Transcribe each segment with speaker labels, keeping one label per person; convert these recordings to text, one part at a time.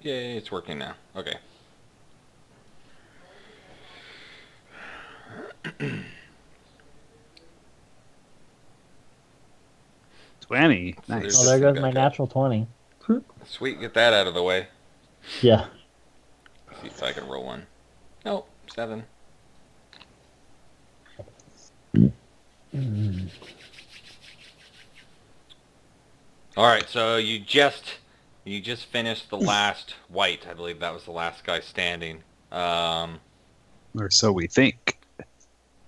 Speaker 1: Yay, it's working now. Okay.
Speaker 2: 20.
Speaker 1: So there's
Speaker 3: Oh,
Speaker 2: Nice.
Speaker 3: there
Speaker 1: this thing
Speaker 3: goes my
Speaker 1: back up.
Speaker 3: natural 20.
Speaker 1: Sweet, get that out of the way.
Speaker 3: Yeah.
Speaker 1: See if I can roll one. Nope, 7. Alright, so you just finished the last white. I believe that was the last guy standing.
Speaker 2: Or so we think.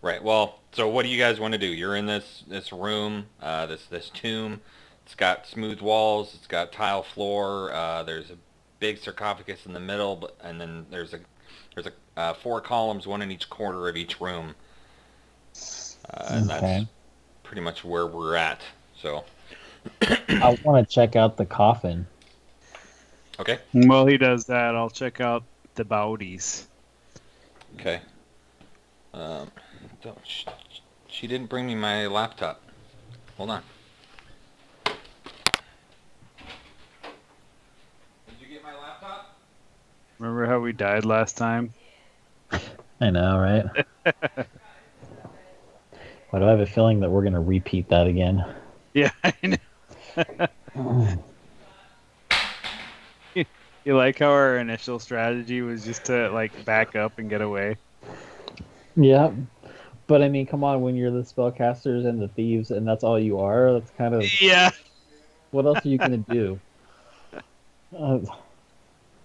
Speaker 1: Right, well, so what do you guys want to do? You're in this room, this tomb. It's got smooth walls, it's got tile floor, there's a big sarcophagus in the middle, and then there's 4 columns, one in each corner of each room. And that's
Speaker 3: Okay.
Speaker 1: pretty much where we're at. So,
Speaker 3: I want to check out the coffin.
Speaker 1: okay.
Speaker 2: While he does that, I'll check out the bodies.
Speaker 1: Okay. She didn't bring me my laptop. Hold on. Did you get my laptop?
Speaker 2: Remember how we died last time?
Speaker 3: I know, right? Why do I have a feeling that we're going to repeat that again?
Speaker 2: Yeah, I know. You like how our initial strategy was just to like back up and get away?
Speaker 3: Yeah. But I mean, come on, when you're the spellcasters and the thieves and that's all you are, that's kind of...
Speaker 2: Yeah.
Speaker 3: What else are you going to do? Uh,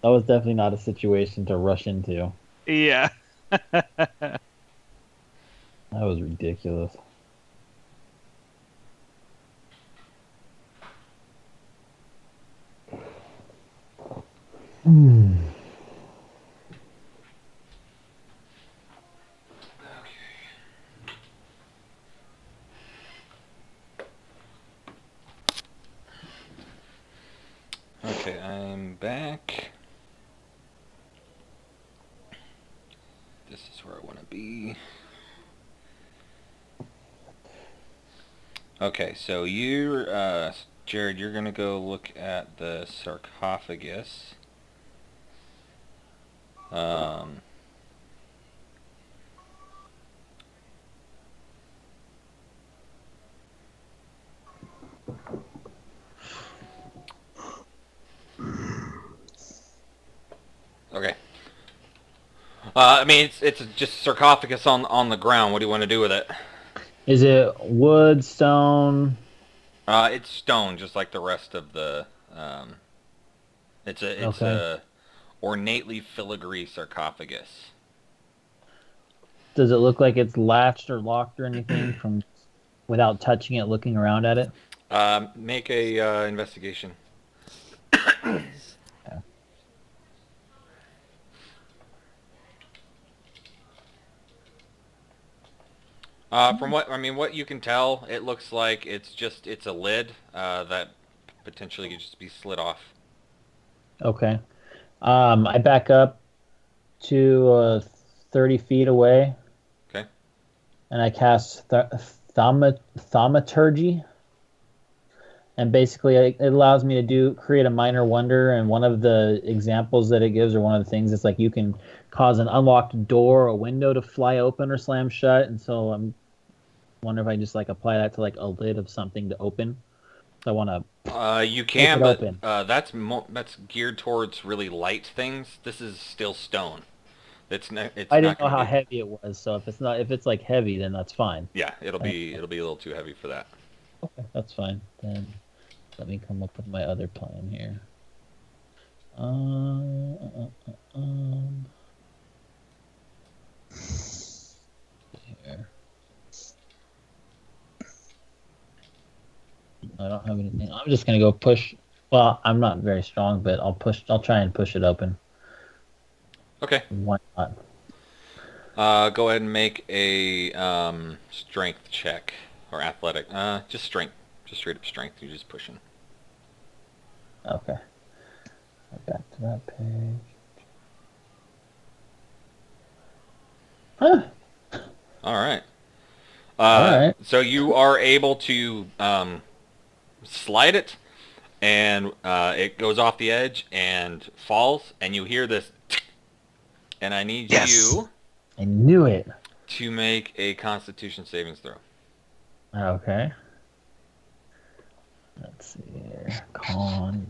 Speaker 3: that was definitely not a situation to rush into.
Speaker 2: Yeah.
Speaker 3: That was ridiculous.
Speaker 1: Okay, I'm back. This is where I want to be. Okay, so Jared, you're going to go look at the sarcophagus. Okay. I mean, it's just sarcophagus on the ground. What do you want to do with it?
Speaker 3: Is it wood, stone?
Speaker 1: It's stone, just like the rest of the. It's
Speaker 3: Okay.
Speaker 1: a ornately filigree sarcophagus.
Speaker 3: Does it look like it's latched or locked or anything from without touching it, looking around at it?
Speaker 1: Make a investigation.
Speaker 3: Yeah.
Speaker 1: From what you can tell, it looks like it's a lid that potentially could just be slid off.
Speaker 3: Okay. I back up to 30 feet away
Speaker 1: Okay.
Speaker 3: and I cast thaumaturgy. And basically, it allows me to create a minor wonder. And one of the examples that it gives, or one of the things, is like you can cause an unlocked door or a window to fly open or slam shut. And so I'm wonder if I just like apply that to like a lid of something to open. So I want to
Speaker 1: You
Speaker 3: make
Speaker 1: can,
Speaker 3: it
Speaker 1: but
Speaker 3: open.
Speaker 1: that's geared towards really light things. This is still stone. It's
Speaker 3: I
Speaker 1: not
Speaker 3: didn't know
Speaker 1: going to
Speaker 3: how
Speaker 1: be.
Speaker 3: heavy it was, so if it's like heavy, then that's fine.
Speaker 1: Yeah, it'll be a little too heavy for that.
Speaker 3: Okay, that's fine. Then let me come up with my other plan here. Here. I don't have anything. I'm just gonna go push. Well, I'm not very strong, but I'll push. I'll try and push it open.
Speaker 1: Okay.
Speaker 3: Why not?
Speaker 1: Go ahead and make a strength check or athletic. Just strength, just straight up strength. You're just pushing.
Speaker 3: Okay. Back to that page. Huh.
Speaker 1: All right.
Speaker 3: All right.
Speaker 1: So you are able to slide it. and it goes off the edge and falls, and you hear this, and I need you
Speaker 3: I knew it.
Speaker 1: to make a Constitution savings throw.
Speaker 3: Okay. Let's see here. Con.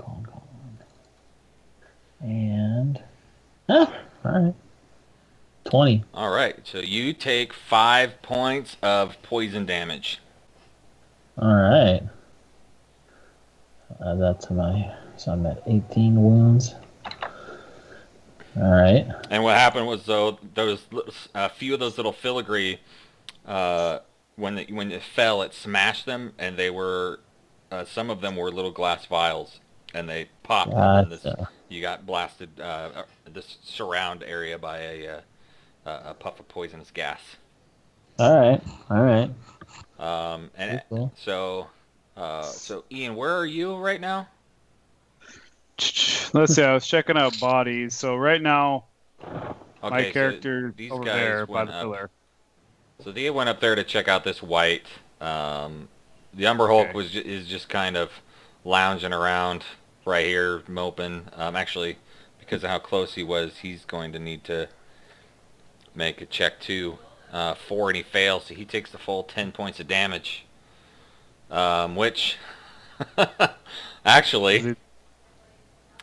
Speaker 3: And... all right. 20.
Speaker 1: All right, so you take 5 points of poison damage.
Speaker 3: All right. Add that to my... So I'm at 18 wounds. All right.
Speaker 1: And what happened was, though, those a few of those little filigree, when it fell, it smashed them, and they were some of them were little glass vials, and they popped, and then you got blasted this surround area by a puff of poisonous gas.
Speaker 3: All right.
Speaker 1: And
Speaker 3: cool.
Speaker 1: so Ian, where are you right now?
Speaker 2: Let's see. I was checking out bodies. So right now,
Speaker 1: Okay,
Speaker 2: my character
Speaker 1: so these
Speaker 2: over
Speaker 1: guys
Speaker 2: there by
Speaker 1: went
Speaker 2: the
Speaker 1: up.
Speaker 2: pillar.
Speaker 1: So they went up there to check out this white. The Umber Hulk
Speaker 2: Okay.
Speaker 1: is just kind of lounging around right here, moping. Actually, because of how close he was, he's going to need to make a check too. 4 and he fails, so he takes the full 10 points of damage. Which, actually,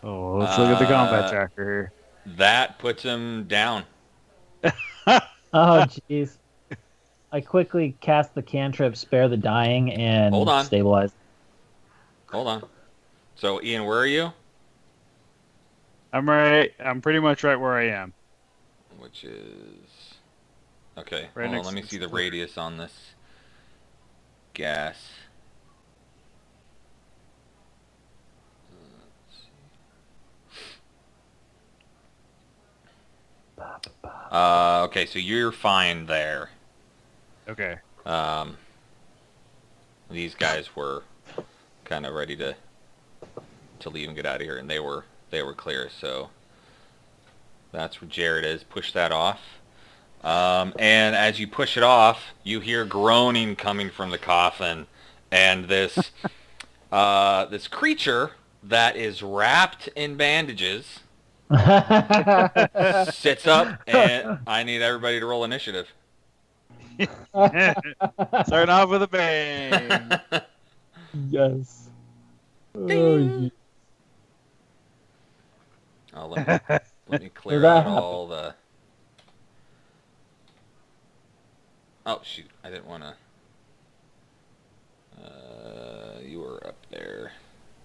Speaker 2: Oh, let's look at the combat tracker here.
Speaker 1: that puts him down.
Speaker 3: Oh, jeez. I quickly cast the cantrip, spare the dying, and
Speaker 1: Hold on.
Speaker 3: stabilize.
Speaker 1: Hold on. So, Ian, where are you?
Speaker 2: I'm pretty much right where I am.
Speaker 1: Which is... Okay,
Speaker 2: Right
Speaker 1: hold on,
Speaker 2: next
Speaker 1: let me
Speaker 2: to
Speaker 1: see
Speaker 2: the
Speaker 1: the
Speaker 2: door.
Speaker 1: radius on this gas. Okay, so you're fine there.
Speaker 2: Okay.
Speaker 1: These guys were kind of ready to leave and get out of here, and they were clear. So that's where Jared is. Push that off. And as you push it off, you hear groaning coming from the coffin, and this this creature that is wrapped in bandages sits up, and I need everybody to roll initiative.
Speaker 2: Starting off with a bang.
Speaker 3: Yes. Oh,
Speaker 1: Ding. Oh, let me clear
Speaker 3: that
Speaker 1: out all the... Oh, shoot. I didn't want to... you were up there.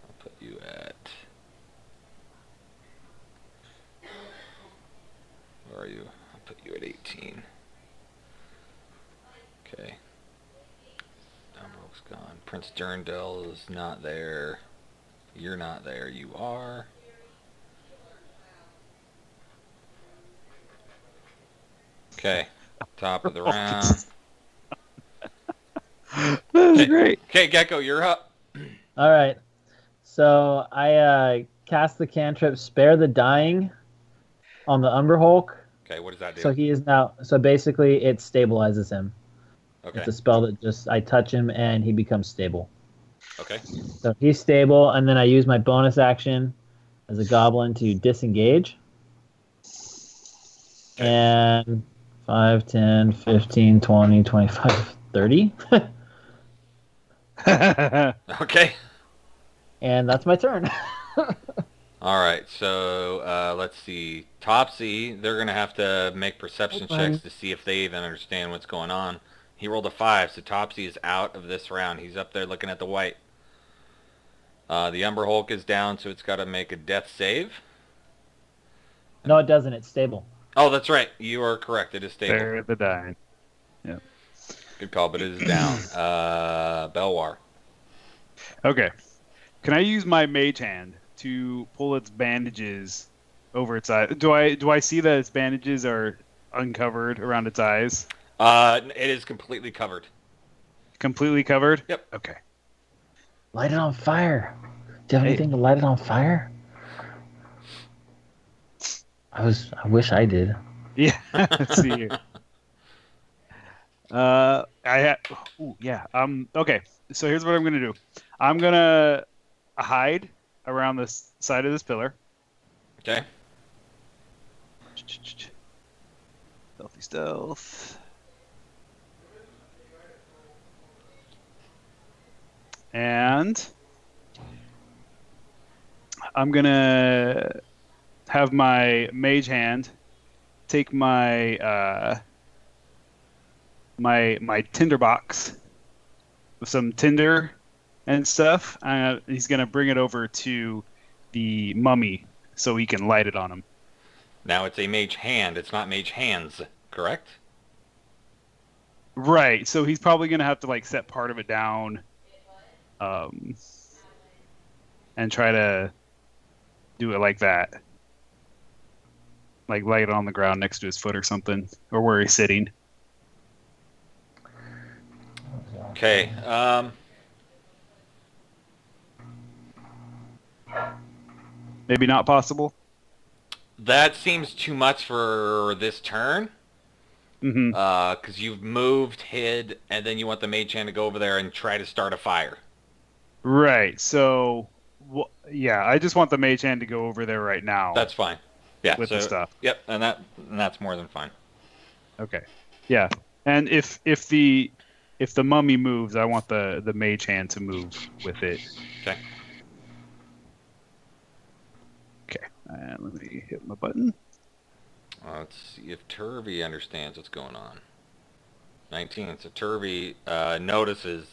Speaker 1: I'll put you at... Where are you? I'll put you at 18. Okay. Dumbro's gone. Prince Durndell is not there. You're not there. You are. Okay. Top of the round.
Speaker 2: That's great.
Speaker 1: Okay, Gecko, you're up.
Speaker 3: All right. So I cast the cantrip, spare the dying, on the Umber Hulk.
Speaker 1: Okay, what does that do?
Speaker 3: So he is now. So basically, it stabilizes him.
Speaker 1: Okay.
Speaker 3: It's a spell that just I touch him and he becomes stable.
Speaker 1: Okay.
Speaker 3: So he's stable, and then I use my bonus action as a goblin to disengage.
Speaker 1: Okay.
Speaker 3: And 5, 10, 15, 20, 25, 30.
Speaker 1: Okay.
Speaker 3: And that's my turn.
Speaker 1: All right. So let's see. Topsy, they're gonna have to make perception checks to see if they even understand what's going on. He rolled a 5, so Topsy is out of this round. He's up there looking at the white. The Umber Hulk is down, so it's got to make a death save.
Speaker 3: No, it doesn't. It's stable.
Speaker 1: Oh, that's right. You are correct. It is stable.
Speaker 2: Spare the dying. Yeah.
Speaker 1: Good call, but it is down. Belwar.
Speaker 2: Okay. Can I use my mage hand to pull its bandages over its eyes? Do I see that its bandages are uncovered around its eyes?
Speaker 1: It is completely covered.
Speaker 2: Completely covered?
Speaker 1: Yep.
Speaker 2: Okay.
Speaker 3: Light it on fire. Do you have anything to light it on fire? I wish I did.
Speaker 2: Yeah. Let's see here. I have. Ooh, yeah. Okay. So here's what I'm gonna do. I'm gonna hide around the side of this pillar.
Speaker 1: Okay.
Speaker 2: Stealth. And I'm gonna have my mage hand take my my tinder box with some tinder and stuff. He's gonna bring it over to the mummy so he can light it on him.
Speaker 1: Now it's a mage hand. It's not mage hands, correct?
Speaker 2: Right. So he's probably gonna have to like set part of it down, and try to do it like that, like lay it on the ground next to his foot or something, or where he's sitting.
Speaker 1: Okay.
Speaker 2: Maybe not possible.
Speaker 1: That seems too much for this turn.
Speaker 2: Mm-hmm.
Speaker 1: Because you've moved, hid, and then you want the mage hand to go over there and try to start a fire.
Speaker 2: Right. So, yeah, I just want the mage hand to go over there right now.
Speaker 1: That's fine. Yeah.
Speaker 2: With the stuff.
Speaker 1: Yep, and that's more than fine.
Speaker 2: Okay. Yeah. And if the mummy moves, I want the mage hand to move with it.
Speaker 1: Okay.
Speaker 2: Okay. And let me hit my button.
Speaker 1: Let's see if Turvy understands what's going on. 19. So Turvy notices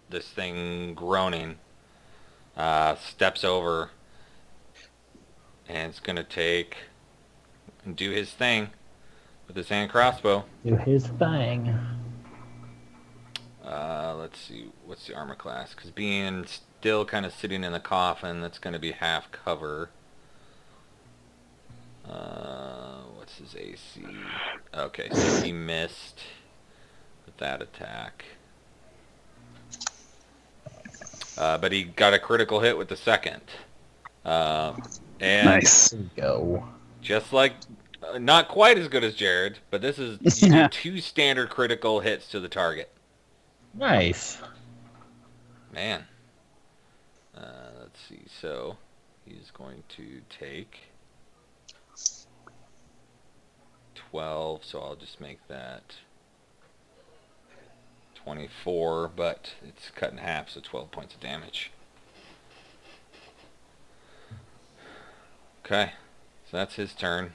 Speaker 1: this thing groaning, steps over, and it's going to take and do his thing with his hand crossbow.
Speaker 3: Do his thing.
Speaker 1: Let's see, what's the armor class? Because being still kind of sitting in the coffin, that's going to be half cover. What's his AC? Okay, so he missed with that attack. But he got a critical hit with the second. And
Speaker 2: Nice.
Speaker 3: There you go.
Speaker 1: just like, not quite as good as Jared, but this is, you do 2 standard critical hits to the target.
Speaker 3: Nice.
Speaker 1: Man. Let's see, so he's going to take 12, so I'll just make that 24, but it's cut in half, so 12 points of damage. Okay, so that's his turn.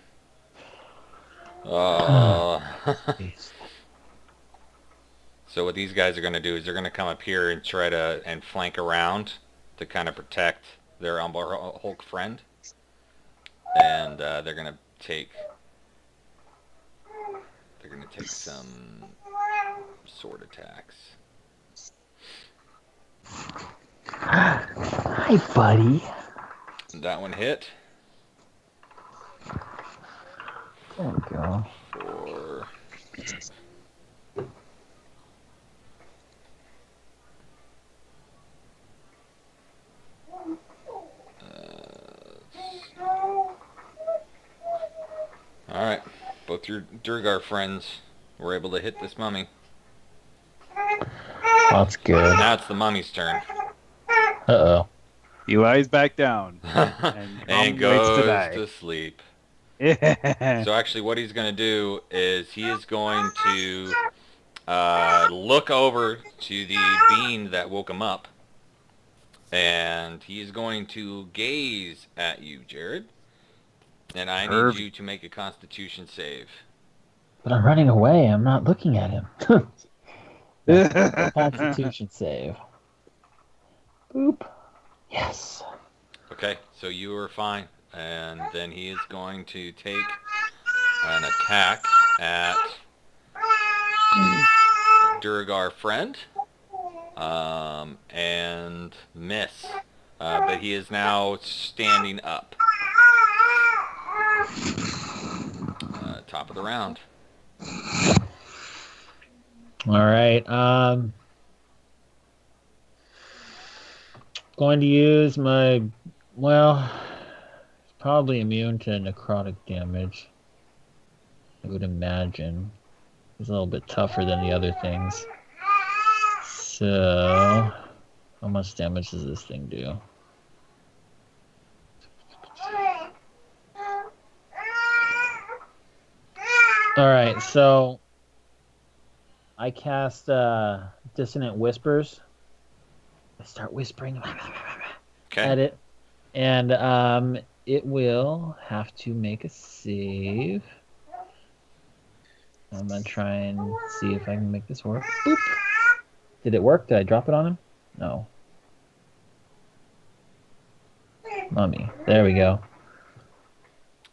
Speaker 1: So what these guys are going to do is they're going to come up here and try to flank around to kind of protect their Umber Hulk friend, and they're going to take some sword attacks.
Speaker 3: Hi, buddy.
Speaker 1: That one hit.
Speaker 3: There we go.
Speaker 1: For Alright, both your Durgar friends were able to hit this mummy.
Speaker 3: That's good.
Speaker 1: Now it's the mummy's turn.
Speaker 3: Uh-oh.
Speaker 2: He lies back down
Speaker 1: And goes to sleep.
Speaker 2: Yeah.
Speaker 1: So actually what he's going to do is he is going to look over to the being that woke him up. And he's going to gaze at you, Jared. And I need you to make a Constitution save.
Speaker 3: But I'm running away. I'm not looking at him. Constitution save. Boop. Yes.
Speaker 1: Okay, so you are fine. And then he is going to take an attack at Durgar friend. And miss. But he is now standing up. Top of the round.
Speaker 3: All right. Going to use my, well, probably immune to necrotic damage. I would imagine. It's a little bit tougher than the other things. So, how much damage does this thing do? All right, so I cast Dissonant Whispers. I start whispering
Speaker 1: Okay.
Speaker 3: at it, and it will have to make a save. I'm gonna try and see if I can make this work. Boop. Did it work? Did I drop it on him? No. Mummy. There we go.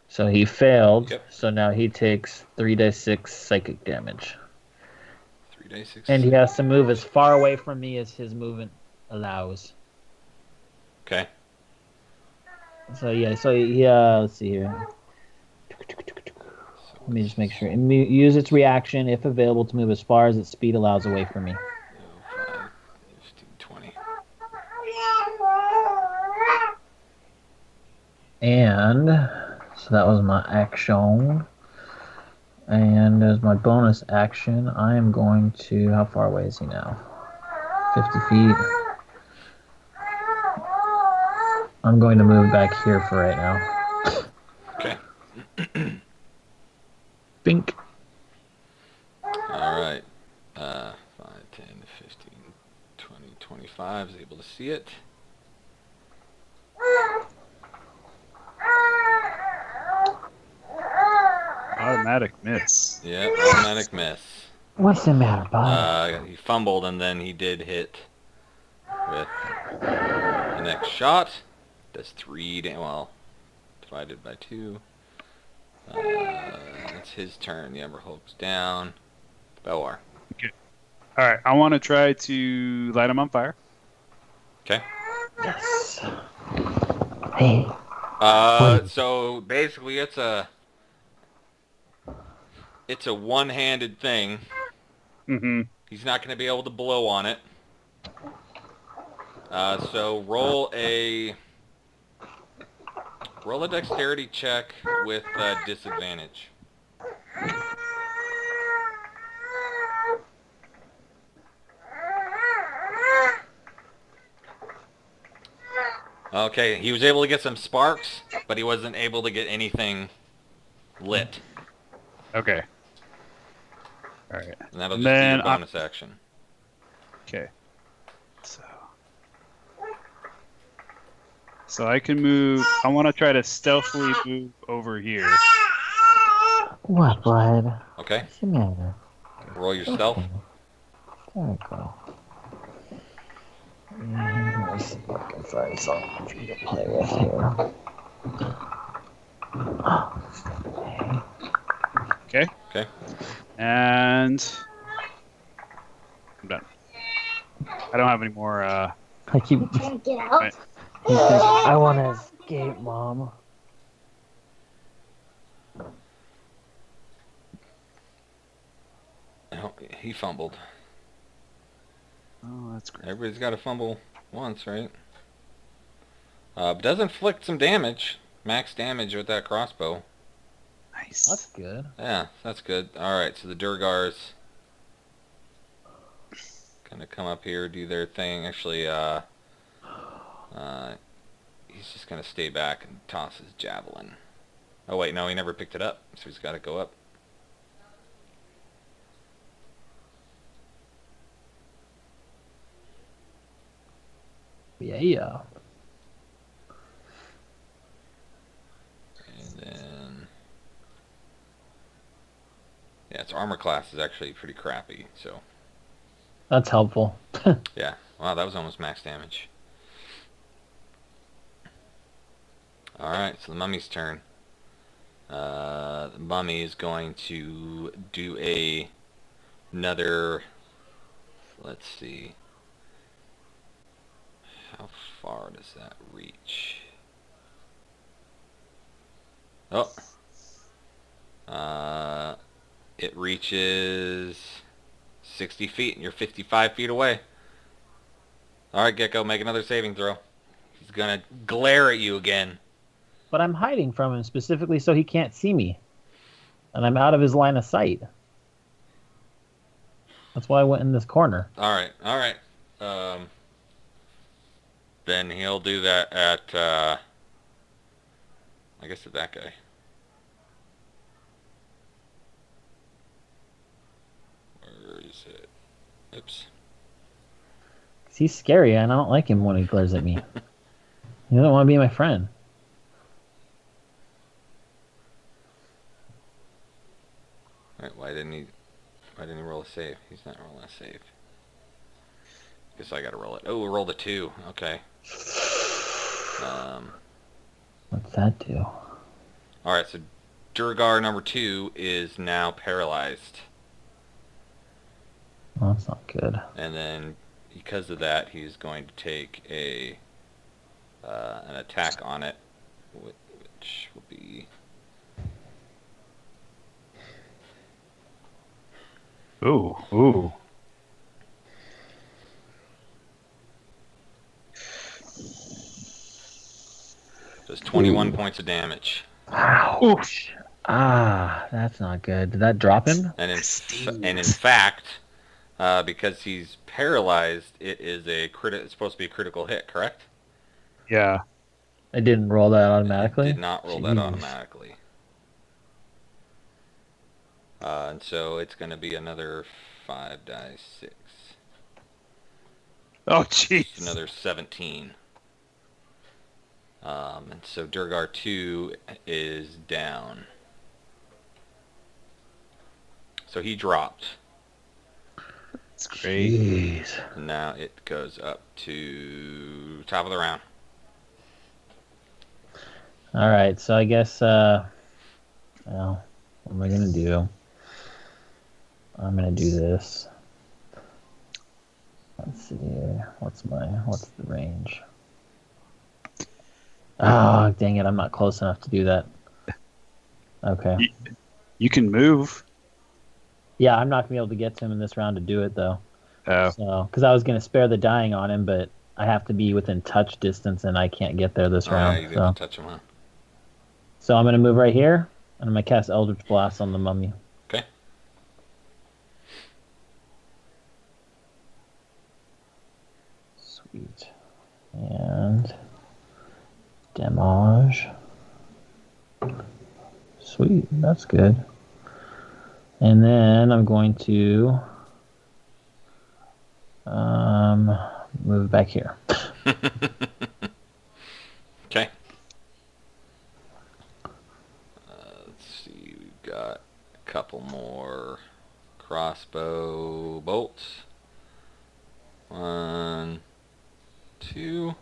Speaker 3: So he failed.
Speaker 1: Yep.
Speaker 3: So now he takes 3d6 psychic damage.
Speaker 1: 3d6.
Speaker 3: And he has to move as far away from me as his movement allows.
Speaker 1: Okay.
Speaker 3: So yeah, let's see here. Let me just make sure. Use its reaction, if available, to move as far as its speed allows away from me.
Speaker 1: 5, 15, 20.
Speaker 3: And so that was my action. And as my bonus action, I am going to... How far away is he now? 50 feet. I'm going to move back here for right now.
Speaker 1: Okay.
Speaker 3: Bink.
Speaker 1: All right. 5, 10, 15, 20, 25 is able to see it.
Speaker 2: Automatic miss.
Speaker 1: Yep, automatic miss.
Speaker 3: What's the matter, bud?
Speaker 1: He fumbled and then he did hit with the next shot. Does 3 well, divided by 2. It's his turn. The Ember Hulk's down. Belwar.
Speaker 2: Okay. All right. I want to try to light him on fire.
Speaker 1: Okay.
Speaker 3: Yes. Hey.
Speaker 1: So basically it's a one-handed thing.
Speaker 2: Mm-hmm.
Speaker 1: He's not going to be able to blow on it. So roll a dexterity check with disadvantage. Okay, he was able to get some sparks, but he wasn't able to get anything lit.
Speaker 2: Okay. All right.
Speaker 1: And that'll
Speaker 2: And
Speaker 1: just be
Speaker 2: then
Speaker 1: your bonus action.
Speaker 2: Okay. So I can move. I want to try to stealthily move over here.
Speaker 3: What, bud?
Speaker 1: Okay,
Speaker 3: What's the matter?
Speaker 1: roll your stealth.
Speaker 3: There we go. Let's see if I can find something for you to play with here.
Speaker 2: Okay.
Speaker 1: Okay.
Speaker 2: And I'm done. I don't have any more.
Speaker 3: I keep.
Speaker 4: Get out.
Speaker 2: Right.
Speaker 3: He's like, I want to escape, Mom.
Speaker 1: Oh, he fumbled.
Speaker 2: Oh, that's great.
Speaker 1: Everybody's got to fumble once, right? But does inflict some damage. Max damage with that crossbow.
Speaker 2: Nice.
Speaker 3: That's good.
Speaker 1: Yeah, that's good. Alright, so the Durgars kind of come up here, do their thing. Actually, he's just going to stay back and toss his javelin. Oh, wait, no, he never picked it up, so he's got to go up.
Speaker 3: Yeah.
Speaker 1: And then... yeah, its armor class is actually pretty crappy, so...
Speaker 3: That's helpful.
Speaker 1: yeah, wow, that was almost max damage. Alright, so the mummy's turn. The mummy is going to do another... let's see... how far does that reach? Oh. It reaches 60 feet, and you're 55 feet away. Alright, Gecko, make another saving throw. He's gonna glare at you again.
Speaker 3: But I'm hiding from him specifically so he can't see me. And I'm out of his line of sight. That's why I went in this corner.
Speaker 1: Alright. Then he'll do that at, I guess at that guy. Oops.
Speaker 3: 'Cause he's scary, and I don't like him when he glares at me. He doesn't want to be my friend.
Speaker 1: Alright, why didn't he roll a save? He's not rolling a save. Guess I gotta roll it. Oh, roll the 2. Okay.
Speaker 3: What's that do?
Speaker 1: Alright, so Durgar number 2 is now paralyzed.
Speaker 3: Well, that's not good.
Speaker 1: And then, because of that, he's going to take an attack on it, which will be...
Speaker 2: Ooh.
Speaker 1: Does 21 points of damage.
Speaker 3: Ouch. Ah, that's not good. Did that drop him?
Speaker 1: And in fact, because he's paralyzed, it's supposed to be a critical hit, correct?
Speaker 2: Yeah.
Speaker 3: I didn't roll that automatically.
Speaker 1: It did not roll that automatically. And so it's going to be another 5 die 6.
Speaker 2: Oh, jeez.
Speaker 1: Another 17. And so Durgar 2 is down. So he dropped.
Speaker 2: That's great.
Speaker 3: Jeez.
Speaker 1: And now it goes up to top of the round.
Speaker 3: All right, so I guess, well, what am I gonna do? I'm gonna do this. Let's see here. What's the range? Oh, dang it! I'm not close enough to do that. Okay.
Speaker 2: You can move.
Speaker 3: Yeah, I'm not gonna be able to get to him in this round to do it though.
Speaker 2: Oh.
Speaker 3: So, because I was gonna spare the dying on him, but I have to be within touch distance, and I can't get there this round.
Speaker 1: Yeah, you didn't touch him, huh?
Speaker 3: So I'm gonna move right here, and I'm gonna cast Eldritch Blast on the mummy.
Speaker 1: Okay.
Speaker 3: Sweet. And damage. Sweet, that's good. And then I'm going to move back here.
Speaker 1: Okay. Let's see, we've got a couple more crossbow bolts. 1, 2.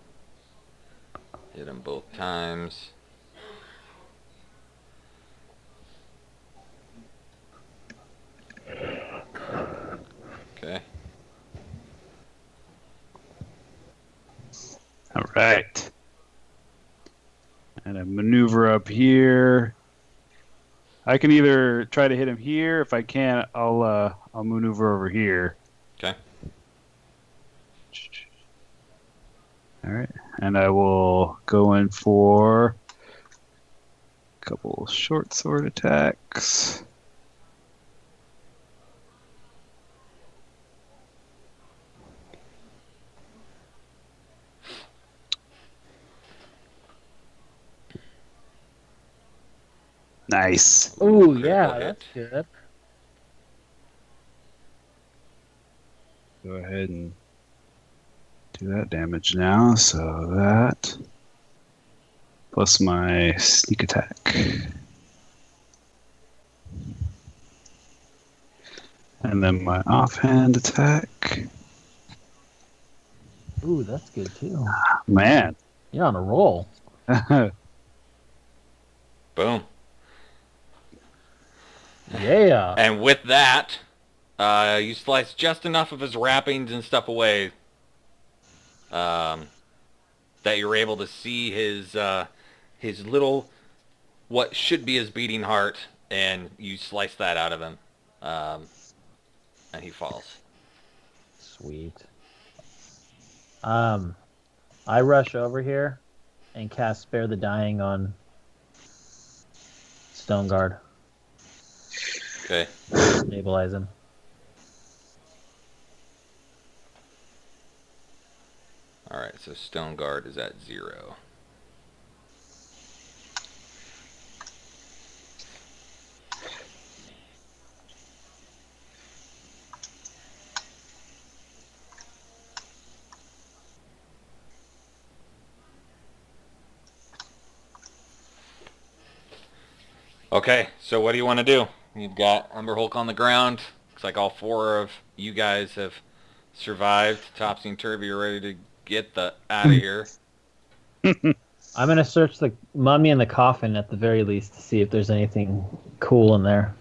Speaker 1: Hit them both times. Okay.
Speaker 2: All right. And a maneuver up here. I can either try to hit him here. If I can't, I'll maneuver over here.
Speaker 1: Okay.
Speaker 2: All right. And I will go in for a couple short sword attacks. Nice.
Speaker 3: Oh,
Speaker 1: Critical
Speaker 3: yeah,
Speaker 1: hit.
Speaker 3: that's good.
Speaker 2: Go ahead and do that damage now. So that plus my sneak attack. And then my offhand attack.
Speaker 3: Ooh, that's good too.
Speaker 2: Man.
Speaker 3: You're on a roll.
Speaker 1: Boom.
Speaker 3: Yeah.
Speaker 1: And with that, you slice just enough of his wrappings and stuff away that you're able to see his little, what should be his beating heart, and you slice that out of him, and he falls.
Speaker 3: Sweet. I rush over here and cast Spare the Dying on Stone Guard.
Speaker 1: Okay.
Speaker 3: Stabilize him.
Speaker 1: Alright, so Stone Guard is at 0. Okay, so what do you want to do? You've got Umber Hulk on the ground. Looks like all 4 of you guys have survived. Topsy and Turvy are ready to get the out of here.
Speaker 3: I'm gonna search the mummy in the coffin at the very least to see if there's anything cool in there.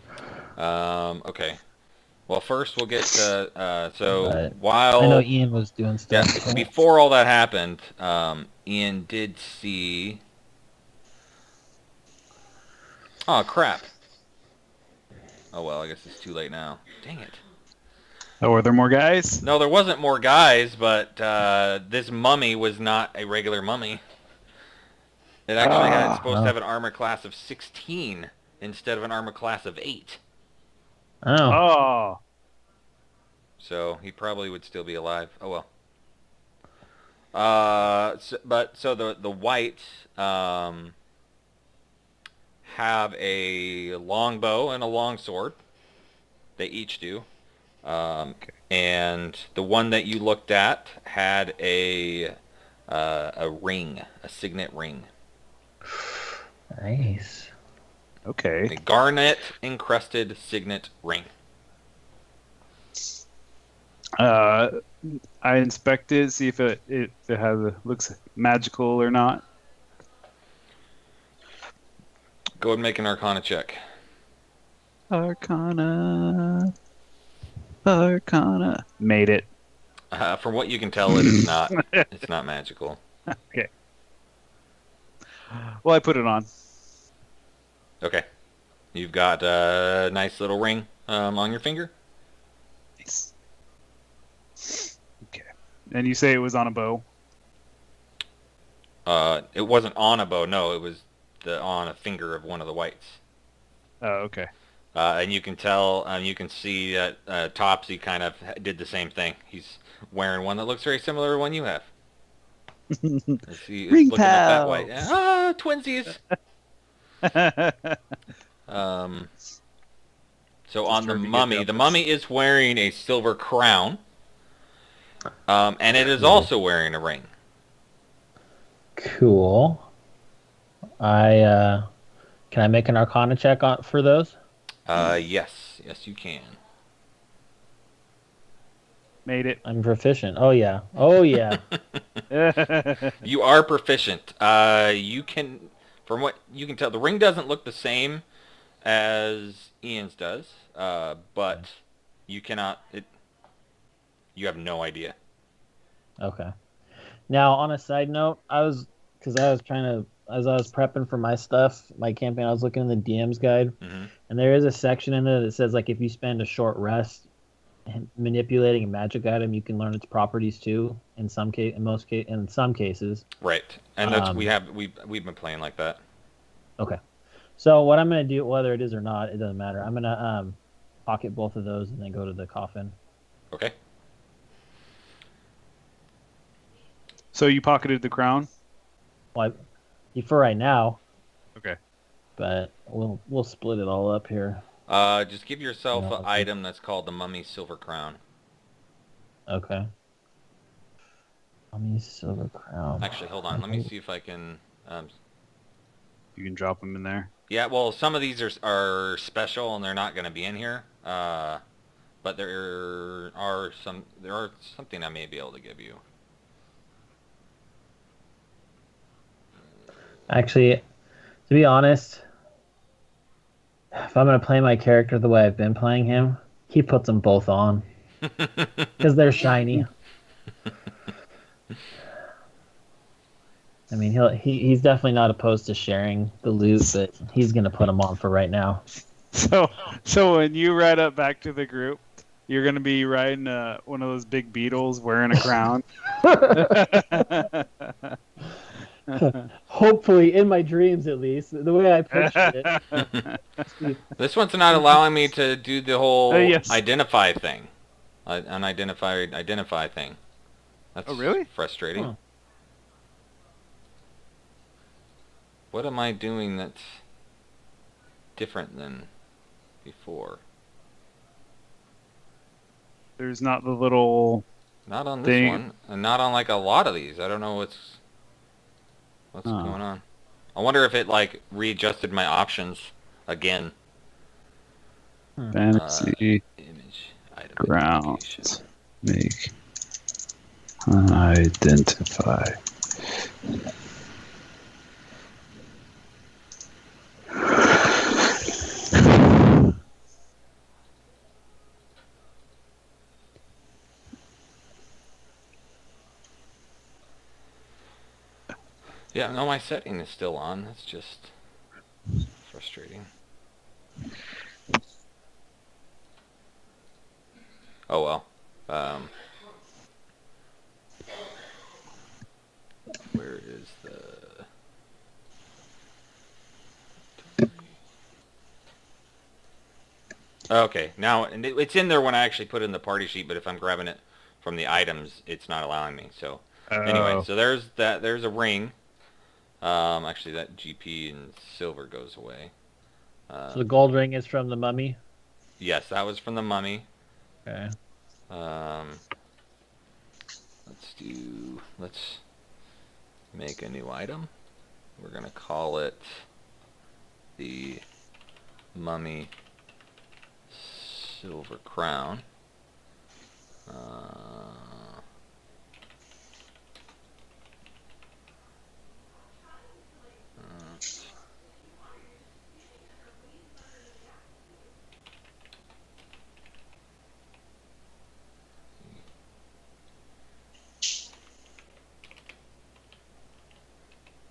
Speaker 1: Okay. Well, first we'll get to so
Speaker 3: But I know
Speaker 1: while
Speaker 3: Ian was doing
Speaker 1: yeah
Speaker 3: stuff. So.
Speaker 1: before all that happened, Ian did see. Oh crap! Oh well, I guess it's too late now. Dang it.
Speaker 2: Oh, were there more guys?
Speaker 1: No, there wasn't more guys, but this mummy was not a regular mummy. It actually had supposed to have an armor class of 16 instead of an armor class of 8.
Speaker 3: Oh,
Speaker 2: Oh,
Speaker 1: So he probably would still be alive. Oh well. So the white have a longbow and a longsword. They each do. And the one that you looked at had a ring, a signet ring,
Speaker 3: nice.
Speaker 2: okay.
Speaker 1: a garnet encrusted signet ring.
Speaker 2: I inspect it, see if it looks magical or not.
Speaker 1: Go ahead and make an Arcana check.
Speaker 2: Arcana. Made it.
Speaker 1: From what you can tell, it is not. It's not magical.
Speaker 2: Okay. Well, I put it on.
Speaker 1: Okay. You've got a nice little ring on your finger.
Speaker 2: Nice. Okay. And you say it was on a bow?
Speaker 1: It wasn't on a bow. No, it was on a finger of one of the whites.
Speaker 2: Oh, okay.
Speaker 1: And you can tell, you can see that Topsy kind of did the same thing. He's wearing one that looks very similar to one you have. He's
Speaker 2: Ring
Speaker 1: looking at that
Speaker 2: pals.
Speaker 1: white. Ah, twinsies. So on the
Speaker 2: trying to get
Speaker 1: mummy,
Speaker 2: down
Speaker 1: the
Speaker 2: this.
Speaker 1: mummy is wearing a silver crown, and it is also wearing a ring.
Speaker 3: Cool. Can I make an Arcana check for those?
Speaker 1: Yes, you can.
Speaker 2: Made it.
Speaker 3: I'm proficient. Oh yeah. Oh yeah.
Speaker 1: You are proficient. You can, from what you can tell, the ring doesn't look the same as Ian's does, but you cannot. You have no idea.
Speaker 3: Okay. Now, on a side note, as I was prepping for my stuff, my campaign, I was looking in the DM's guide,
Speaker 1: Mm-hmm.
Speaker 3: and there is a section in there that says like if you spend a short rest manipulating a magic item, you can learn its properties too. In some cases.
Speaker 1: Right, and that's we've been playing like that.
Speaker 3: Okay. So what I'm gonna do, whether it is or not, it doesn't matter. I'm gonna pocket both of those and then go to the coffin.
Speaker 1: Okay.
Speaker 2: So you pocketed the crown?
Speaker 3: Well, for right now,
Speaker 2: Okay.
Speaker 3: but we'll split it all up here.
Speaker 1: Just give yourself
Speaker 3: No,
Speaker 1: an item that's called the Mummy's Silver Crown.
Speaker 3: Okay. Mummy's silver crown.
Speaker 1: Actually, hold on. Let me see if I can.
Speaker 2: You can drop them in there.
Speaker 1: Yeah, well, some of these are special and they're not going to be in here. But there are something I may be able to give you.
Speaker 3: Actually, to be honest, if I'm gonna play my character the way I've been playing him, he puts them both on because they're shiny. I mean, he's definitely not opposed to sharing the loot, but he's gonna put them on for right now.
Speaker 2: So when you ride up back to the group, you're gonna be riding one of those big beetles wearing a crown.
Speaker 3: Hopefully, in my dreams at least, the way I pictured it.
Speaker 1: This one's not allowing me to do the whole
Speaker 2: Yes.
Speaker 1: identify thing. Unidentified identify thing. That's
Speaker 2: Oh, really?
Speaker 1: frustrating.
Speaker 3: Huh.
Speaker 1: What am I doing that's different than before?
Speaker 2: There's not the little.
Speaker 1: Not on this
Speaker 2: Thing.
Speaker 1: one, and not on like a lot of these. I don't know what's
Speaker 3: Oh.
Speaker 1: going on. I wonder if it like readjusted my options again.
Speaker 2: Fantasy
Speaker 1: Image item identification.
Speaker 2: grounds. Make identify.
Speaker 1: Yeah, no, my setting is still on. That's just frustrating. Oh well. Where is the... Okay, now and it's in there when I actually put in the party sheet, but if I'm grabbing it from the items, it's not allowing me. So anyway,
Speaker 2: Oh.
Speaker 1: so there's that. There's a ring. Actually, that GP and silver goes away.
Speaker 3: So the gold ring is from the mummy.
Speaker 1: Yes, that was from the mummy.
Speaker 3: Okay.
Speaker 1: Let's make a new item. We're gonna call it the mummy silver crown.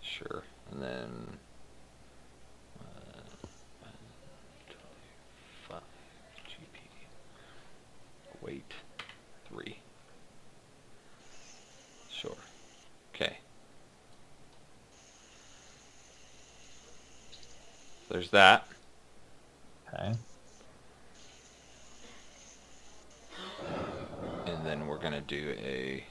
Speaker 1: Sure, and then 25 GP. Weight 3. Sure. Okay. There's that.
Speaker 3: Okay.
Speaker 1: And then we're gonna do a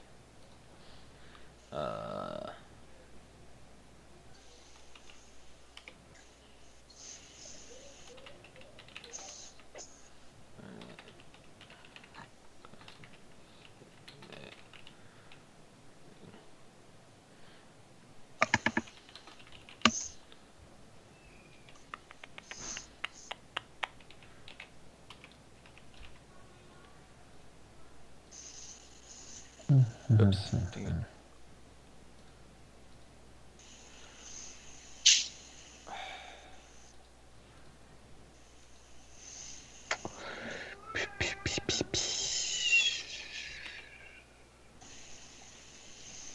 Speaker 1: oops. Dang it.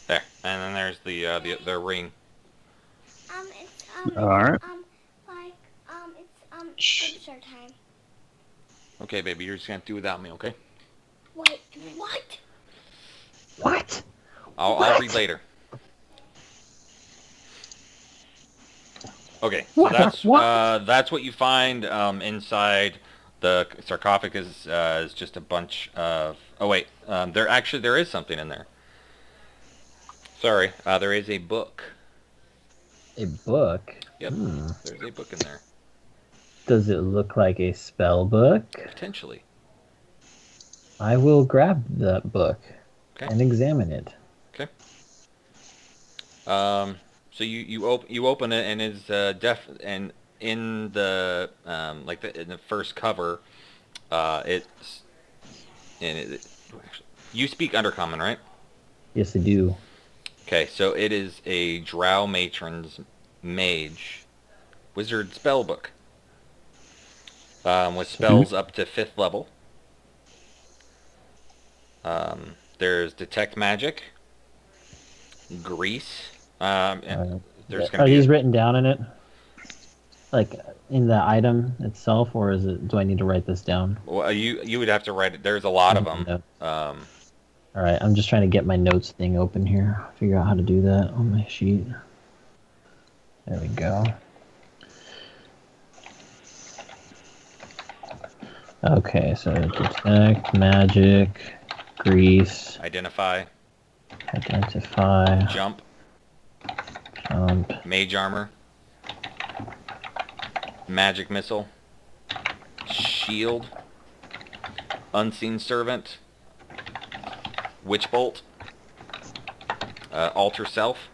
Speaker 1: There, and then there's the ring.
Speaker 2: All right.
Speaker 4: It's start time.
Speaker 1: Okay, baby, you're just gonna have to do without me, okay?
Speaker 4: Wait, what?
Speaker 3: What?
Speaker 1: I'll read later. Okay, so
Speaker 3: What?
Speaker 1: that's what you find inside the sarcophagus. Is just a bunch of... Oh wait, there is something in there. Sorry, there is a book.
Speaker 3: A book?
Speaker 1: Yep, there's a book in there.
Speaker 3: Does it look like a spell book?
Speaker 1: Potentially.
Speaker 3: I will grab that book
Speaker 1: Okay.
Speaker 3: and examine it.
Speaker 1: Okay. So you open it and it's and in the in the first cover, it's you speak Undercommon, right?
Speaker 3: Yes, I do.
Speaker 1: Okay, so it is a Drow Matron's Mage Wizard spell book with spells up to 5th level. There's Detect Magic, Grease. There's gonna
Speaker 3: Are
Speaker 1: be
Speaker 3: these written down in it? Like in the item itself, or is it? Do I need to write this down?
Speaker 1: Well, you would have to write it. There's a lot of them.
Speaker 3: All right, I'm just trying to get my notes thing open here. Figure out how to do that on my sheet. There we go. Okay, so detect magic, grease,
Speaker 1: Identify,
Speaker 3: jump,
Speaker 1: Mage Armor, Magic Missile, Shield, Unseen Servant, Witch Bolt, Alter Self,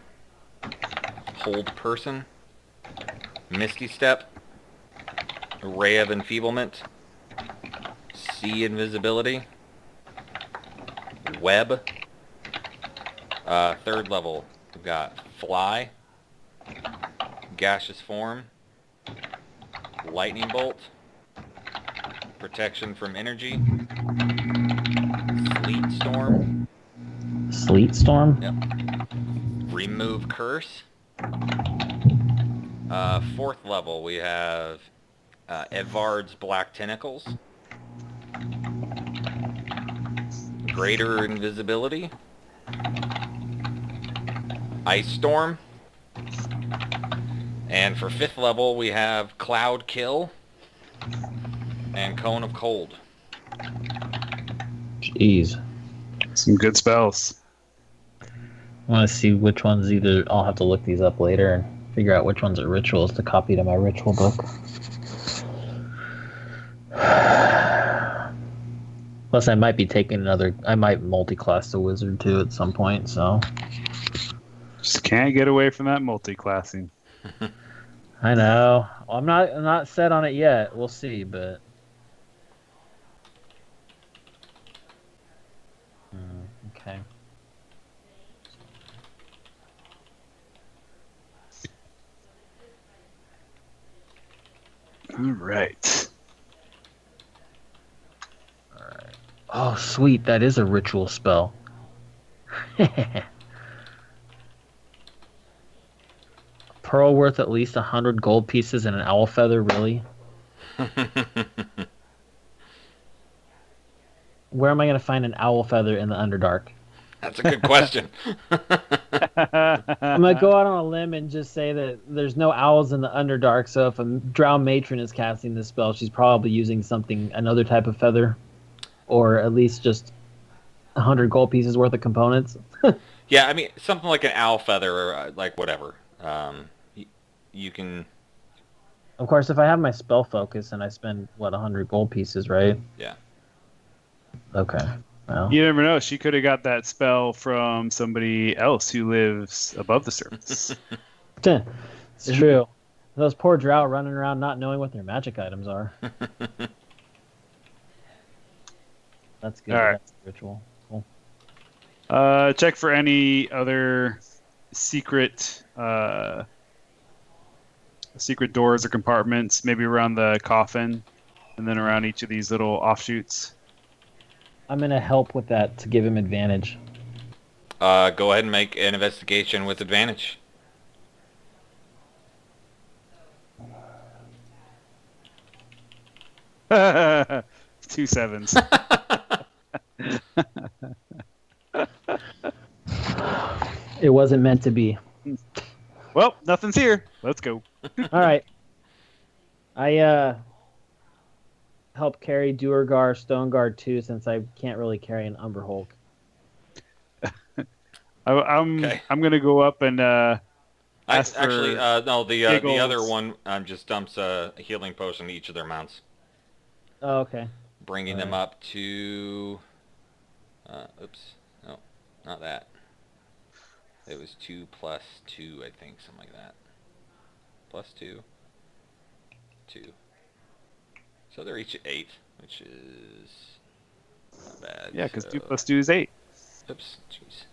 Speaker 1: Hold Person, Misty Step, Ray of Enfeeblement, See Invisibility, Web. Third level, we've got Fly, Gaseous Form, Lightning Bolt, Protection from Energy, Sleet Storm.
Speaker 3: Sleet Storm?
Speaker 1: Yep. Remove Curse. Fourth level, we have Edvard's Black Tentacles, Greater Invisibility, Ice Storm, and for fifth level, we have Cloud Kill and Cone of Cold.
Speaker 3: Jeez.
Speaker 2: Some good spells.
Speaker 3: I want to see which ones either. I'll have to look these up later and figure out which ones are rituals to copy to my ritual book. Plus, I might be taking another. I might multi-class the wizard too at some point. So
Speaker 2: Just can't get away from that multi-classing.
Speaker 3: I know I'm not set on it yet. We'll see, but okay.
Speaker 2: All right.
Speaker 3: Oh, sweet! That is a ritual spell. Pearl worth at least 100 gold pieces and an owl feather. Really? Where am I going to find an owl feather in the Underdark?
Speaker 1: That's a good question.
Speaker 3: I'm going to go out on a limb and just say that there's no owls in the Underdark, so if a drow matron is casting this spell, she's probably using another type of feather, or at least just 100 gold pieces worth of components.
Speaker 1: Yeah, I mean, something like an owl feather or like whatever. You can...
Speaker 3: Of course, if I have my spell focus and I spend, 100 gold pieces, right?
Speaker 1: Yeah.
Speaker 3: Okay. Well,
Speaker 2: You never know. She could have got that spell from somebody else who lives above the surface.
Speaker 3: it's true. Those poor drow running around not knowing what their magic items are. That's good.
Speaker 2: All right.
Speaker 3: That's a ritual. Cool.
Speaker 2: Check for any other secret doors or compartments, maybe around the coffin, and then around each of these little offshoots.
Speaker 3: I'm going to help with that to give him advantage.
Speaker 1: Go ahead and make an investigation with advantage.
Speaker 2: Two sevens.
Speaker 3: It wasn't meant to be.
Speaker 2: Well, nothing's here. Let's go.
Speaker 3: All right. I help carry Duergar Stoneguard too, since I can't really carry an Umber Hulk.
Speaker 2: I'm gonna go up and ask
Speaker 1: Actually,
Speaker 2: for
Speaker 1: no, the
Speaker 2: giggles.
Speaker 1: other one just dumps a healing potion to each of their mounts,
Speaker 3: Oh, okay.
Speaker 1: bringing them up to... oops. No, not that. It was 2 plus 2, I think, something like that. Plus 2. 2. So they're each at 8, which is not bad.
Speaker 2: yeah, because
Speaker 1: so,
Speaker 2: 2 plus 2 is 8.
Speaker 1: Oops, jeez.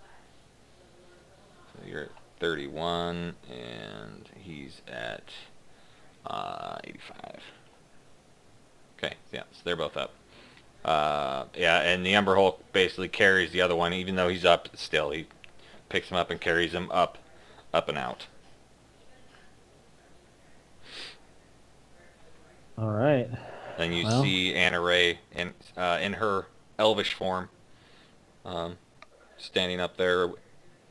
Speaker 1: So you're at 31, and he's at 85. Okay, yeah, so they're both up. Yeah, and the Umber Hulk basically carries the other one, even though he's up still. He picks him up and carries him up and out.
Speaker 3: All right.
Speaker 1: Then you
Speaker 3: Well.
Speaker 1: see Anna Ray in her elvish form, standing up there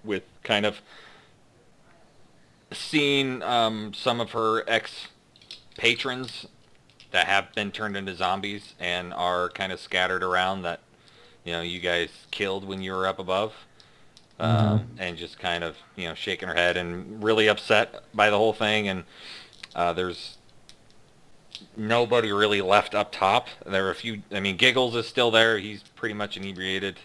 Speaker 1: with kind of seeing some of her ex-patrons that have been turned into zombies and are kind of scattered around that, you guys killed when you were up above. And just kind of, shaking her head and really upset by the whole thing. And there's nobody really left up top. There are a few. I mean, Giggles is still there. He's pretty much inebriated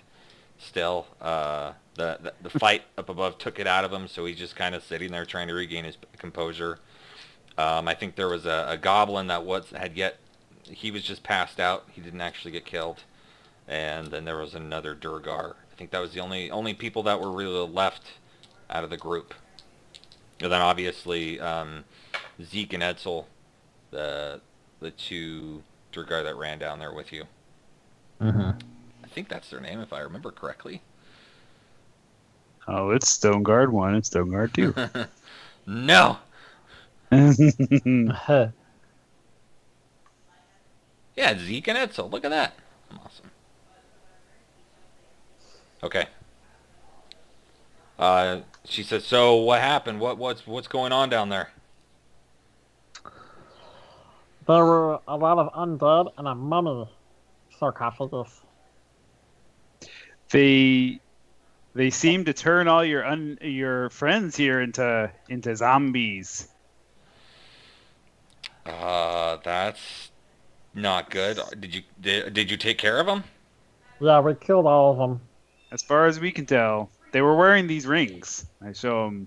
Speaker 1: still. The fight up above took it out of him, so he's just kind of sitting there trying to regain his composure. I think there was a goblin that he was just passed out. He didn't actually get killed. And then there was another Durgar. I think that was the only people that were really left out of the group. And then obviously Zeke and Edsel, the two Durgar that ran down there with you.
Speaker 3: Mm-hmm.
Speaker 1: I think that's their name if I remember correctly.
Speaker 2: Oh, it's Stoneguard 1 and Stoneguard 2.
Speaker 1: No!
Speaker 3: Uh-huh.
Speaker 1: Yeah, Zeke and Edsel. Look at that. Awesome. Okay. She says, so what happened? What's going on down there?
Speaker 3: There were a lot of undead and a mummy sarcophagus.
Speaker 2: They seem to turn all your friends here into zombies.
Speaker 1: That's not good. Did you take care of them?
Speaker 3: Yeah, we killed all of them.
Speaker 2: As far as we can tell, they were wearing these rings. I show them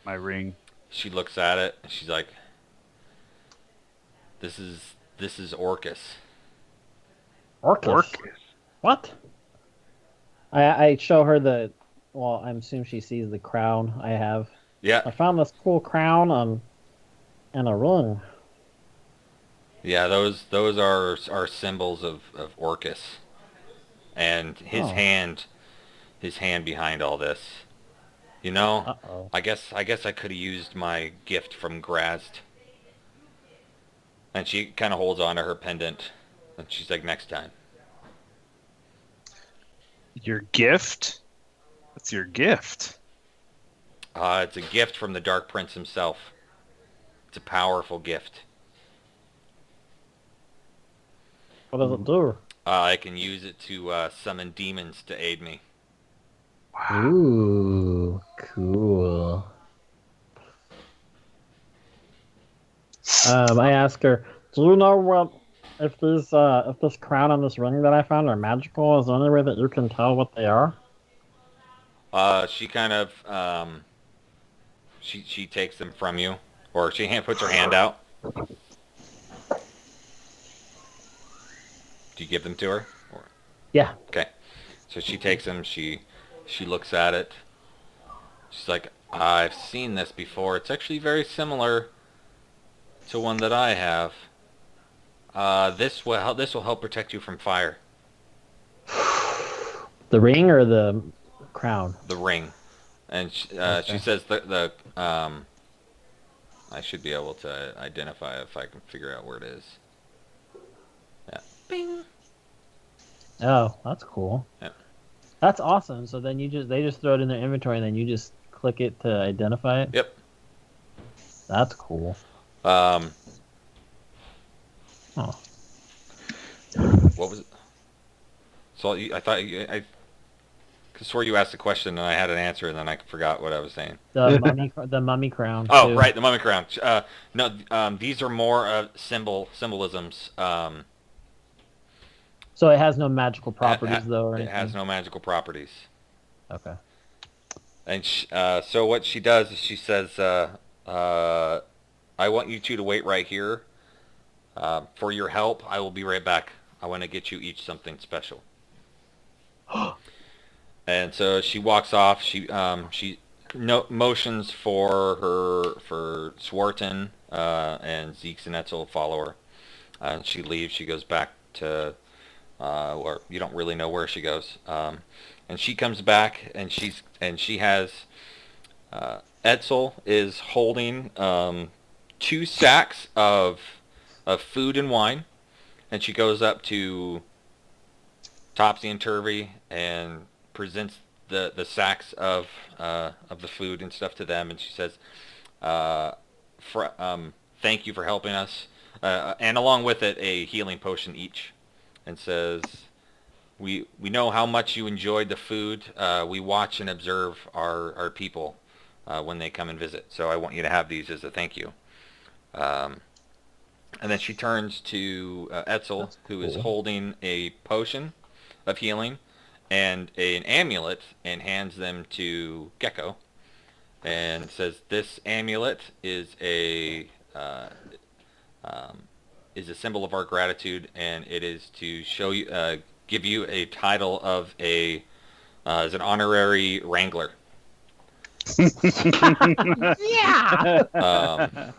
Speaker 2: my ring.
Speaker 1: She looks at it and she's like, This is Orcus.
Speaker 3: Orcus? What? I show her the. Well, I assume she sees the crown I have.
Speaker 1: Yeah.
Speaker 3: I found this cool crown and a ring.
Speaker 1: Yeah, those are symbols of Orcus. And his hand behind all this. You know,
Speaker 3: Uh-oh.
Speaker 1: I guess I could have used my gift from Grazd. And she kind of holds on to her pendant. And she's like, next time.
Speaker 2: Your gift? What's your gift?
Speaker 1: It's a gift from the Dark Prince himself. It's a powerful gift.
Speaker 3: What does it do?
Speaker 1: I can use it to summon demons to aid me.
Speaker 3: Ooh, cool. I ask her, do you know what if this crown and this ring that I found are magical? Is there any way that you can tell what they are?
Speaker 1: She kind of she takes them from you, or she puts her hand out. Do you give them to her? Or...
Speaker 3: Yeah.
Speaker 1: Okay. So she takes them. She looks at it. She's like, I've seen this before. It's actually very similar to one that I have. This will help protect you from fire.
Speaker 3: The ring or the crown?
Speaker 1: The ring. And she says the I should be able to identify if I can figure out where it is. Yeah. Bing.
Speaker 3: Oh, that's cool.
Speaker 1: Yep.
Speaker 3: That's awesome. So then they just throw it in their inventory and then you just click it to identify it?
Speaker 1: Yep.
Speaker 3: That's cool.
Speaker 1: Oh. What was it? So I thought I swore you asked a question and I had an answer and then I forgot what I was saying.
Speaker 3: The mummy crown.
Speaker 1: Oh,
Speaker 3: too.
Speaker 1: right, the mummy crown. No, these are more symbolisms.
Speaker 3: So it has no magical properties, though, or
Speaker 1: It
Speaker 3: anything?
Speaker 1: has no magical properties.
Speaker 3: Okay.
Speaker 1: And so what she does is she says, I want you two to wait right here. For your help, I will be right back. I want to get you each something special. And so she walks off. She motions for Swarton and Zeke's and Etzel follow her. And she leaves. She goes back to or you don't really know where she goes. And she comes back and she has Etzel is holding 2 sacks of food and wine, and she goes up to Topsy and Turvy and presents the sacks of the food and stuff to them, and she says, "Thank you for helping us," and along with it a healing potion each, and says, "We know how much you enjoyed the food. We watch and observe our people when they come and visit, so I want you to have these as a thank you." And then she turns to Etzel, who is holding a potion of healing and an amulet, and hands them to Gecko, and says, "This amulet is a is a symbol of our gratitude, and it is to show you, give you a title of as an honorary wrangler.
Speaker 3: Yeah.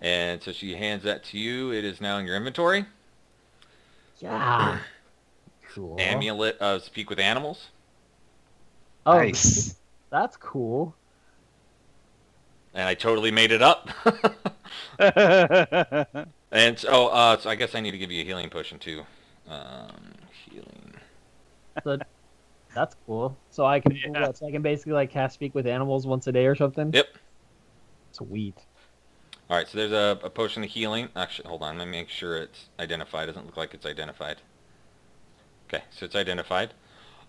Speaker 1: And so she hands that to you. It is now in your inventory.
Speaker 3: Yeah. Cool.
Speaker 1: Amulet of Speak with Animals.
Speaker 3: Oh,
Speaker 2: Nice.
Speaker 3: that's cool.
Speaker 1: And I totally made it up. And so I guess I need to give you a healing potion too. Healing.
Speaker 3: So that's cool. So I can
Speaker 2: Yeah.
Speaker 3: so I can basically like cast Speak with Animals once a day or something.
Speaker 1: Yep.
Speaker 3: Sweet.
Speaker 1: All right, so there's a potion of healing. Actually, hold on. Let me make sure it's identified. Doesn't look like it's identified. Okay, so it's identified.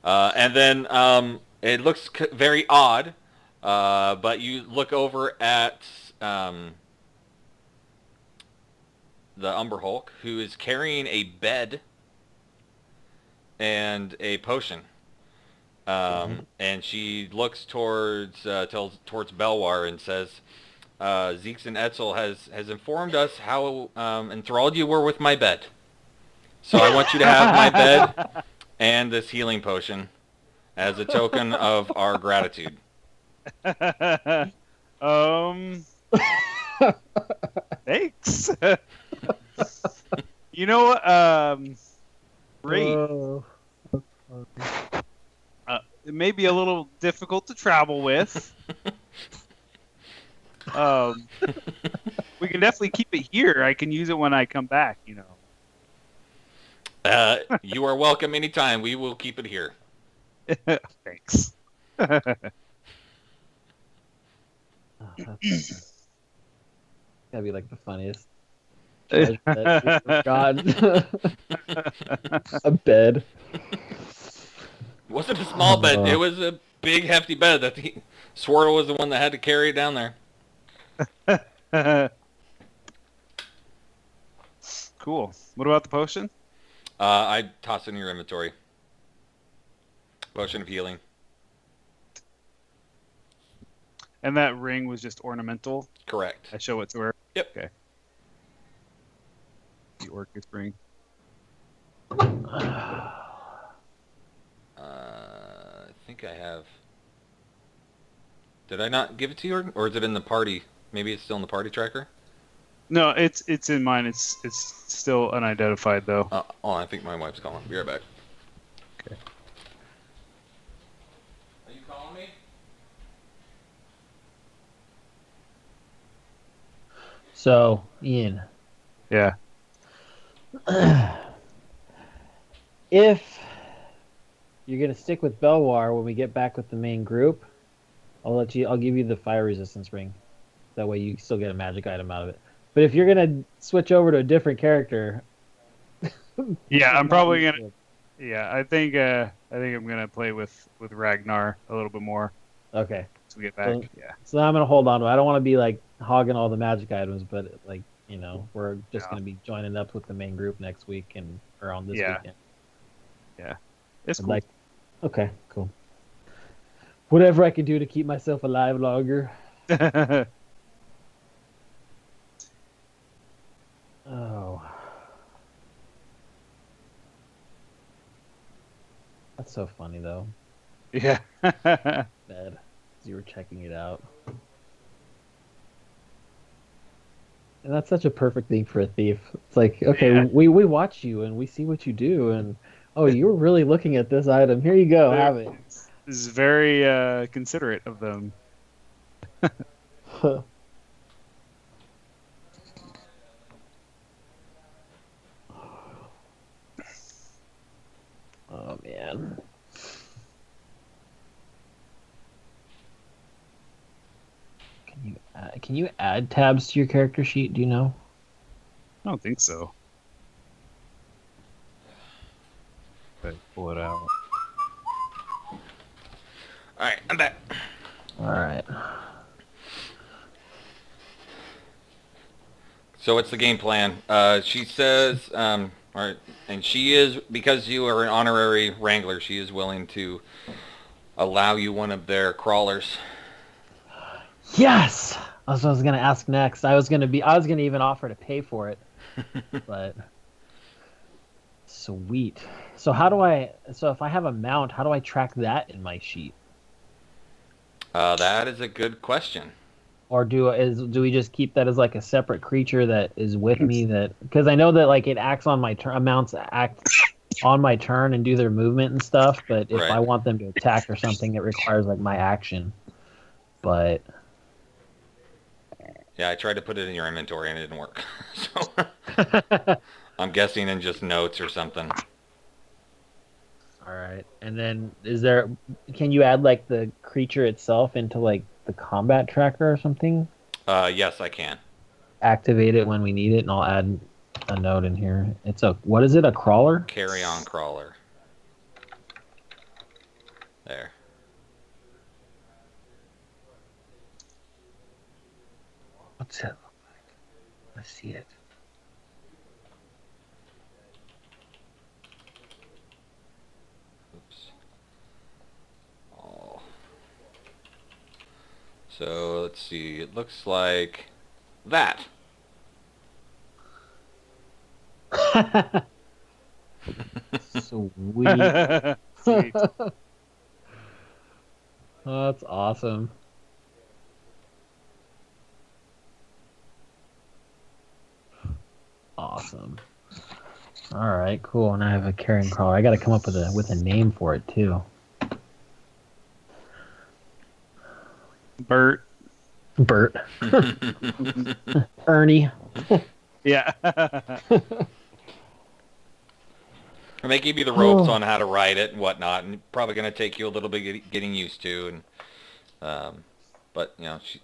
Speaker 1: And then it looks very odd, but you look over at the Umber Hulk, who is carrying a bed and a potion. And she looks towards Belwar and says, Zeeks and Etzel has informed us how enthralled you were with my bed. So I want you to have my bed and this healing potion as a token of our gratitude.
Speaker 2: Thanks. You know what? Great.
Speaker 3: Oh.
Speaker 2: It may be a little difficult to travel with. We can definitely keep it here. I can use it when I come back, you know.
Speaker 1: You are welcome anytime. We will keep it here.
Speaker 2: Thanks.
Speaker 3: That'd be like the funniest. treasure that we've ever gotten. A bed.
Speaker 1: It wasn't a small bed. It was a big, hefty bed that the Swirtle was the one that had to carry it down there.
Speaker 2: Cool. What about the potion?
Speaker 1: I toss it in your inventory. Potion of healing.
Speaker 2: And that ring was just ornamental.
Speaker 1: Correct.
Speaker 2: I show it to her.
Speaker 1: Yep.
Speaker 2: Okay. The Orcus ring.
Speaker 1: I think I have. Did I not give it to you, or is it in the party? Maybe it's still in the party tracker.
Speaker 2: No, it's in mine. It's still unidentified though.
Speaker 1: I think my wife's calling. Be right back.
Speaker 2: Okay.
Speaker 1: Are you calling me?
Speaker 3: So, Ian,
Speaker 2: Yeah.
Speaker 3: if you're gonna stick with Belwar when we get back with the main group, I'll give you the fire resistance ring. That way you still get a magic item out of it. But if you're gonna switch over to a different character,
Speaker 2: Yeah, I'm probably gonna. Yeah, I think I'm gonna play with Ragnar a little bit more
Speaker 3: Okay.
Speaker 2: as we get back.
Speaker 3: So-
Speaker 2: Yeah.
Speaker 3: So I'm gonna hold on to it. I don't want to be like hogging all the magic items, but like we're just
Speaker 2: Yeah.
Speaker 3: gonna be joining up with the main group next week or on this
Speaker 2: Yeah.
Speaker 3: weekend.
Speaker 2: It's
Speaker 3: I'd
Speaker 2: cool.
Speaker 3: like. Okay, cool. Whatever I can do to keep myself alive longer. Oh. That's so funny though.
Speaker 2: Yeah.
Speaker 3: Bad. You were checking it out. And that's such a perfect thing for a thief. It's like, okay,
Speaker 2: Yeah.
Speaker 3: we watch you and we see what you do, and oh, you were really looking at this item. Here you go, have it.
Speaker 2: This is very considerate of them.
Speaker 3: Oh man. Can you add tabs to your character sheet? Do you know?
Speaker 2: I don't think so. But pull it out.
Speaker 1: All right, I'm back.
Speaker 3: All right.
Speaker 1: So what's the game plan? She says, all right, and she is, because you are an honorary wrangler, she is willing to allow you one of their crawlers.
Speaker 3: Yes. That's what I was gonna ask next. I was gonna even offer to pay for it, but sweet. So so if I have a mount, how do I track that in my sheet?
Speaker 1: That is a good question.
Speaker 3: Or do we just keep that as like a separate creature that is with me? That because I know that like it acts on my turn, amounts act on my turn and do their movement and stuff. But if
Speaker 1: Right.
Speaker 3: I want them to attack or something, it requires like my action. But
Speaker 1: Yeah, I tried to put it in your inventory and it didn't work. So I'm guessing in just notes or something.
Speaker 3: all right, and then can you add like the creature itself into like the combat tracker or something?
Speaker 1: Yes, I can.
Speaker 3: Activate it when we need it, and I'll add a note in here. What is it? A crawler?
Speaker 1: Carry on crawler. There.
Speaker 3: What's it look like? Let's see it.
Speaker 1: Oops. Oh. So let's see. It looks like that.
Speaker 3: Sweet.
Speaker 2: Sweet.
Speaker 3: Oh, that's awesome. Awesome. All right, cool. And I have a carrion crawler. I got to come up with a name for it too.
Speaker 2: Bert.
Speaker 3: Bert. Ernie.
Speaker 2: Yeah.
Speaker 1: And they give you the ropes on how to ride it and whatnot, and probably going to take you a little bit getting used to. And but you know, she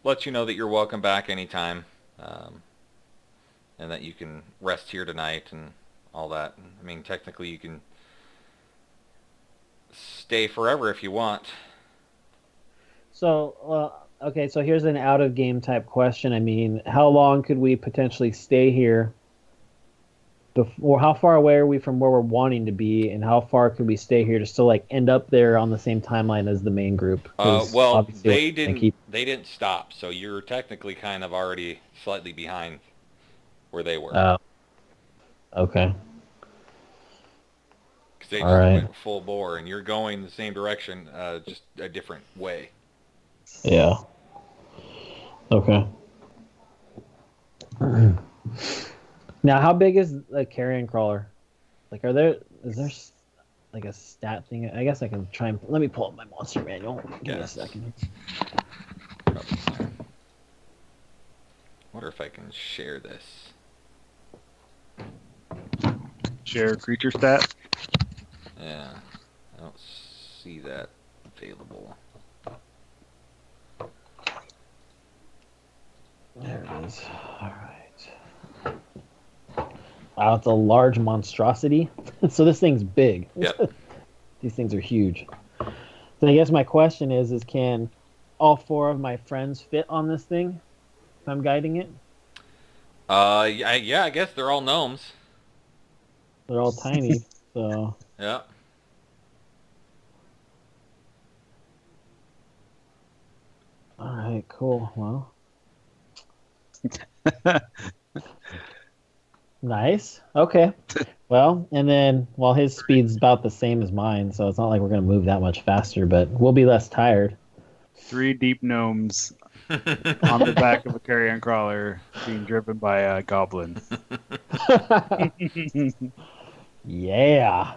Speaker 1: lets you know that you're welcome back anytime, and that you can rest here tonight and all that. I mean, technically, you can stay forever if you want.
Speaker 3: So, okay, so here's an out of game type question. I mean, how long could we potentially stay here? Or how far away are we from where we're wanting to be, and how far could we stay here to still like end up there on the same timeline as the main group? 'Cause
Speaker 1: Well,
Speaker 3: obviously
Speaker 1: they
Speaker 3: we're gonna
Speaker 1: didn't stop, so you're technically kind of already slightly behind where they were.
Speaker 3: Oh, okay.
Speaker 1: 'Cause they
Speaker 3: All
Speaker 1: just
Speaker 3: right.
Speaker 1: went full bore, and you're going the same direction, just a different way.
Speaker 3: Yeah. Okay. Now, how big is a carrion crawler? Like, is there like a stat thing? I guess I can try and let me pull up my monster manual. Give me a
Speaker 1: Yes.
Speaker 3: second.
Speaker 1: Wonder if I can share this.
Speaker 2: Share creature stat.
Speaker 1: Yeah, I don't see that available.
Speaker 3: There it is. All right. Wow, it's a large monstrosity. So this thing's big.
Speaker 1: Yep.
Speaker 3: These things are huge. So I guess my question is can all four of my friends fit on this thing if I'm guiding it?
Speaker 1: Yeah, I guess they're all gnomes.
Speaker 3: They're all tiny, so
Speaker 1: Yeah.
Speaker 3: all right, cool. Well, nice. Okay. Well, and then his speed's about the same as mine, so it's not like we're gonna move that much faster, but we'll be less tired.
Speaker 2: 3 deep gnomes on the back of a carrion crawler being driven by a goblin.
Speaker 3: Yeah.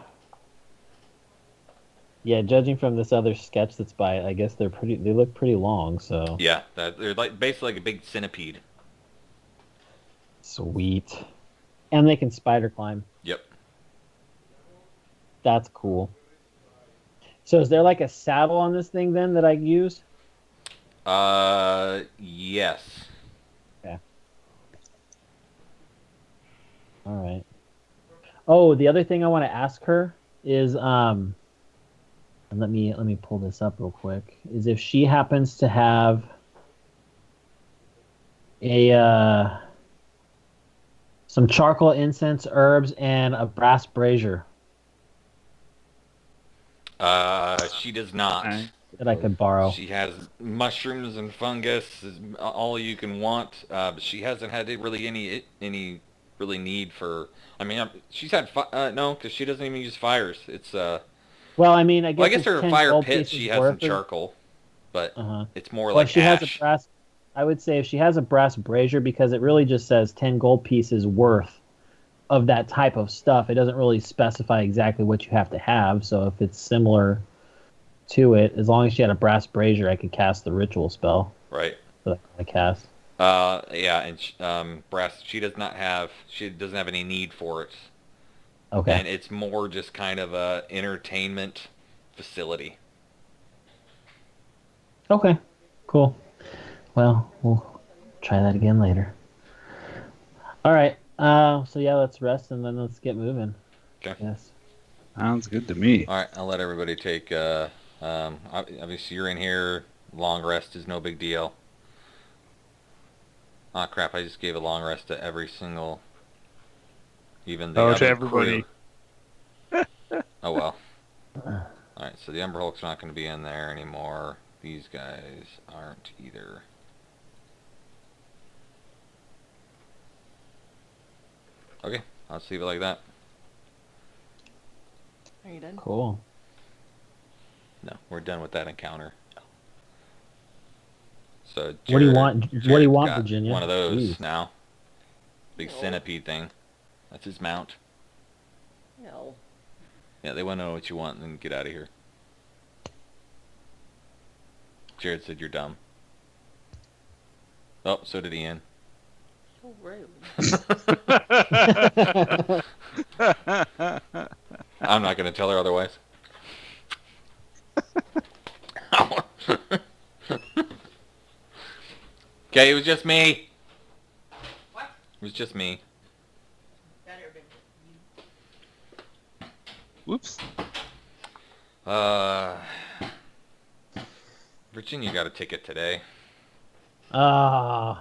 Speaker 3: Yeah, judging from this other sketch that's by, I guess they look pretty long, so.
Speaker 1: Yeah, they're like basically like a big centipede.
Speaker 3: Sweet. And they can spider climb.
Speaker 1: Yep.
Speaker 3: That's cool. So is there like a saddle on this thing then that I use?
Speaker 1: Yes.
Speaker 3: Okay. All right. Oh, the other thing I want to ask her is and let me pull this up real quick, is if she happens to have some charcoal, incense, herbs, and a brass brazier.
Speaker 1: She does not.
Speaker 2: Okay.
Speaker 3: that I could borrow?
Speaker 1: She has mushrooms and fungus, is all you can want. But she hasn't had any really need for. I mean, she's had no, because she doesn't even use fires. It's
Speaker 3: Well, I mean, I
Speaker 1: well, I
Speaker 3: guess
Speaker 1: guess
Speaker 3: it's
Speaker 1: her
Speaker 3: 10
Speaker 1: fire
Speaker 3: gold
Speaker 1: pit
Speaker 3: pieces
Speaker 1: she has some
Speaker 3: worth of.
Speaker 1: charcoal, but
Speaker 3: Uh-huh.
Speaker 1: it's more
Speaker 3: Well, if
Speaker 1: like
Speaker 3: she has a
Speaker 1: ash.
Speaker 3: brass, I would say if she has a brass brazier, because it really just says 10 gold pieces worth of that type of stuff. It doesn't really specify exactly what you have to have. So if it's similar to it, as long as she had a brass brazier, I could cast the ritual spell
Speaker 1: Right.
Speaker 3: that I cast.
Speaker 1: Yeah, and brass. She doesn't have any need for it,
Speaker 3: Okay.
Speaker 1: and it's more just kind of a entertainment facility.
Speaker 3: Okay. Cool. Well, we'll try that again later. All right. So yeah, let's rest and then let's get moving.
Speaker 1: Okay.
Speaker 3: Yes.
Speaker 2: Sounds good to me.
Speaker 1: All right, I'll let everybody take. Obviously, you're in here. Long rest is no big deal. Ah, crap! I just gave a long rest to every single, even the
Speaker 2: Oh,
Speaker 1: other
Speaker 2: to everybody.
Speaker 1: crew. Oh well. All right, so the Ember Hulk's not going to be in there anymore. These guys aren't either. Okay, I'll just leave it like that.
Speaker 5: Are you done?
Speaker 3: Cool.
Speaker 1: No, we're done with that encounter. So
Speaker 3: What do you
Speaker 1: Jared-
Speaker 3: want? What do you
Speaker 1: Jared's
Speaker 3: want,
Speaker 1: got
Speaker 3: Virginia?
Speaker 1: One of those
Speaker 3: Jeez.
Speaker 1: now. Big
Speaker 5: No.
Speaker 1: centipede thing. That's his mount.
Speaker 5: No.
Speaker 1: Yeah, they want to know what you want and then get out of here. Jared said you're dumb. Oh, so did Ian.
Speaker 5: So rude.
Speaker 1: I'm not going to tell her otherwise. Okay, it was just me.
Speaker 5: What?
Speaker 1: It was just me.
Speaker 5: Better be.
Speaker 2: Whoops.
Speaker 1: Virginia got a ticket today.
Speaker 3: For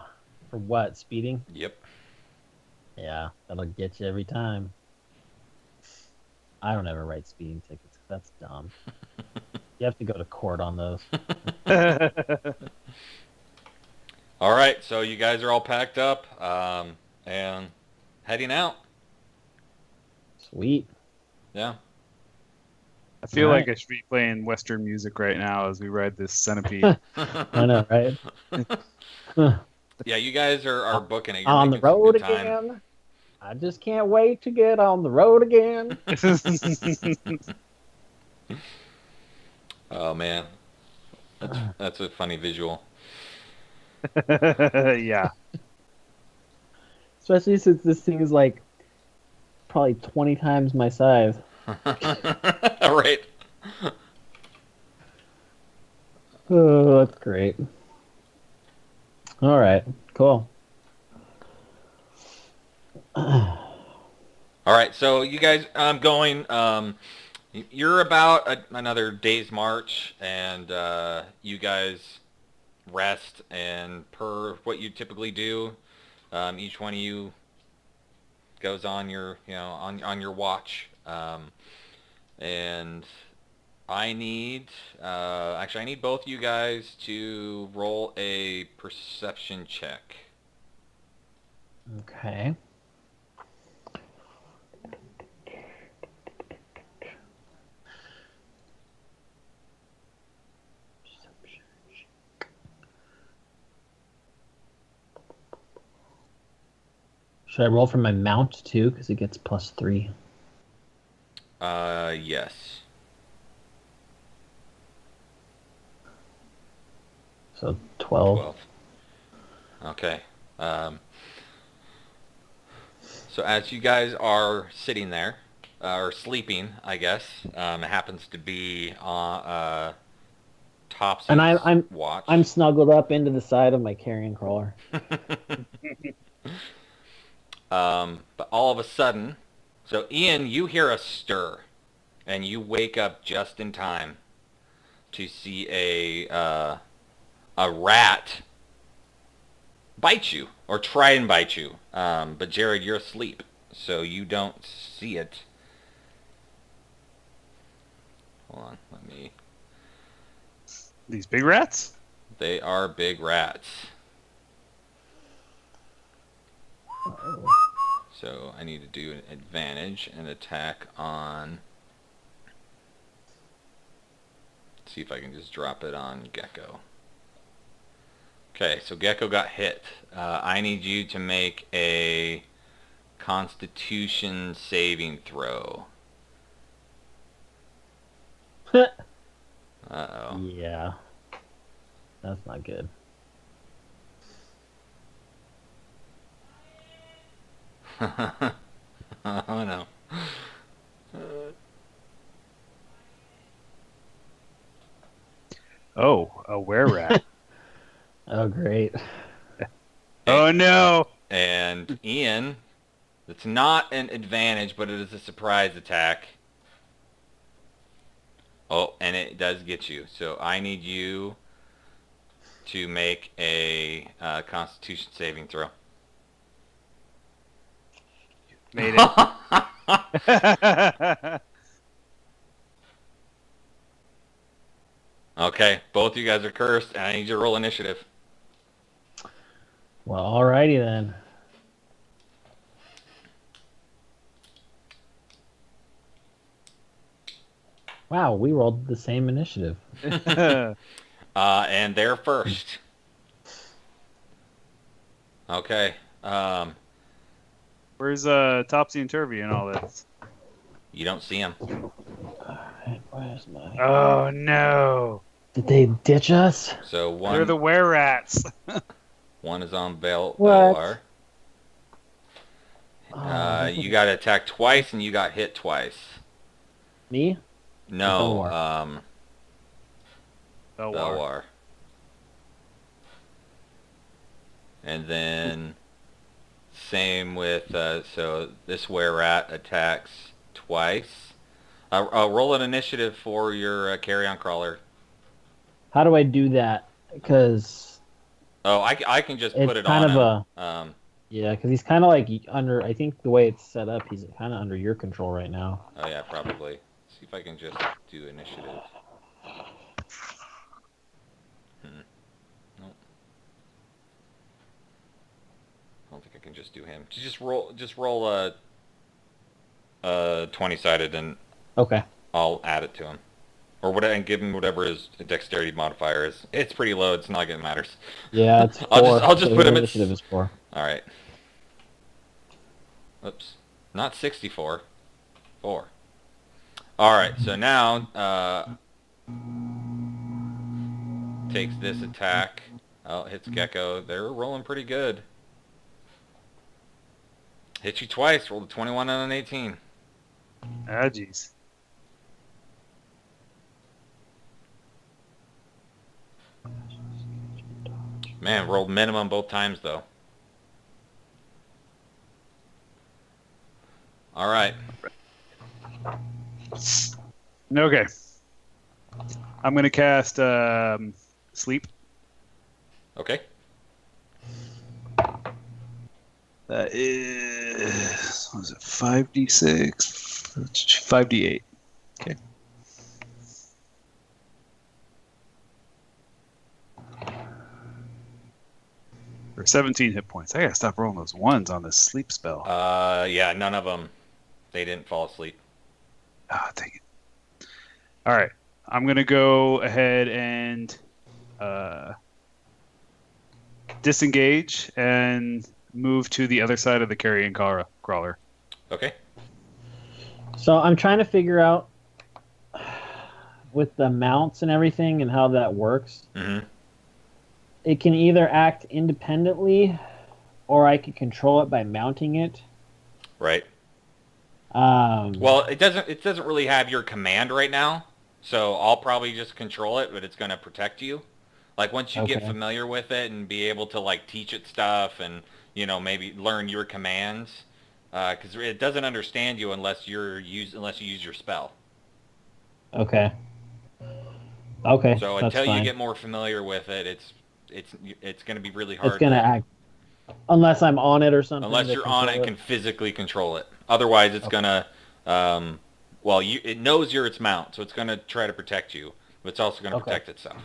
Speaker 3: what? Speeding?
Speaker 1: Yep.
Speaker 3: Yeah, that'll get you every time. I don't ever write speeding tickets. That's dumb. You have to go to court on those.
Speaker 1: All right, so you guys are all packed up and heading out.
Speaker 3: Sweet.
Speaker 1: Yeah.
Speaker 2: I feel
Speaker 3: All
Speaker 2: like
Speaker 3: right.
Speaker 2: I should be playing Western music right now as we ride this centipede.
Speaker 3: I know, right?
Speaker 1: Yeah, you guys are booking it. You're
Speaker 3: On the
Speaker 1: making some
Speaker 3: road
Speaker 1: good time.
Speaker 3: again. I just can't wait to get on the road again.
Speaker 1: Oh man, that's a funny visual.
Speaker 2: Yeah.
Speaker 3: Especially since this thing is like probably 20 times my size.
Speaker 1: Right.
Speaker 3: Oh, that's great. All right, cool.
Speaker 1: All right, so you guys, going. You're about another day's march, and you guys rest. And per what you typically do, each one of you goes on your, on your watch. And I need, actually, I need both you guys to roll a perception check.
Speaker 3: Okay. Should I roll for my mount too? Because it gets +3.
Speaker 1: Yes.
Speaker 3: So 12.
Speaker 1: 12. Okay. So as you guys are sitting there, or sleeping, I guess, it happens to be on Topsy's
Speaker 3: And I'm
Speaker 1: watch.
Speaker 3: I'm snuggled up into the side of my carrion crawler.
Speaker 1: But all of a sudden, so Ian, you hear a stir, and you wake up just in time to see a rat bite you, or try and bite you. But Jared, you're asleep, so you don't see it. Hold on, let me
Speaker 2: These big rats?
Speaker 1: They are big rats. So I need to do an advantage and attack on... See if I can just drop it on Gecko. Okay, so Gecko got hit. I need you to make a Constitution saving throw. Uh-oh.
Speaker 3: Yeah. That's not good.
Speaker 1: Oh no.
Speaker 2: Oh, a were-rat.
Speaker 3: Oh, great.
Speaker 2: Oh, no!
Speaker 1: And Ian, it's not an advantage, but it is a surprise attack. Oh, and it does get you. So I need you to make a Constitution saving throw.
Speaker 2: Made it.
Speaker 1: Okay, both of you guys are cursed, and I need you to roll initiative.
Speaker 3: Well, alrighty then. Wow, we rolled the same initiative.
Speaker 1: And they're first. Okay.
Speaker 2: Where's Topsy and Turvy and all this?
Speaker 1: You don't see him.
Speaker 3: Alright, where's my...
Speaker 2: Oh, no!
Speaker 3: Did they ditch us?
Speaker 1: So
Speaker 2: They're the were-rats.
Speaker 1: one is on
Speaker 3: What?
Speaker 1: Bellar.
Speaker 3: Oh,
Speaker 1: You got to attack twice, and you got hit twice.
Speaker 3: me?
Speaker 1: No,
Speaker 2: Belwar.
Speaker 1: Belwar. And then same with so this were-rat attacks twice. Roll an initiative for your carry-on crawler.
Speaker 3: How do I do that? Because
Speaker 1: Oh, I can just
Speaker 3: it's
Speaker 1: put it
Speaker 3: kind
Speaker 1: on
Speaker 3: of
Speaker 1: him.
Speaker 3: yeah, because he's kind of like under. I think the way it's set up, he's kind of under your control right now.
Speaker 1: Oh yeah, probably. See if I can just do initiative. Nope. I don't think I can just do him. Just roll a 20-sided, and
Speaker 3: Okay.
Speaker 1: I'll add it to him, or what, and give him whatever his dexterity modifier is. It's pretty low. It's not like it matters.
Speaker 3: Yeah, it's 4.
Speaker 1: I'll just
Speaker 3: so
Speaker 1: put
Speaker 3: your
Speaker 1: him at
Speaker 3: initiative is 4.
Speaker 1: All right. Oops. Not 64. 4. All right. So now takes this attack. Oh, hits Gecko. They're rolling pretty good. Hit you twice. Rolled a 21 and an 18.
Speaker 2: Ah, jeez.
Speaker 1: Man, rolled minimum both times though. All right.
Speaker 2: Okay. I'm going to cast Sleep.
Speaker 1: Okay.
Speaker 2: That is, what is it, 5d6? 5d8. Okay. For 17 hit points. I gotta stop rolling those ones on this sleep spell.
Speaker 1: Yeah, none of them. They didn't fall asleep.
Speaker 2: Ah, dang it. Alright. I'm gonna go ahead and disengage and move to the other side of the carrion crawler.
Speaker 1: Okay.
Speaker 3: So I'm trying to figure out with the mounts and everything and how that works.
Speaker 1: Mm-hmm.
Speaker 3: It can either act independently, or I can control it by mounting it.
Speaker 1: Right.
Speaker 3: Um,
Speaker 1: Well, it doesn't really have your command right now, so I'll probably just control it, but it's going to protect you. Like once you get
Speaker 3: Okay.
Speaker 1: familiar with it and be able to like teach it stuff and maybe learn your commands, because it doesn't understand you unless you use your spell.
Speaker 3: okay. Okay.
Speaker 1: So
Speaker 3: that's
Speaker 1: until you
Speaker 3: fine.
Speaker 1: get more familiar with it, it's going to be really hard.
Speaker 3: It's gonna act unless I'm on it or something.
Speaker 1: Unless
Speaker 3: to
Speaker 1: you're on it and
Speaker 3: control
Speaker 1: can physically control it. Otherwise, it's
Speaker 3: Okay.
Speaker 1: gonna, it knows you're its mount, so it's gonna try to protect you, but it's also gonna
Speaker 3: Okay.
Speaker 1: protect itself.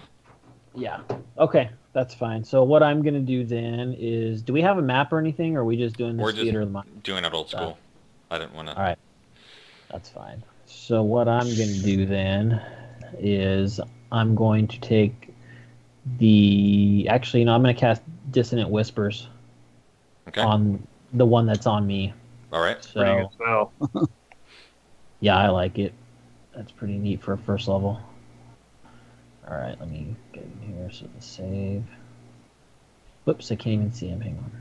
Speaker 3: Yeah. Okay, that's fine. So what I'm gonna do then is, do we have a map or anything, or are we just doing
Speaker 1: We're
Speaker 3: this
Speaker 1: just
Speaker 3: theater of the mind
Speaker 1: doing it old
Speaker 3: stuff?
Speaker 1: school. I didn't want to.
Speaker 3: All right, that's fine. So what I'm gonna do then is I'm going to take actually, I'm gonna cast Dissonant Whispers
Speaker 1: Okay.
Speaker 3: on the one that's on me.
Speaker 1: All right.
Speaker 2: Pretty good
Speaker 3: So
Speaker 2: spell.
Speaker 3: yeah, I like it. That's pretty neat for a first level. All right, let me get in here. So the save. Whoops, I can't even see him. Hang on.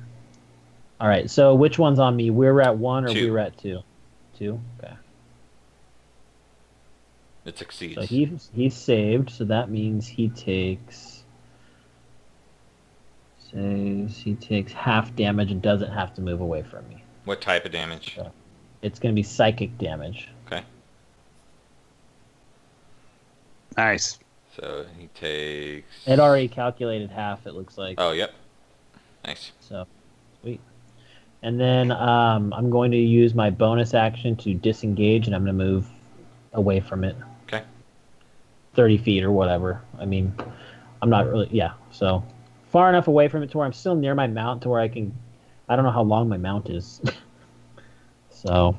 Speaker 3: All right, so which one's on me? We're at 1 or
Speaker 1: 2.
Speaker 3: we're at 2? 2? Okay.
Speaker 1: It succeeds.
Speaker 3: So he's saved, so that means he takes half damage and doesn't have to move away from me.
Speaker 1: What type of damage?
Speaker 3: So it's going to be psychic damage.
Speaker 1: Okay.
Speaker 2: Nice.
Speaker 1: So he takes.
Speaker 3: It already calculated half, it looks like.
Speaker 1: Oh, yep. Nice.
Speaker 3: So, sweet. And then I'm going to use my bonus action to disengage, and I'm going to move away from it.
Speaker 1: Okay.
Speaker 3: 30 feet or whatever. I mean, I'm not really, yeah. So far enough away from it to where I'm still near my mount to where I don't know how long my mount is. So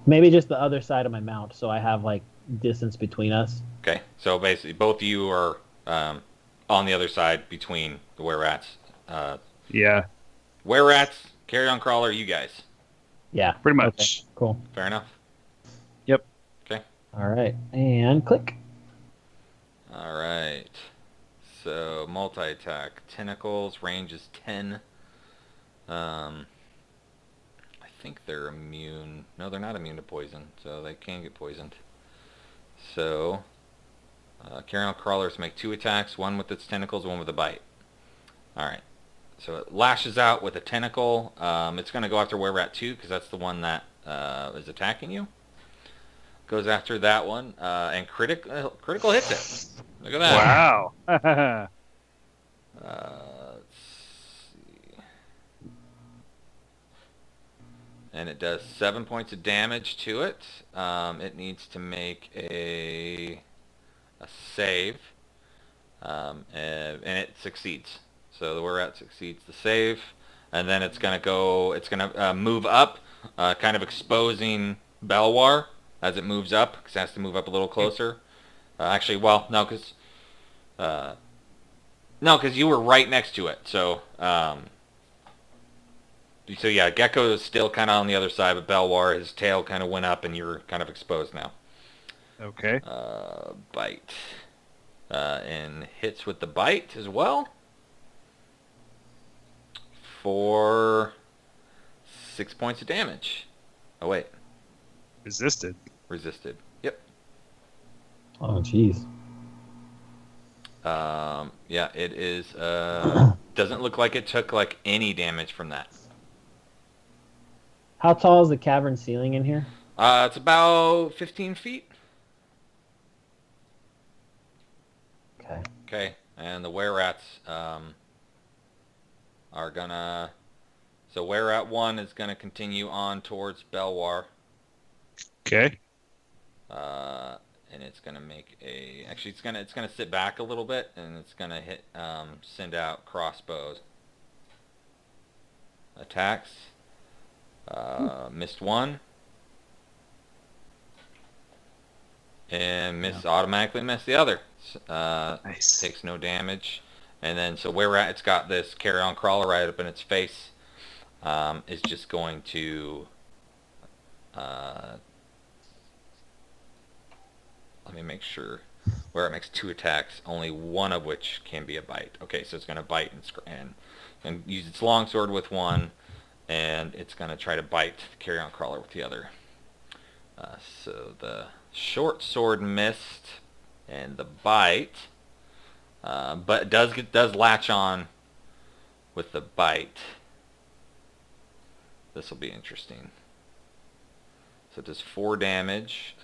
Speaker 3: maybe just the other side of my mount, so I have like distance between us.
Speaker 1: Okay. So basically, both of you are on the other side between the were-rats.
Speaker 2: Yeah,
Speaker 1: Were-rats, carry-on crawler, you guys.
Speaker 3: Yeah.
Speaker 2: pretty much.
Speaker 3: Okay, cool.
Speaker 1: Fair enough.
Speaker 2: Yep.
Speaker 1: Okay.
Speaker 3: All right. And click.
Speaker 1: All right. So multi-attack, tentacles, range is 10. I think they're immune. No, they're not immune to poison, so they can get poisoned. So carry-on crawlers make 2 attacks, one with its tentacles, one with a bite. All right. So it lashes out with a tentacle. It's going to go after Were-Rat 2 because that's the one that is attacking you. Goes after that one and critical hits it. Look at that.
Speaker 2: Wow.
Speaker 1: Let's see. And it does 7 points of damage to it. It needs to make a save, and it succeeds. So the Were-Rat succeeds the save, and then it's gonna move up, kind of exposing Belwar as it moves up, because it has to move up a little closer. Actually, well, no, because you were right next to it. So yeah, Gecko is still kind of on the other side, but Belwar, his tail kind of went up, and you're kind of exposed now.
Speaker 2: Okay.
Speaker 1: Bite. And hits with the bite as well. For 6 points of damage. Oh, wait.
Speaker 2: Resisted.
Speaker 1: Resisted. Yep.
Speaker 3: Oh, jeez.
Speaker 1: Yeah, it is. Doesn't look like it took like any damage from that.
Speaker 3: How tall is the cavern ceiling in here?
Speaker 1: It's about 15 feet.
Speaker 3: Okay.
Speaker 1: Okay, and the were-rats are gonna. So were-rat 1 is gonna continue on towards Belwar.
Speaker 2: Okay.
Speaker 1: And it's gonna make a. Actually, it's gonna sit back a little bit, and it's gonna send out crossbows. Attacks. Missed 1. And automatically missed the other.
Speaker 2: Nice.
Speaker 1: Takes no damage. And then, so were-rat, it's got this carry-on crawler right up in its face. Is just going to. Let me make sure. Where it makes 2 attacks, only one of which can be a bite. Okay, so it's going to bite and use its longsword with one, and it's going to try to bite the carry-on crawler with the other. So the short sword missed, and the bite, but it does latch on with the bite. This will be interesting. So it does 4 damage.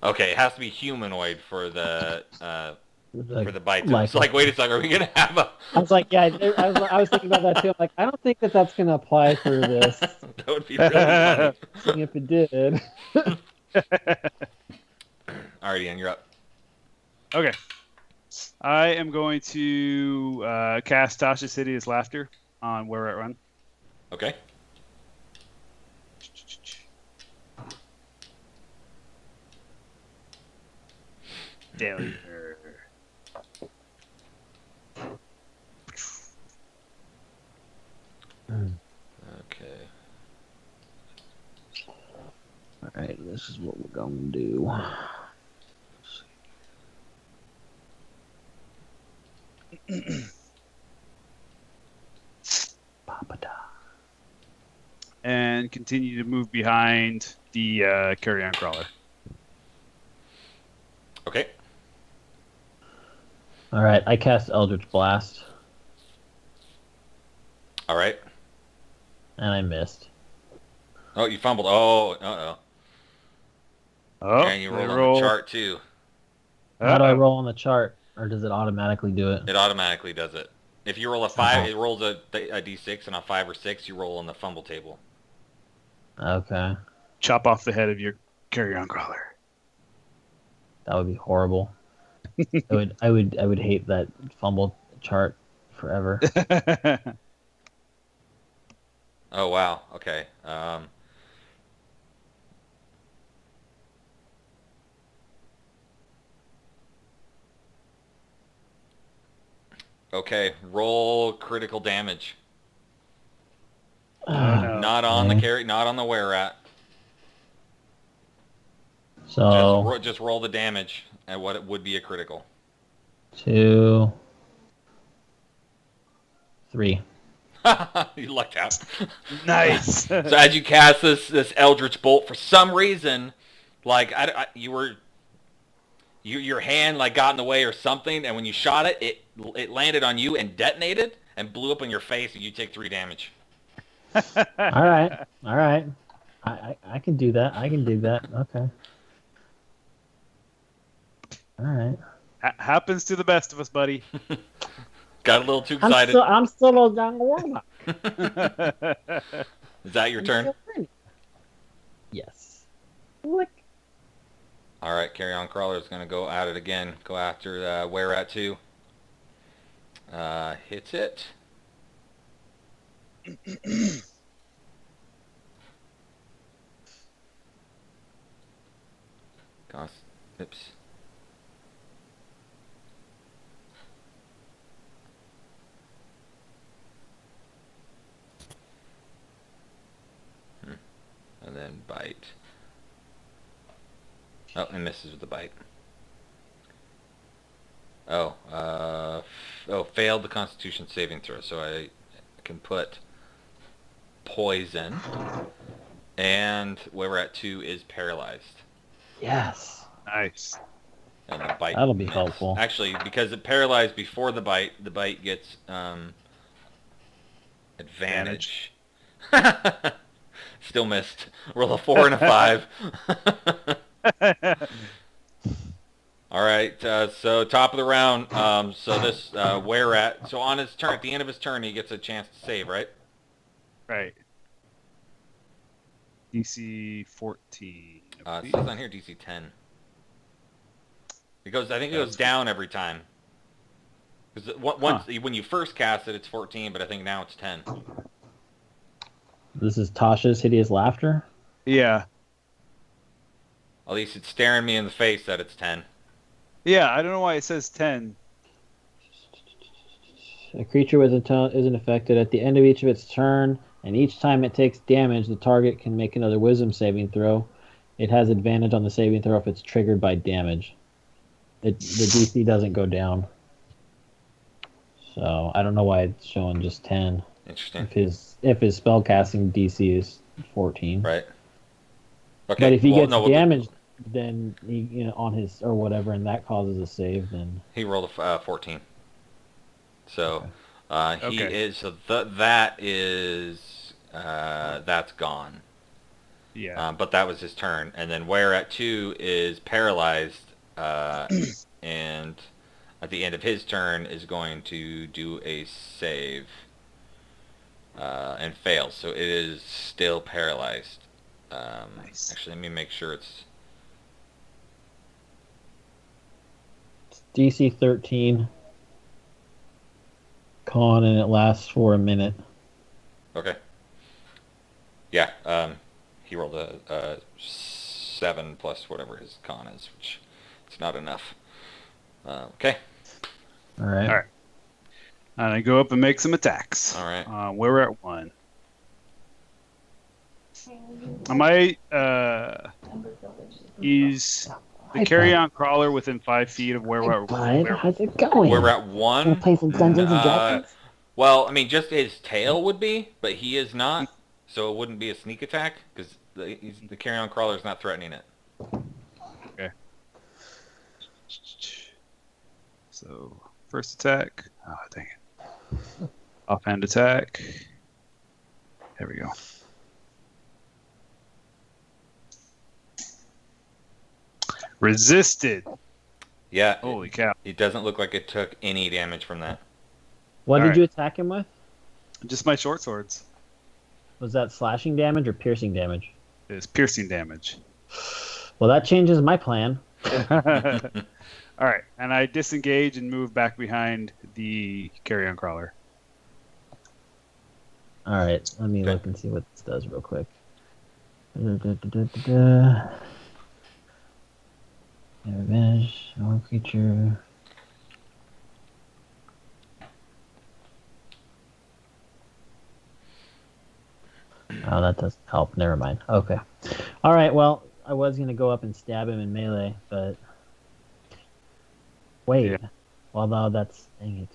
Speaker 1: Okay, it has to be humanoid for the bite. It's like, wait a second, are we gonna have a?
Speaker 3: I was like, yeah, I was thinking about that too. I'm like, I don't think that's going to apply for this.
Speaker 1: That would be really funny.
Speaker 3: If it did.
Speaker 1: Alrighty, and you're up.
Speaker 2: Okay. I am going to cast Tasha's Hideous Laughter on Where At Run.
Speaker 1: Okay.
Speaker 2: Failure.
Speaker 1: Okay.
Speaker 3: All right, this is what we're going to do. Papa-da.
Speaker 2: And continue to move behind the carry-on crawler.
Speaker 1: Okay.
Speaker 3: All right, I cast Eldritch Blast,
Speaker 1: All right.
Speaker 3: and I missed.
Speaker 1: Oh, you fumbled. Oh, uh-oh.
Speaker 2: Oh,
Speaker 1: And you
Speaker 2: they
Speaker 1: roll on the chart, too.
Speaker 3: How do I
Speaker 2: Uh-oh.
Speaker 3: roll on the chart, or does it automatically do it?
Speaker 1: It automatically does it. If you roll a 5, it rolls a d6, and on 5 or 6, you roll on the fumble table.
Speaker 3: Okay,
Speaker 2: Chop off the head of your carry-on crawler.
Speaker 3: that would be horrible. I would hate that fumble chart forever.
Speaker 1: Oh, wow. Okay. Okay, roll critical damage.
Speaker 2: no.
Speaker 1: Not on the
Speaker 3: Okay.
Speaker 1: not on the were-at.
Speaker 3: So
Speaker 1: Just roll the damage and what it would be a critical.
Speaker 3: 2, 3.
Speaker 1: You lucked out.
Speaker 2: Nice.
Speaker 1: So as you cast this Eldritch Bolt, for some reason, like your hand like got in the way or something, and when you shot it, it landed on you and detonated and blew up in your face, and you take 3 damage.
Speaker 3: All right. I can do that. Okay. All right.
Speaker 2: Happens to the best of us, buddy.
Speaker 1: Got a little too excited.
Speaker 3: I'm still a young woman.
Speaker 1: Is that your turn?
Speaker 3: Yes. Lick.
Speaker 1: All right, Carry On Crawler is going to go at it again. Go after were-at 2. Hits it. Gosh, oops. And then bite. Oh, and misses with the bite. Oh, failed the Constitution saving throw, so I can put poison, and where we're at 2 is paralyzed.
Speaker 3: Yes.
Speaker 2: Nice.
Speaker 1: And the bite.
Speaker 3: That'll be
Speaker 1: missed.
Speaker 3: helpful.
Speaker 1: Actually, because it paralyzed before the bite gets advantage. Still missed. Roll a 4 and a 5. All right, so top of the round. So this were-at. So on his turn, at the end of his turn, he gets a chance to save, right?
Speaker 2: Right. DC 14.
Speaker 1: It says on here DC 10. I think it goes down every time. Because when you first cast it, it's 14, but I think now it's 10.
Speaker 3: This is Tasha's Hideous Laughter.
Speaker 2: Yeah.
Speaker 1: At least it's staring me in the face that it's 10.
Speaker 2: Yeah, I don't know why it says 10.
Speaker 3: A creature with a tone isn't affected at the end of each of its turn, and each time it takes damage, the target can make another Wisdom saving throw. It has advantage on the saving throw if it's triggered by damage. The DC doesn't go down. So I don't know why it's showing just 10.
Speaker 1: Interesting.
Speaker 3: If his spellcasting DC is 14.
Speaker 1: Right. Okay.
Speaker 3: But if he gets damaged, then he, on his or whatever, and that causes a save, then
Speaker 1: he rolled a 14. So he
Speaker 2: Okay.
Speaker 1: is. So that is that's gone.
Speaker 2: Yeah.
Speaker 1: But that was his turn, and then were-at 2 is paralyzed, and at the end of his turn is going to do a save. And fails, so it is still paralyzed.
Speaker 2: Nice.
Speaker 1: Actually, let me make sure it's...
Speaker 3: DC 13 con, and it lasts for a minute.
Speaker 1: Okay. Yeah. He rolled a 7 plus whatever his con is, which it's not enough. Okay.
Speaker 3: All right.
Speaker 2: All right. And I go up and make some attacks.
Speaker 1: All right.
Speaker 2: Where we're at 1. Am I is the carry-on crawler within 5 feet of where we're
Speaker 3: Bud, how's it going?
Speaker 1: Where we're at
Speaker 3: Wanna
Speaker 1: 1.
Speaker 3: play some Dungeons and Dragons?
Speaker 1: Well, I mean, just his tail would be, but he is not, so it wouldn't be a sneak attack because the carry-on crawler is not threatening it.
Speaker 2: Okay. So first attack. Oh dang it! Offhand attack. There we go. Resisted.
Speaker 1: Yeah.
Speaker 2: Holy cow!
Speaker 1: It doesn't look like it took any damage from that.
Speaker 3: What
Speaker 2: All
Speaker 3: did you
Speaker 2: right.
Speaker 3: attack him with?
Speaker 2: Just my short swords.
Speaker 3: Was that slashing damage or piercing damage?
Speaker 2: It's piercing damage.
Speaker 3: Well, that changes my plan.
Speaker 2: All right, and I disengage and move back behind the carry-on crawler.
Speaker 3: All right, let me
Speaker 1: Okay.
Speaker 3: look and see what this does real quick. Da-da-da-da-da-da. Advantage, all creature. Oh, that doesn't help. Never mind. Okay. All right. Well, I was gonna go up and stab him in melee, but wait.
Speaker 2: Yeah.
Speaker 3: Well, no, that's dang it.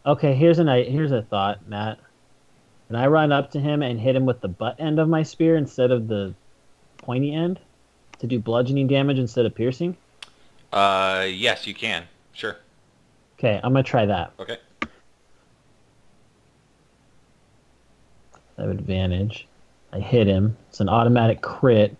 Speaker 3: Okay. Here's a thought, Matt. Can I run up to him and hit him with the butt end of my spear instead of the pointy end to do bludgeoning damage instead of piercing?
Speaker 1: Yes, you can. Sure.
Speaker 3: Okay, I'm gonna try that.
Speaker 1: Okay.
Speaker 3: I have advantage. I hit him. It's an automatic crit.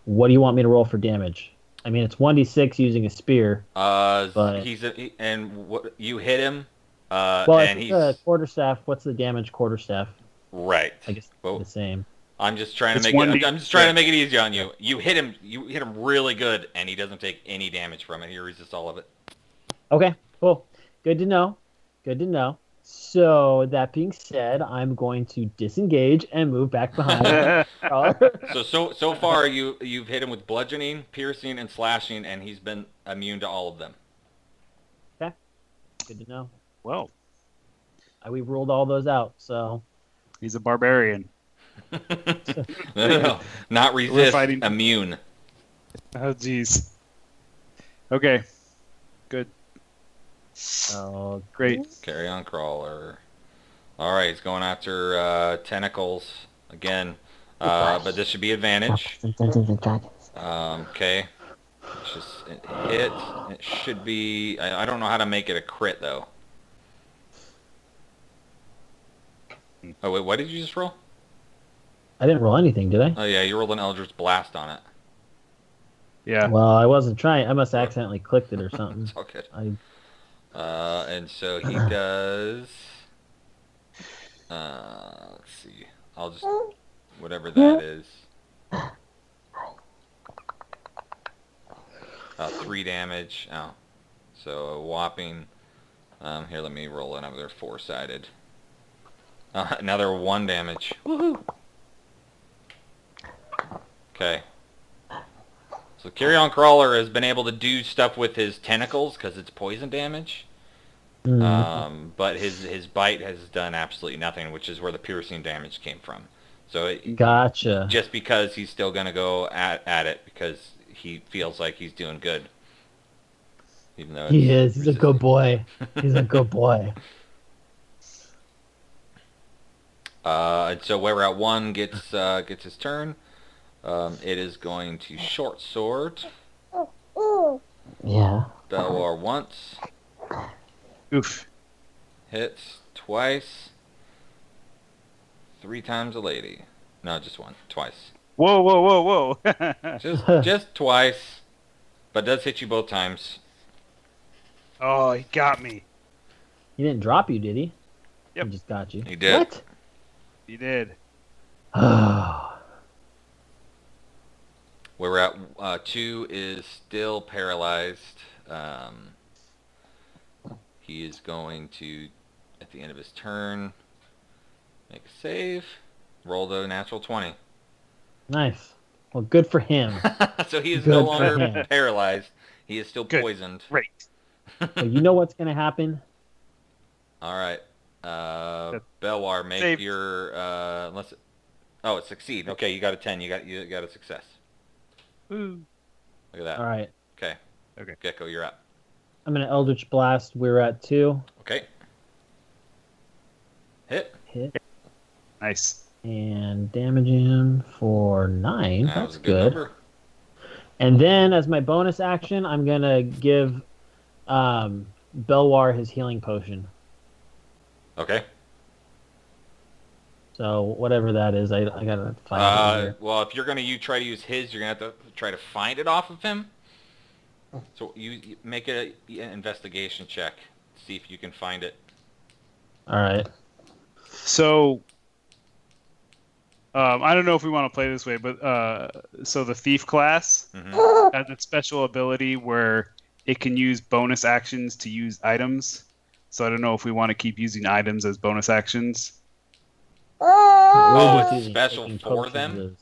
Speaker 3: What do you want me to roll for damage? I mean, it's 1d6 using a spear. But-
Speaker 1: You hit him.
Speaker 3: Well,
Speaker 1: And
Speaker 3: it's
Speaker 1: he's
Speaker 3: a quarterstaff. What's the damage quarterstaff?
Speaker 1: right.
Speaker 3: I guess
Speaker 1: Well,
Speaker 3: the same.
Speaker 1: I'm just trying to
Speaker 2: It's
Speaker 1: make it.
Speaker 2: 1D6.
Speaker 1: I'm just trying to make it easy on you. You hit him. You hit him really good, and he doesn't take any damage from it. He resists all of it.
Speaker 3: Okay, cool. Good to know. Good to know. So that being said, I'm going to disengage and move back behind.
Speaker 1: So far you've hit him with bludgeoning, piercing, and slashing, and he's been immune to all of them.
Speaker 3: Good to know.
Speaker 2: Well,
Speaker 3: We ruled all those out. So
Speaker 2: he's a barbarian.
Speaker 1: No, not resist.
Speaker 2: fighting-
Speaker 1: Immune.
Speaker 2: Oh, jeez. Okay. Good.
Speaker 3: oh,
Speaker 2: Great.
Speaker 1: Carry on crawler. All right, he's going after tentacles again, but this should be advantage.
Speaker 3: Dungeons and Dragons.
Speaker 1: Okay. It's just it hit. It should be. I don't know how to make it a crit though. Oh wait, what did you just roll?
Speaker 3: I didn't roll anything, did I?
Speaker 1: Oh yeah, you rolled an Eldritch Blast on it.
Speaker 2: Yeah.
Speaker 3: Well, I wasn't trying. I must have accidentally clicked it or something.
Speaker 1: It's all good.
Speaker 3: I
Speaker 1: And so he does. Let's see. I'll just whatever that is. 3 damage. Oh, so a whopping. Here, let me roll another 4-sided. Another 1 damage. Woohoo! Okay. So Carry On Crawler has been able to do stuff with his tentacles because it's poison damage. But his bite has done absolutely nothing, which is where the piercing damage came from. So
Speaker 3: gotcha.
Speaker 1: just because he's still going to go at it because he feels like he's doing good. Even though
Speaker 3: He
Speaker 1: it's
Speaker 3: is. He's a good boy. He's a good boy.
Speaker 1: And so where we're at 1 gets his turn. It is going to short sword.
Speaker 3: Yeah.
Speaker 1: Belwar once.
Speaker 2: Oof.
Speaker 1: Hits twice. 3 times a lady. No, just one. Twice.
Speaker 2: Whoa, whoa, whoa, whoa.
Speaker 1: Just twice. But does hit you both times.
Speaker 2: Oh, he got me.
Speaker 3: He didn't drop you, did he?
Speaker 2: Yep.
Speaker 3: He just got you.
Speaker 1: He did.
Speaker 2: He did.
Speaker 3: What?
Speaker 1: Where we're at 2 is still paralyzed. He is going to, at the end of his turn, make a save. Roll the natural 20.
Speaker 3: Nice. Well, good for him.
Speaker 1: So he is
Speaker 3: Good
Speaker 1: no
Speaker 3: for
Speaker 1: longer
Speaker 3: him.
Speaker 1: paralyzed. He is still
Speaker 2: Good.
Speaker 1: poisoned.
Speaker 2: Great.
Speaker 3: Well, you know what's gonna happen?
Speaker 1: All right.
Speaker 2: Good.
Speaker 1: Belwar, make
Speaker 2: Save.
Speaker 1: your unless oh, it succeed. Okay, you got a 10. You got a success.
Speaker 2: Woo.
Speaker 1: Look at that.
Speaker 3: All right.
Speaker 1: Okay.
Speaker 2: Okay.
Speaker 1: Gecko, you're up.
Speaker 3: I'm gonna Eldritch Blast. We're at 2.
Speaker 1: Okay. Hit.
Speaker 3: Hit.
Speaker 2: Nice.
Speaker 3: And damage him for 9.
Speaker 1: That
Speaker 3: That's
Speaker 1: was a good
Speaker 3: good.
Speaker 1: number.
Speaker 3: And then, as my bonus action, I'm gonna give Belwar his healing potion.
Speaker 1: Okay.
Speaker 3: So whatever that is, I gotta find it here.
Speaker 1: Well, if you're gonna try to use his, you're gonna have to try to find it off of him. So you make an investigation check. See if you can find it.
Speaker 3: All right.
Speaker 2: So, I don't know if we want to play this way, but so the thief class
Speaker 1: Mm-hmm.
Speaker 2: has a special ability where it can use bonus actions to use items. So I don't know if we want to keep using items as bonus actions.
Speaker 1: Oh,
Speaker 3: We're
Speaker 1: it's
Speaker 3: just using
Speaker 1: special
Speaker 3: taking
Speaker 1: for
Speaker 3: potions
Speaker 1: them?
Speaker 3: as-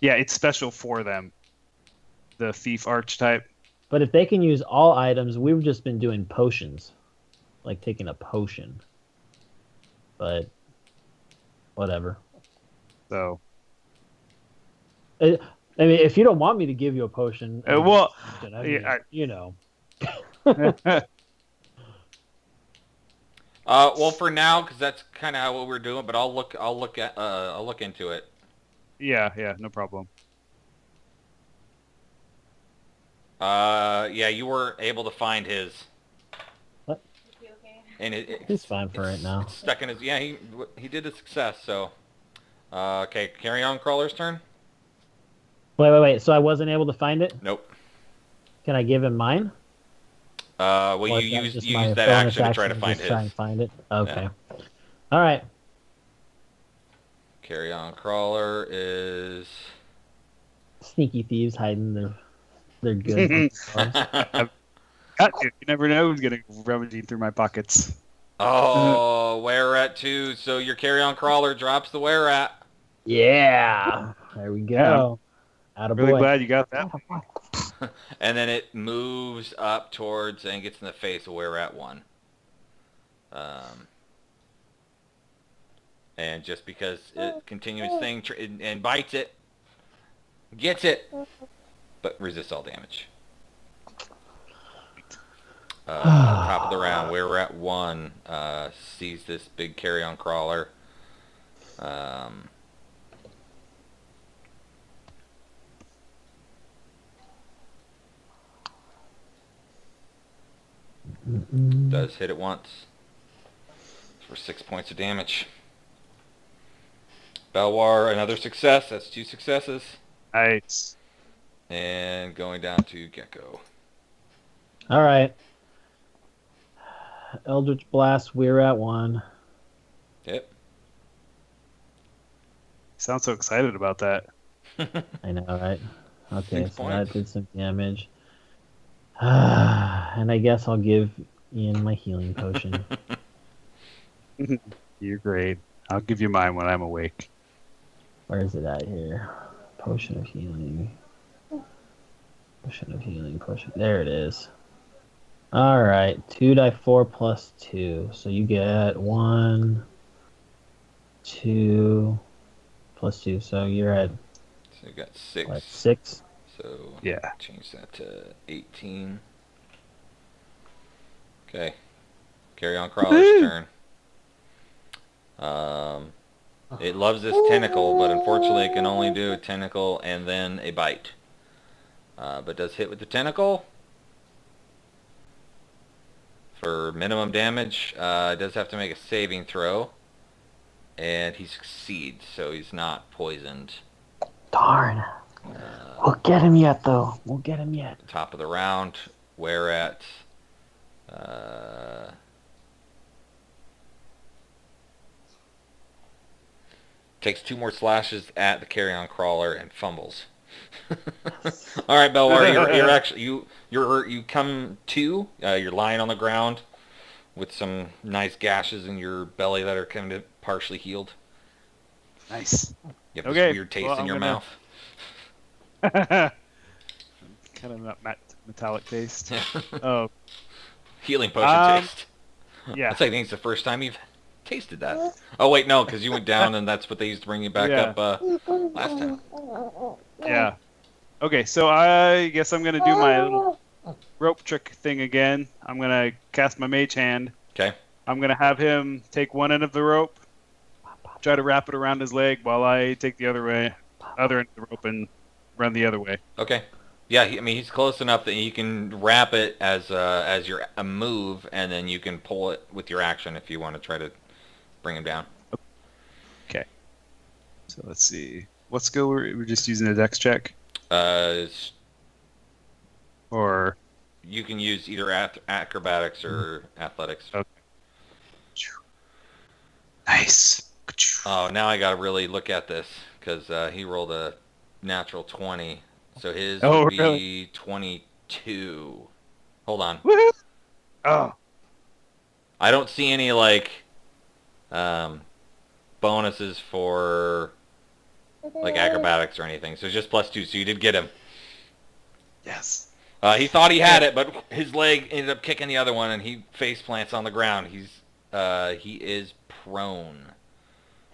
Speaker 2: Yeah, it's special for them. The thief archetype.
Speaker 3: But if they can use all items, we've just been doing potions, like taking a potion. But whatever.
Speaker 2: So,
Speaker 3: I mean, if you don't want me to give you a potion,
Speaker 2: well,
Speaker 3: I mean,
Speaker 2: yeah,
Speaker 3: you know.
Speaker 1: Well, for now, because that's kind of what we're doing. But I'll look into it.
Speaker 2: yeah, no problem.
Speaker 1: Yeah, you were able to find his.
Speaker 3: What?
Speaker 1: And
Speaker 3: He's fine for right now.
Speaker 1: It's stuck in his. Yeah, he did a success. So, okay, carry on. Crawler's turn.
Speaker 3: Wait. So I wasn't able to find it?
Speaker 1: Nope.
Speaker 3: Can I give him mine?
Speaker 1: Well,
Speaker 3: Or
Speaker 1: you
Speaker 3: is that
Speaker 1: use
Speaker 3: just
Speaker 1: you
Speaker 3: my
Speaker 1: use that
Speaker 3: bonus
Speaker 1: action to try to find
Speaker 3: just try and
Speaker 1: his.
Speaker 3: find it? Okay. All right.
Speaker 1: Carry on. Crawler is.
Speaker 3: Sneaky thieves hiding their goods.
Speaker 2: Got you. You never know who's getting rummaging through my pockets.
Speaker 1: Oh, where at 2? So your carry on crawler drops the where at.
Speaker 3: Yeah. There we go. Attaboy.
Speaker 2: Really glad you got that.
Speaker 1: And then it moves up towards and gets in the face of where at 1. And just because it continues thing and bites it, gets it, but resists all damage. Top of the round, where we're at 1, sees this big carry-on crawler. Does hit it once for 6 points of damage. Belwar, another success. That's 2 successes.
Speaker 2: Nice.
Speaker 1: And going down to Gecko.
Speaker 3: All right. Eldritch Blast, we're at 1.
Speaker 1: Yep.
Speaker 2: Sound so excited about that.
Speaker 3: I know, right? Okay,
Speaker 1: 6
Speaker 3: so
Speaker 1: points.
Speaker 3: that did some damage. And I guess I'll give Ian my healing potion.
Speaker 2: You're great. I'll give you mine when I'm awake.
Speaker 3: Where is it at here? Potion of healing. Potion. There it is. All right, 2d4 plus 2. So you get 1, 2, plus 2. So you're at
Speaker 1: So you got 6.
Speaker 3: what, 6.
Speaker 1: So
Speaker 2: Yeah.
Speaker 1: change that to 18. Okay. Carry on Crawler's turn. It loves this tentacle, but unfortunately it can only do a tentacle and then a bite. But does hit with the tentacle. For minimum damage, it does have to make a saving throw. And he succeeds, so he's not poisoned.
Speaker 3: Darn. We'll get him yet, though. We'll get him yet.
Speaker 1: Top of the round, where at takes 2 more slashes at the carry-on crawler and fumbles. All right, Belwar, you're actually you come to. You're lying on the ground with some nice gashes in your belly that are kind of partially healed.
Speaker 2: Nice.
Speaker 1: You have
Speaker 2: Okay,
Speaker 1: this weird taste
Speaker 2: well,
Speaker 1: in
Speaker 2: I'm
Speaker 1: your
Speaker 2: gonna-
Speaker 1: mouth.
Speaker 2: Kind of metallic taste. Oh,
Speaker 1: Healing potion taste.
Speaker 2: yeah.
Speaker 1: That's I think it's the first time you've tasted that. Oh wait, no, because you went down and that's what they used to bring you back
Speaker 2: Yeah.
Speaker 1: up last time.
Speaker 2: Yeah. Okay, so I guess I'm gonna do my little rope trick thing again. I'm gonna cast my mage hand.
Speaker 1: Okay.
Speaker 2: I'm gonna have him take one end of the rope, try to wrap it around his leg while I take the other end of the rope and run the other way.
Speaker 1: Okay. Yeah, I mean he's close enough that you can wrap it as your a move, and then you can pull it with your action if you want to try to bring him down.
Speaker 2: Okay. So let's see. What skill we're just using a dex check, or
Speaker 1: you can use either acrobatics or athletics.
Speaker 2: Okay. Nice.
Speaker 1: Oh, now I gotta really look at this because he rolled a natural 20, so his
Speaker 2: Oh,
Speaker 1: would be
Speaker 2: really?
Speaker 1: 22. Hold on,
Speaker 2: Woohoo! Oh,
Speaker 1: I don't see any like bonuses for like acrobatics or anything, so it's just +2. So you did get him.
Speaker 2: yes.
Speaker 1: He thought he had it, but his leg ended up kicking the other one, and he face plants on the ground. He is prone.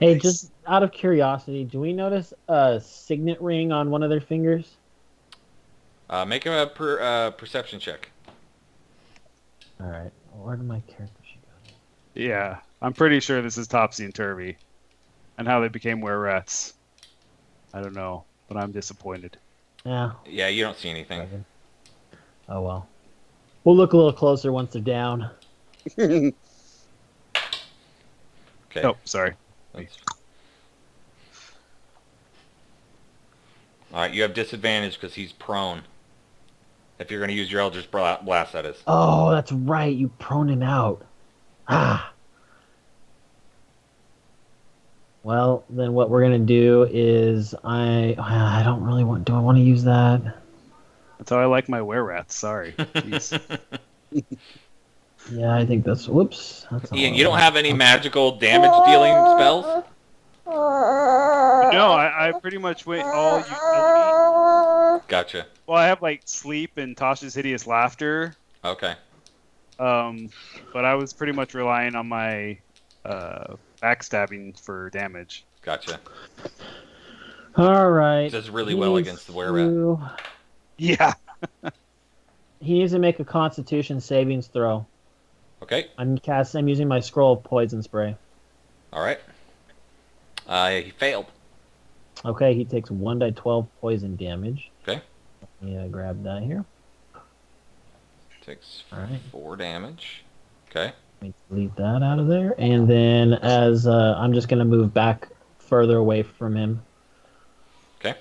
Speaker 3: Hey,
Speaker 2: Nice.
Speaker 3: just out of curiosity, do we notice a signet ring on one of their fingers?
Speaker 1: Make him a perception check.
Speaker 3: All right. Where did my character sheet go?
Speaker 2: Yeah, I'm pretty sure this is Topsy and Turvy, and how they became were-rats. I don't know, but I'm disappointed.
Speaker 3: Yeah.
Speaker 1: Yeah, you don't see anything.
Speaker 3: Seven. Oh well. We'll look a little closer once they're down.
Speaker 1: Okay.
Speaker 2: Oh, sorry.
Speaker 1: That's- All right, you have disadvantage because he's prone. If you're going to use your Eldritch Blast, that is.
Speaker 3: Oh, that's right. You prone him out. Ah. Well, then what we're gonna do is I don't really want. Do I want to use that?
Speaker 2: That's how I like my were-rats. Sorry. Jeez.
Speaker 3: Yeah, I think that's. Whoops. That's not
Speaker 1: Ian,
Speaker 3: what
Speaker 1: you
Speaker 3: I
Speaker 1: don't
Speaker 3: want.
Speaker 1: have any magical damage dealing spells?
Speaker 2: No, I pretty much went all utility.
Speaker 1: Gotcha.
Speaker 2: Well, I have like sleep and Tasha's hideous laughter.
Speaker 1: Okay.
Speaker 2: But I was pretty much relying on my backstabbing for damage.
Speaker 1: Gotcha.
Speaker 3: All right.
Speaker 1: Does really
Speaker 3: He
Speaker 1: well
Speaker 3: needs
Speaker 1: against the were-rat.
Speaker 3: to-
Speaker 2: Yeah.
Speaker 3: He needs to make a Constitution savings throw.
Speaker 1: Okay.
Speaker 3: I'm using my scroll of poison spray.
Speaker 1: All right. He failed.
Speaker 3: Okay, he takes 1d12 poison damage.
Speaker 1: Okay.
Speaker 3: Yeah, grab that here.
Speaker 1: Takes
Speaker 3: All right.
Speaker 1: 4 damage. Okay.
Speaker 3: Let me delete that out of there. And then as I'm just going to move back further away from him.
Speaker 1: Okay.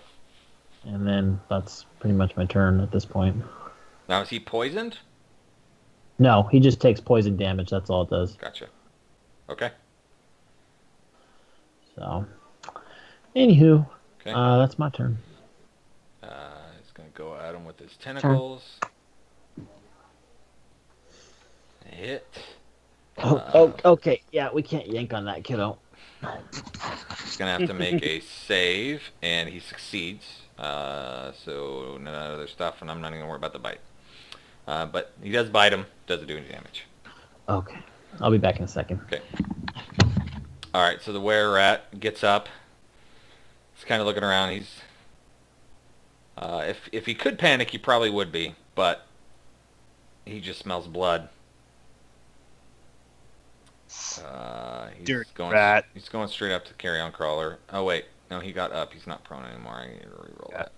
Speaker 3: And then that's pretty much my turn at this point.
Speaker 1: Now, is he poisoned?
Speaker 3: No, he just takes poison damage. That's all it does.
Speaker 1: Gotcha. Okay.
Speaker 3: So, anywho,
Speaker 1: Okay.
Speaker 3: that's my turn.
Speaker 1: He's going to go at him with his tentacles. Hit.
Speaker 3: Okay. Yeah, we can't yank on that, kiddo.
Speaker 1: He's going to have to make a save, and he succeeds. So none of other stuff, and I'm not even going to worry about the bite. But he does bite him. Doesn't do any damage.
Speaker 3: Okay. I'll be back in a second.
Speaker 1: Okay. All right, so the were-rat gets up. He's kind of looking around. He's if he could panic, he probably would be, but he just smells blood.
Speaker 2: Dirty rat.
Speaker 1: He's going straight up to carry-on crawler. Oh wait, no, he got up. He's not prone anymore. I need to reroll
Speaker 2: Yeah.
Speaker 1: that.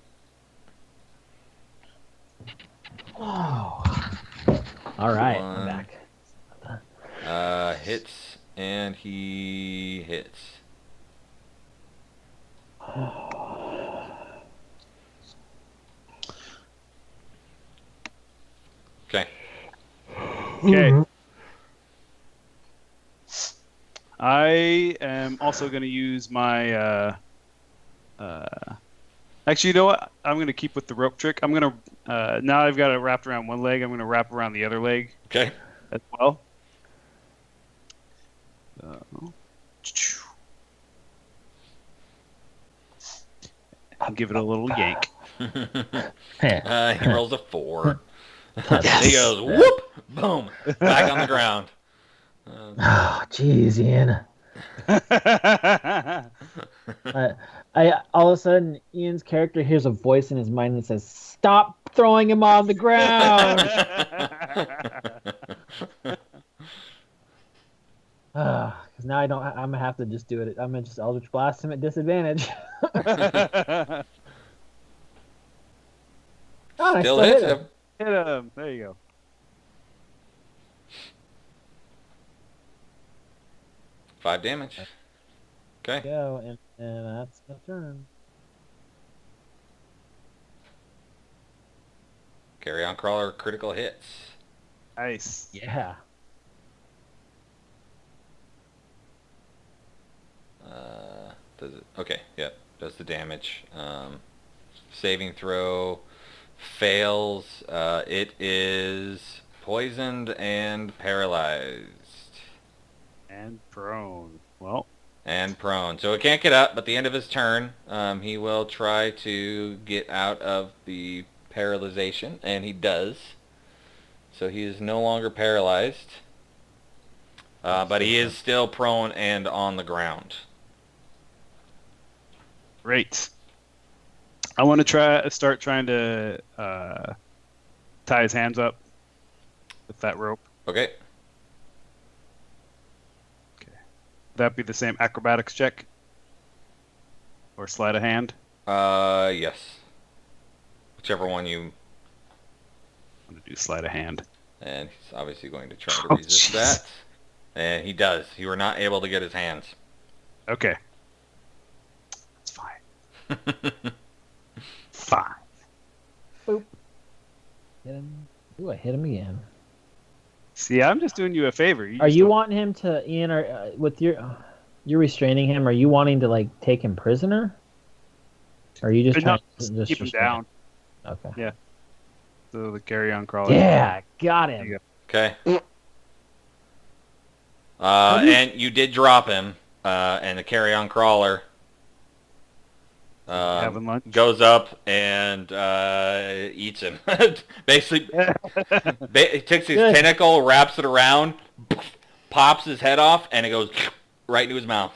Speaker 3: Oh. All right, I'm
Speaker 1: One.
Speaker 3: back.
Speaker 1: Hits, and he hits. Okay.
Speaker 2: Okay. I am also going to use my Actually, you know what? I'm going to keep with the rope trick. I'm going to, now I've got it wrapped around one leg, I'm going to wrap around the other leg
Speaker 1: Okay.
Speaker 2: as well. I'll give it a little yank.
Speaker 1: He rolls a 4.
Speaker 3: Yes.
Speaker 1: He goes, whoop, boom, back on the ground.
Speaker 3: Oh, jeez, Ian. I all of a sudden, Ian's character hears a voice in his mind that says, "Stop throwing him on the ground." Because now I'm gonna have to just do it. I'm gonna just Eldritch Blast him at disadvantage. Oh, I
Speaker 1: Still hits
Speaker 3: hit
Speaker 1: him.
Speaker 2: Hit him. There you go.
Speaker 1: 5 damage. Okay.
Speaker 3: Go, and that's the turn.
Speaker 1: Carry on crawler critical hits.
Speaker 2: Nice.
Speaker 3: Yeah.
Speaker 1: Does it? Okay, yeah, does the damage. Saving throw fails. It is poisoned and paralyzed.
Speaker 2: And prone. Well,
Speaker 1: And prone. So it can't get up, but at the end of his turn, he will try to get out of the paralyzation, and he does. So he is no longer paralyzed. But he is still prone and on the ground.
Speaker 2: great. I want to start trying to tie his hands up with that rope.
Speaker 1: Okay.
Speaker 2: Would that be the same acrobatics check? Or sleight of hand?
Speaker 1: Yes. Whichever one you...
Speaker 2: I'm going to do sleight of hand.
Speaker 1: And he's obviously going to try to
Speaker 2: Oh,
Speaker 1: resist
Speaker 2: jeez.
Speaker 1: that. And he does. You were not able to get his hands.
Speaker 2: Okay. That's fine. Fine.
Speaker 3: Boop. Hit him. Ooh, I hit him again.
Speaker 2: See, I'm just doing you a favor.
Speaker 3: Are you wanting him to, Ian, or with you're restraining him? Are you wanting to like take him prisoner? Or are you just
Speaker 2: No,
Speaker 3: trying to just
Speaker 2: keep him
Speaker 3: restrain
Speaker 2: down?
Speaker 3: him? Okay.
Speaker 2: So the carry-on crawler.
Speaker 3: Yeah, got
Speaker 2: There you
Speaker 3: him.
Speaker 2: go.
Speaker 1: Okay. And you did drop him, and the carry-on crawler
Speaker 2: Having lunch.
Speaker 1: goes up and eats him. Basically, he takes his
Speaker 3: Good.
Speaker 1: tentacle, wraps it around, pops his head off, and it goes right into his mouth.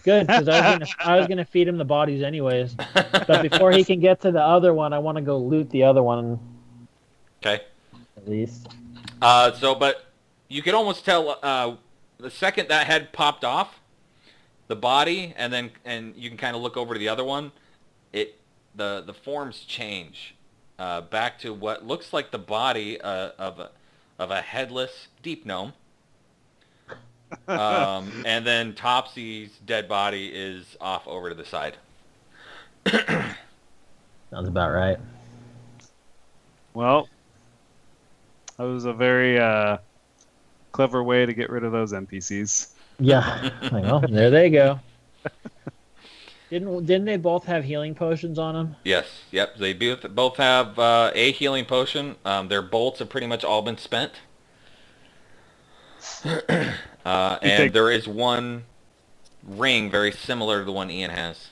Speaker 3: Good, because I was gonna feed him the bodies anyways. But before he can get to the other one, I want to go loot the other one
Speaker 1: Okay.
Speaker 3: at least.
Speaker 1: But you could almost tell the second that head popped off, the body, and you can kind of look over to the other one. The forms change back to what looks like the body of a headless deep gnome. And then Topsy's dead body is off over to the side.
Speaker 3: Sounds about right.
Speaker 2: Well, that was a very clever way to get rid of those NPCs.
Speaker 3: Yeah. Like, well, there they go. Didn't they both have healing potions on them?
Speaker 1: Yes, yep. They both have a healing potion. Their bolts have pretty much all been spent. And there is one ring very similar to the one Ian has.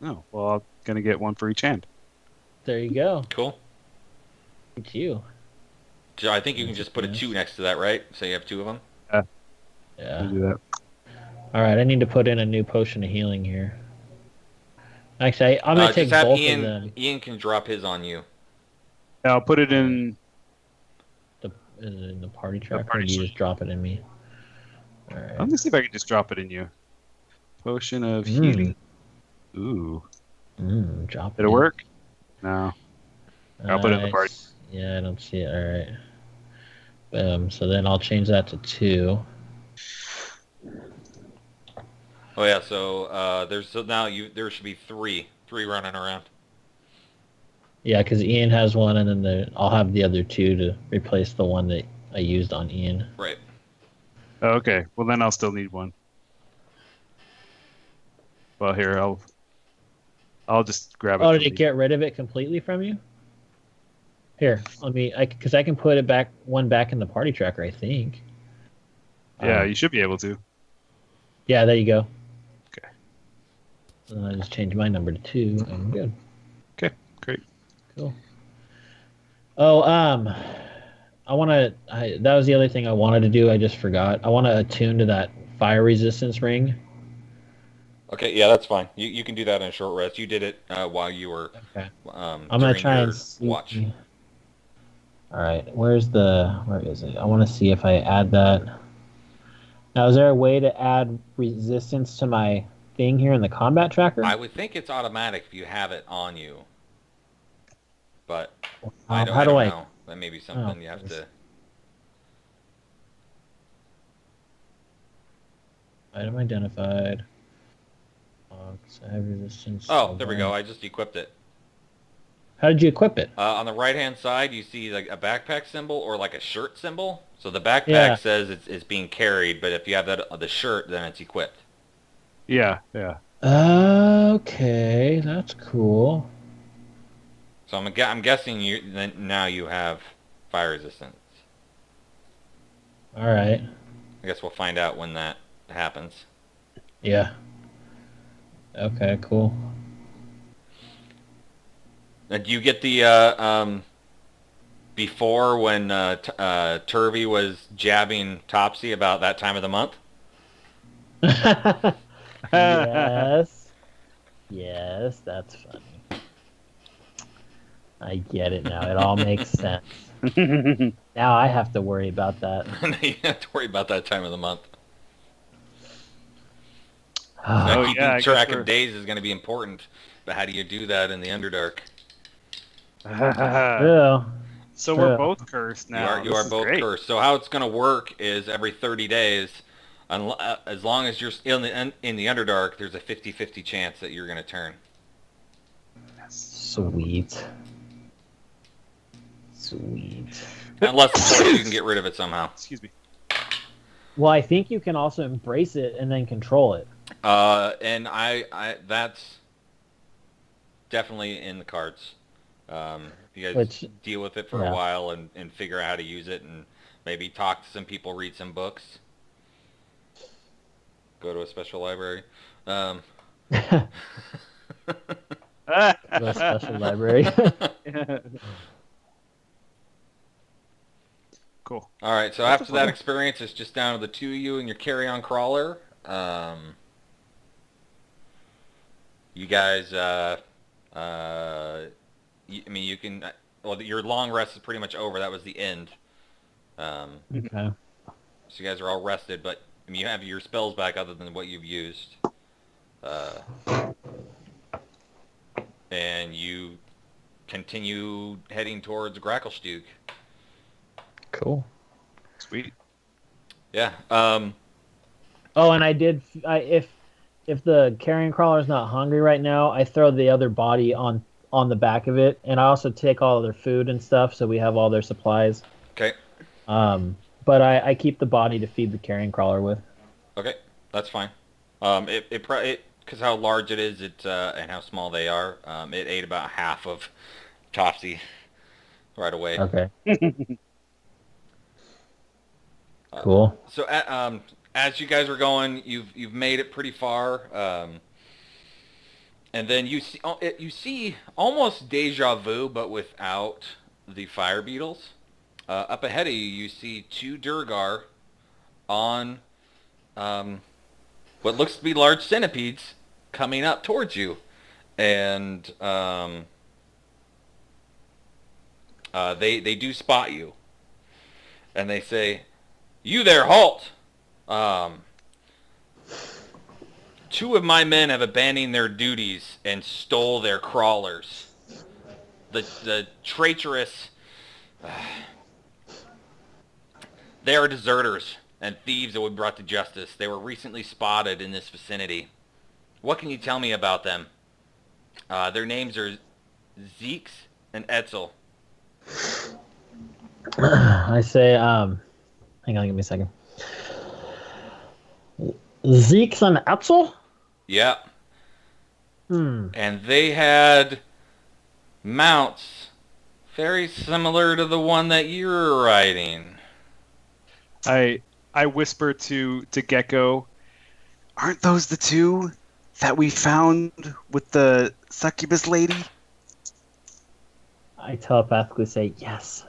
Speaker 2: Oh, well, I'm going to get one for each hand.
Speaker 3: There you go.
Speaker 1: Cool.
Speaker 3: It's you.
Speaker 1: So I think you can just put a 2 next to that, right? So you have 2 of them?
Speaker 2: I'll
Speaker 3: Yeah.
Speaker 2: do that.
Speaker 3: All right, I need to put in a new potion of healing here. Actually, I'm gonna take
Speaker 1: just have
Speaker 3: both
Speaker 1: Ian,
Speaker 3: of them.
Speaker 1: Ian can drop his on you.
Speaker 2: Yeah, I'll put it in.
Speaker 3: In the party tracker,
Speaker 2: party
Speaker 3: or do you
Speaker 2: tracker.
Speaker 3: just drop it in me? All right.
Speaker 2: Let me see if I can just drop it in you. Potion of healing. Ooh.
Speaker 3: Drop
Speaker 2: Did it work? No. I'll put it in the party.
Speaker 3: Yeah, I don't see it. All right. So then I'll change that to 2.
Speaker 1: Oh yeah, so there should be three running around.
Speaker 3: Yeah, because Ian has one, and then I'll have the other 2 to replace the one that I used on Ian.
Speaker 1: Right.
Speaker 2: Oh, okay. Well, then I'll still need one. Well, here, I'll just grab it.
Speaker 3: Oh,
Speaker 2: from
Speaker 3: did it
Speaker 2: the-
Speaker 3: get rid of it completely from you? Here, because I can put it back in the party tracker, I think.
Speaker 2: Yeah, you should be able to.
Speaker 3: Yeah, there you go.
Speaker 2: Okay.
Speaker 3: And I just changed my number to 2, and good.
Speaker 2: Okay, great.
Speaker 3: Cool. Oh, that was the other thing I wanted to do. I just forgot. I want to attune to that fire resistance ring.
Speaker 1: Okay, yeah, that's fine. You can do that in a short rest. You did it while you were
Speaker 3: Okay. I'm gonna
Speaker 1: during
Speaker 3: try
Speaker 1: your
Speaker 3: and see.
Speaker 1: watch.
Speaker 3: All right, where is it? I want to see if I add that. Now, is there a way to add resistance to my thing here in the combat tracker?
Speaker 1: I would think it's automatic if you have it on you, but
Speaker 3: How
Speaker 1: I
Speaker 3: do
Speaker 1: don't
Speaker 3: I?
Speaker 1: know. That may be something you have to.
Speaker 3: Item identified. I have resistance.
Speaker 1: Oh, there we go. I just equipped it.
Speaker 3: How did you equip it?
Speaker 1: On the right-hand side, you see like a backpack symbol or like a shirt symbol. So the backpack
Speaker 3: Yeah.
Speaker 1: says it's being carried, but if you have that the shirt, then it's equipped.
Speaker 2: Yeah, yeah.
Speaker 3: Okay, that's cool.
Speaker 1: So I'm guessing now you have fire resistance.
Speaker 3: All right.
Speaker 1: I guess we'll find out when that happens.
Speaker 3: Yeah. Okay, cool.
Speaker 1: Do you get the before when Turvy was jabbing Topsy about that time of the month?
Speaker 3: Yes. Yes, that's funny. I get it now. It all makes sense. Now I have to worry about that.
Speaker 1: You don't have to worry about that time of the month.
Speaker 2: Oh,
Speaker 1: Keeping
Speaker 2: yeah, I
Speaker 1: track
Speaker 2: guess
Speaker 1: of days is going to be important, but how do you do that in the Underdark?
Speaker 3: Yeah.
Speaker 2: So we're
Speaker 3: Yeah.
Speaker 2: both cursed now.
Speaker 1: You
Speaker 2: This
Speaker 1: are
Speaker 2: is
Speaker 1: both
Speaker 2: great.
Speaker 1: cursed. So how it's going to work is every 30 days, as long as you're in the Underdark, there's a 50-50 chance that you're going to turn.
Speaker 3: Sweet. Sweet.
Speaker 1: Unless, of course, you can get rid of it somehow.
Speaker 2: Excuse me.
Speaker 3: Well, I think you can also embrace it and then control it.
Speaker 1: And I that's definitely in the cards. If you guys deal with it for a while and figure out how to use it and maybe talk to some people, read some books, go to a special library.
Speaker 3: The special library.
Speaker 2: Cool.
Speaker 1: All right, so after that experience, it's just down to the two of you and your carry-on crawler. You guys, you can. Well, your long rest is pretty much over. That was the end.
Speaker 3: Okay.
Speaker 1: So you guys are all rested, but you have your spells back other than what you've used. And you continue heading towards Gracklstugh.
Speaker 3: Cool.
Speaker 2: Sweet.
Speaker 1: Yeah.
Speaker 3: Oh, and if the carrion crawler is not hungry right now, I throw the other body on the back of it, and I also take all of their food and stuff, so we have all their supplies.
Speaker 1: Okay.
Speaker 3: But I keep the body to feed the carrion crawler with.
Speaker 1: Okay, that's fine. Because how large it is, and how small they are, it ate about half of Topsy right away.
Speaker 3: Okay. Cool.
Speaker 1: So as you guys are going, you've made it pretty far, and then you see almost deja vu, but without the fire beetles. Up ahead of you, you see two Durgar on what looks to be large centipedes coming up towards you, and they do spot you, and they say, "You there, halt! Two of my men have abandoned their duties and stole their crawlers. The traitorous... They are deserters and thieves that will be brought to justice. They were recently spotted in this vicinity. What can you tell me about them? Their names are Zeeks and Etzel."
Speaker 3: I say, hang on, give me a second. Zeeks and Etzel?
Speaker 1: Yeah. And they had mounts very similar to the one that you're riding.
Speaker 2: I whisper to Gecko, aren't those the two that we found with the succubus lady?
Speaker 3: I telepathically say yes.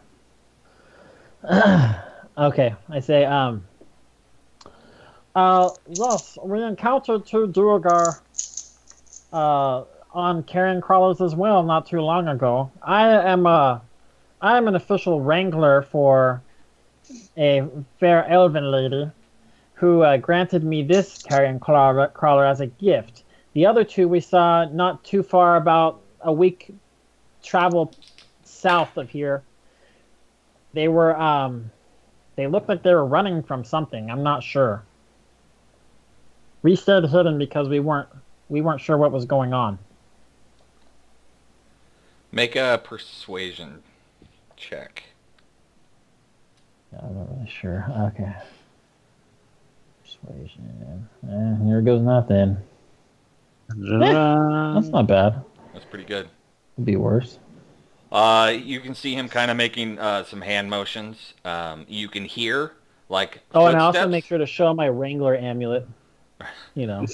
Speaker 3: Okay, I say, yes, we encountered two Duergar, on carrion crawlers as well not too long ago. I am an official wrangler for a fair elven lady who granted me this carrion crawler as a gift. The other two we saw not too far, about a week travel south of here. They were they looked like they were running from something. I'm not sure. We stayed hidden because we weren't sure what was going on.
Speaker 1: Make a persuasion check.
Speaker 3: Yeah, I'm not really sure. Okay. Persuasion. Here goes nothing. That's not bad.
Speaker 1: That's pretty good.
Speaker 3: Could be worse.
Speaker 1: You can see him kind of making some hand motions. You can hear like
Speaker 3: Oh, and I
Speaker 1: footsteps.
Speaker 3: also make sure to show my Wrangler amulet. You know,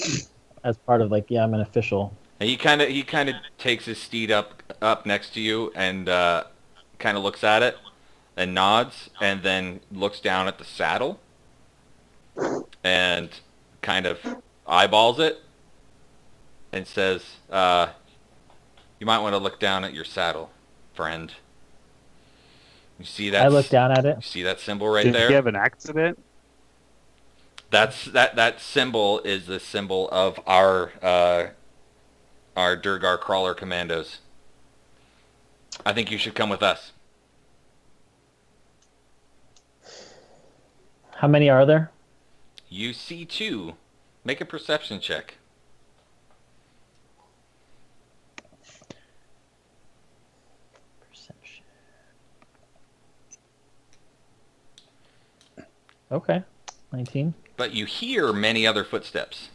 Speaker 3: as part of, like, yeah, I'm an official.
Speaker 1: And he kind of takes his steed up next to you and kind of looks at it and nods and then looks down at the saddle and kind of eyeballs it and says, "You might want to look down at your saddle, friend. You see that?
Speaker 3: I look down at it.
Speaker 1: You see that symbol right
Speaker 2: Did
Speaker 1: there?
Speaker 2: you have an accident?
Speaker 1: That symbol is the symbol of our Durgar Crawler Commandos. I think you should come with us."
Speaker 3: How many are there?
Speaker 1: You see two. Make a perception check.
Speaker 3: Perception. Okay. 19.
Speaker 1: But you hear many other footsteps.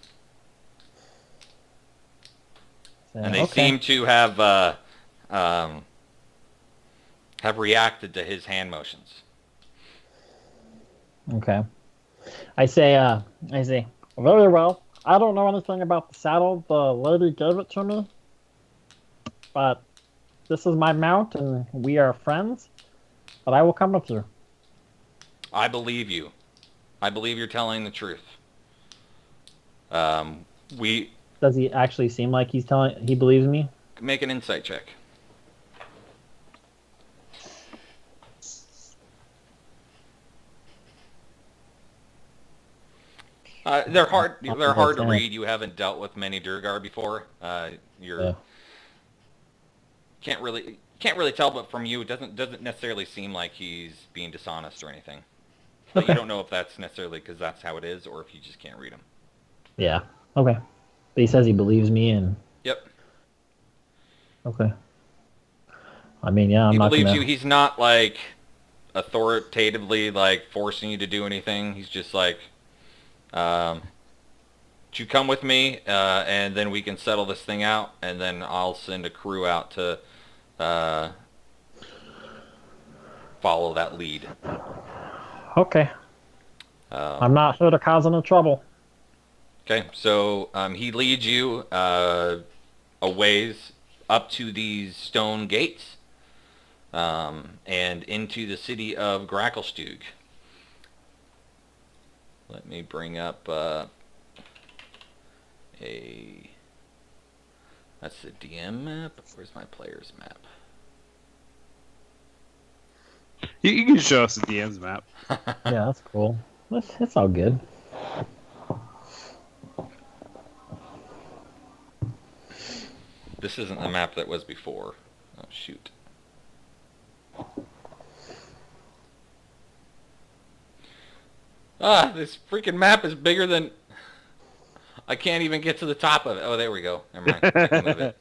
Speaker 3: So,
Speaker 1: And they
Speaker 3: okay.
Speaker 1: seem to have reacted to his hand motions.
Speaker 3: Okay. I say, very well. I don't know anything about the saddle. The lady gave it to me. But this is my mount, and we are friends. But I will come with you.
Speaker 1: I believe you. I believe you're telling the truth. We
Speaker 3: Does he actually seem like he believes me?
Speaker 1: make an insight check. They're hard. They're hard to read. You haven't dealt with many Durgar before.
Speaker 3: Yeah.
Speaker 1: Can't really tell, but from you, it doesn't necessarily seem like he's being dishonest or anything. But
Speaker 3: Okay.
Speaker 1: you don't know if that's necessarily because that's how it is, or if you just can't read him.
Speaker 3: Yeah. Okay. But he says he believes me, and
Speaker 1: Yep.
Speaker 3: okay. I mean, yeah, I'm
Speaker 1: He
Speaker 3: not
Speaker 1: believes
Speaker 3: gonna...
Speaker 1: you. He's not like authoritatively like forcing you to do anything. He's just like, you come with me, and then we can settle this thing out, and then I'll send a crew out to follow that lead.
Speaker 3: Okay. I'm not here to cause any trouble.
Speaker 1: Okay, so he leads you a ways up to these stone gates and into the city of Gracklstugh. Let me bring up that's the DM map. Where's my player's map?
Speaker 2: You can show us the DM's map.
Speaker 3: Yeah, that's cool. It's all good.
Speaker 1: This isn't the map that was before. Oh, shoot. This freaking map is bigger than... I can't even get to the top of it. Oh, there we go. Never mind. I can move it.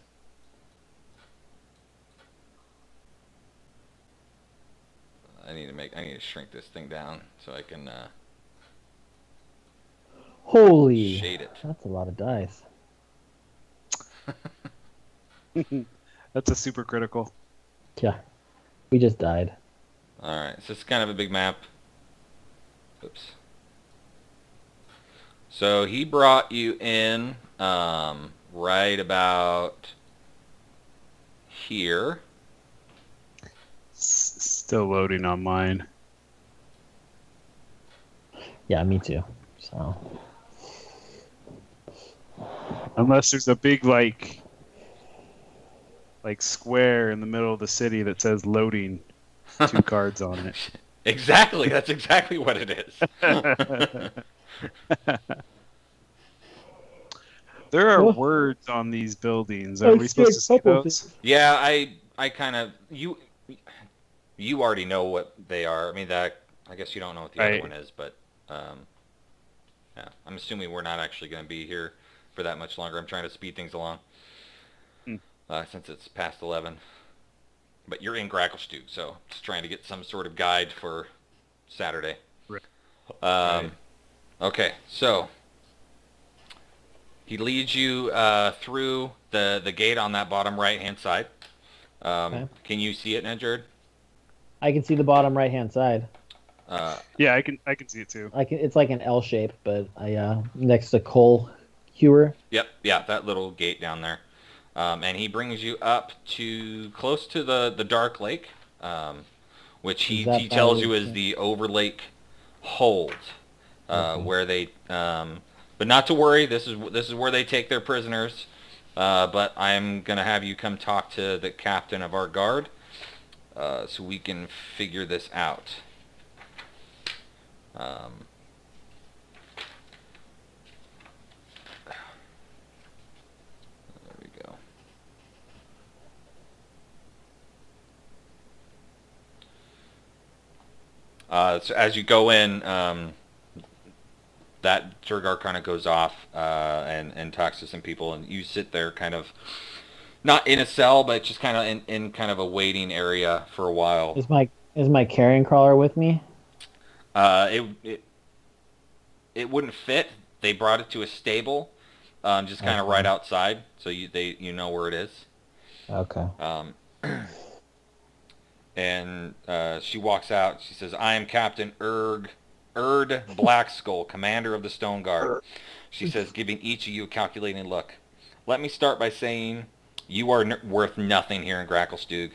Speaker 1: I need to shrink this thing down so I can
Speaker 3: Holy.
Speaker 1: shade it.
Speaker 3: That's a lot of dice.
Speaker 2: That's a super critical.
Speaker 3: Yeah, we just died.
Speaker 1: All right, so it's kind of a big map. Oops. So he brought you in right about here.
Speaker 2: Still loading on mine.
Speaker 3: Yeah, me too. So
Speaker 2: Unless there's a big like square in the middle of the city that says loading, 2 cards on it.
Speaker 1: Exactly, that's exactly what it is.
Speaker 2: There are
Speaker 3: Well,
Speaker 2: words on these buildings.
Speaker 3: I
Speaker 2: Are we
Speaker 3: see a
Speaker 2: supposed to see
Speaker 3: couple
Speaker 2: those?
Speaker 3: things.
Speaker 1: Yeah, I kind of you already know what they are. I mean that I guess you don't know what the other
Speaker 2: Right.
Speaker 1: one is, but yeah, I'm assuming we're not actually going to be here for that much longer. I'm trying to speed things along
Speaker 2: Hmm.
Speaker 1: since it's past 11. But you're in Gracklstugh, so just trying to get some sort of guide for Saturday.
Speaker 2: Right.
Speaker 1: Um, Okay, so he leads you through the gate on that bottom right hand side.
Speaker 3: Okay.
Speaker 1: Can you see it, Nedjard?
Speaker 3: I can see the bottom right hand side.
Speaker 2: Yeah, I can see it too.
Speaker 3: It's like an L shape, but next to Cole Hewer.
Speaker 1: Yep, yeah, that little gate down there. And he brings you up to close to the Dark Lake, which
Speaker 3: Is
Speaker 1: he
Speaker 3: that
Speaker 1: tells
Speaker 3: by
Speaker 1: you is the Overlake Hold,
Speaker 3: Okay.
Speaker 1: where they. But not to worry, this is where they take their prisoners. But I'm gonna have you come talk to the captain of our guard, so we can figure this out. Um, there we go. So as you go in, that Turgar kind of goes off and talks to some people, and you sit there kind of not in a cell, but just kind of in kind of a waiting area for a while.
Speaker 3: Is my carrion crawler with me?
Speaker 1: It wouldn't fit. They brought it to a stable, just kind of right
Speaker 3: Okay.
Speaker 1: outside, so you know where it is.
Speaker 3: Okay.
Speaker 1: Um, and she walks out. She says, "I am Captain Erd Blackskull, commander of the Stone Guard." She says, giving each of you a calculating look. "Let me start by saying you are worth nothing here in Gracklstugh.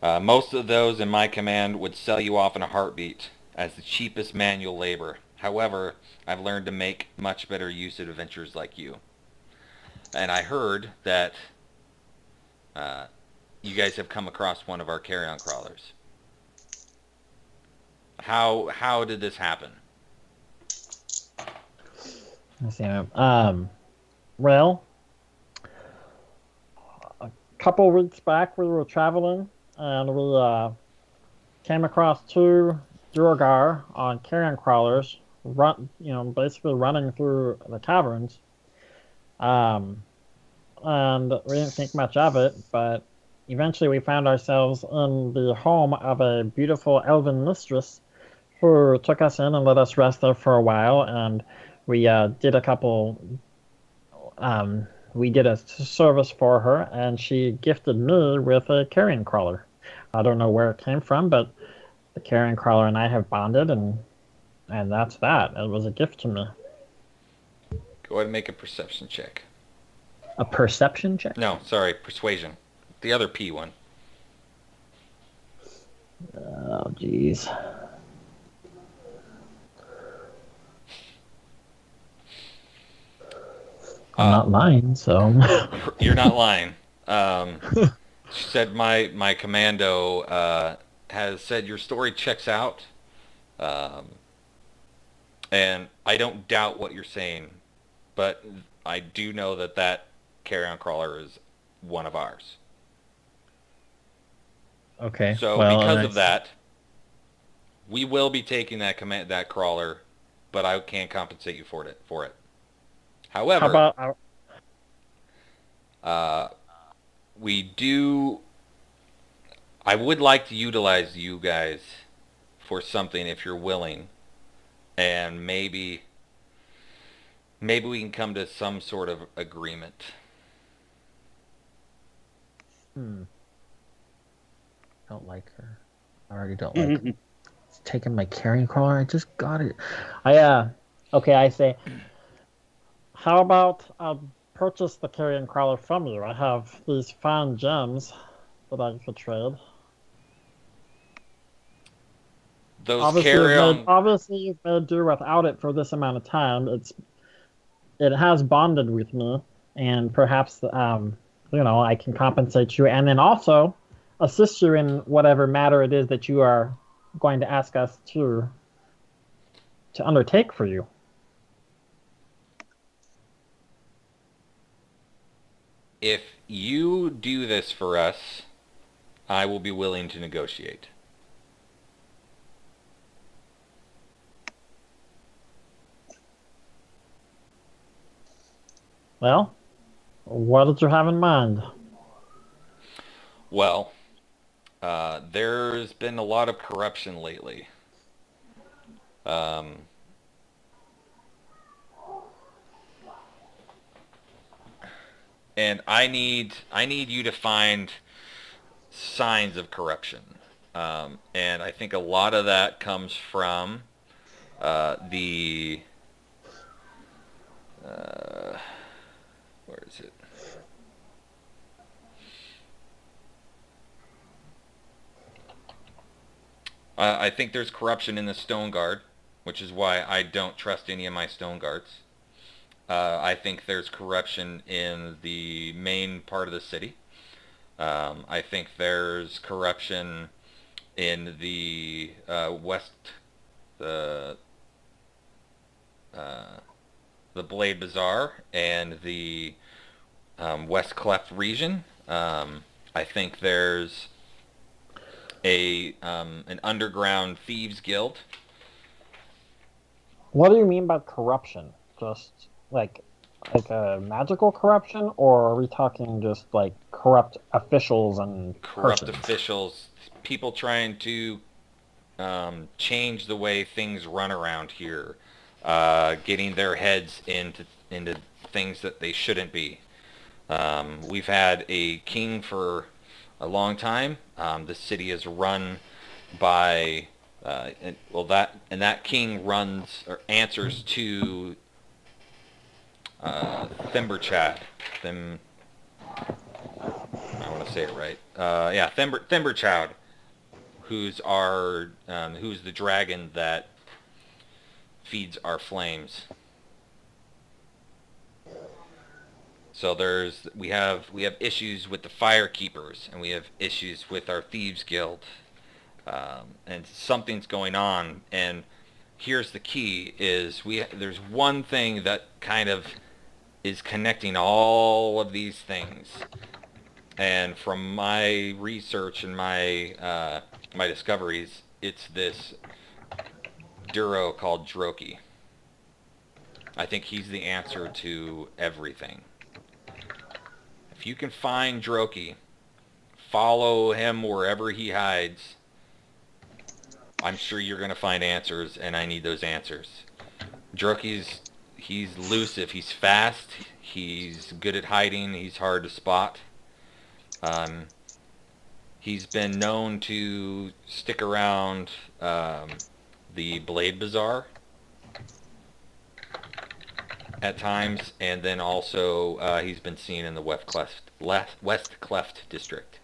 Speaker 1: Most of those in my command would sell you off in a heartbeat as the cheapest manual labor. However, I've learned to make much better use of adventurers like you. And I heard that uh, you guys have come across one of our carrion crawlers. How did this happen?"
Speaker 3: Let's see. Well, a couple weeks back we were traveling and we came across 2 Durgar on carrion crawlers, basically running through the caverns. Um, and we didn't think much of it, but eventually we found ourselves in the home of a beautiful elven mistress who took us in and let us rest there for a while, and we did a couple. We did a service for her, and she gifted me with a carrion crawler. I don't know where it came from, but the carrion crawler and I have bonded, and that's that. It was a gift to me.
Speaker 1: Go ahead and make a perception check.
Speaker 3: A perception check?
Speaker 1: No, sorry, persuasion. The other P one.
Speaker 3: Oh, jeez. I'm not lying, so.
Speaker 1: You're not lying. She said my commando has said your story checks out, um, and I don't doubt what you're saying, but I do know that carrion crawler is one of ours.
Speaker 3: Okay.
Speaker 1: So
Speaker 3: Well,
Speaker 1: because of that, we will be taking that crawler, but I can't compensate you for it.
Speaker 3: how
Speaker 1: However,
Speaker 3: about
Speaker 1: we do. I would like to utilize you guys for something if you're willing, and maybe we can come to some sort of agreement.
Speaker 3: Don't like her. I already don't like her. It's taking my carrying crawler. I just got it. Okay, I say, how about I purchase the carrying crawler from you? I have these fine gems that I could trade.
Speaker 1: Those carry-on.
Speaker 3: Obviously you've made do without it for this amount of time. It has bonded with me, and perhaps I can compensate you, and then also assist you in whatever matter it is that you are going to ask us to undertake for you.
Speaker 1: If you do this for us, I will be willing to negotiate.
Speaker 3: Well, what did you have in mind?
Speaker 1: Well, there's been a lot of corruption lately. And I need you to find signs of corruption. And I think a lot of that comes from the where is it? I think there's corruption in the Stone Guard, which is why I don't trust any of my Stone Guards. I think there's corruption in the main part of the city. I think there's corruption in the the Blade Bazaar and the West Cleft region. I think there's an underground thieves guild.
Speaker 3: What do you mean by corruption? Just like a magical corruption, or are we talking just like corrupt officials and
Speaker 1: Corrupt
Speaker 3: persons?
Speaker 1: officials, people trying to change the way things run around here, getting their heads into things that they shouldn't be. We've had a king for a long time. The city is run by that king runs or answers to Thimberchad. I want to say it right. Thimberchad, who's the dragon that feeds our flames. So we have issues with the firekeepers, and we have issues with our thieves guild, and something's going on. And here's the key: there's one thing that kind of is connecting all of these things. And from my research and my my discoveries, it's this Duro called Droki. I think he's the answer to everything. If you can find Droki, follow him wherever he hides, I'm sure you're going to find answers, and I need those answers. He's elusive, he's fast, he's good at hiding, he's hard to spot. He's been known to stick around the Blade Bazaar at times, and then also he's been seen in the West Cleft district.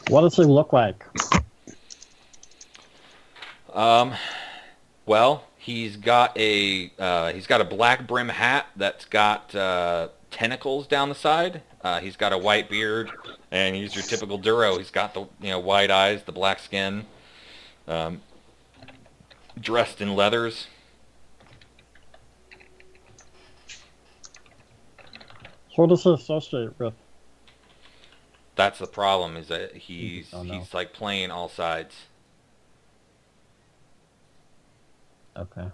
Speaker 3: What does he look like?
Speaker 1: Well, he's got a black brim hat that's got tentacles down the side. He's got a white beard, and he's your typical Duro. He's got the white eyes, the black skin, dressed in leathers.
Speaker 3: Who does he associate with?
Speaker 1: That's the problem, is that he's
Speaker 3: Oh, no.
Speaker 1: he's like playing all sides.
Speaker 3: Okay.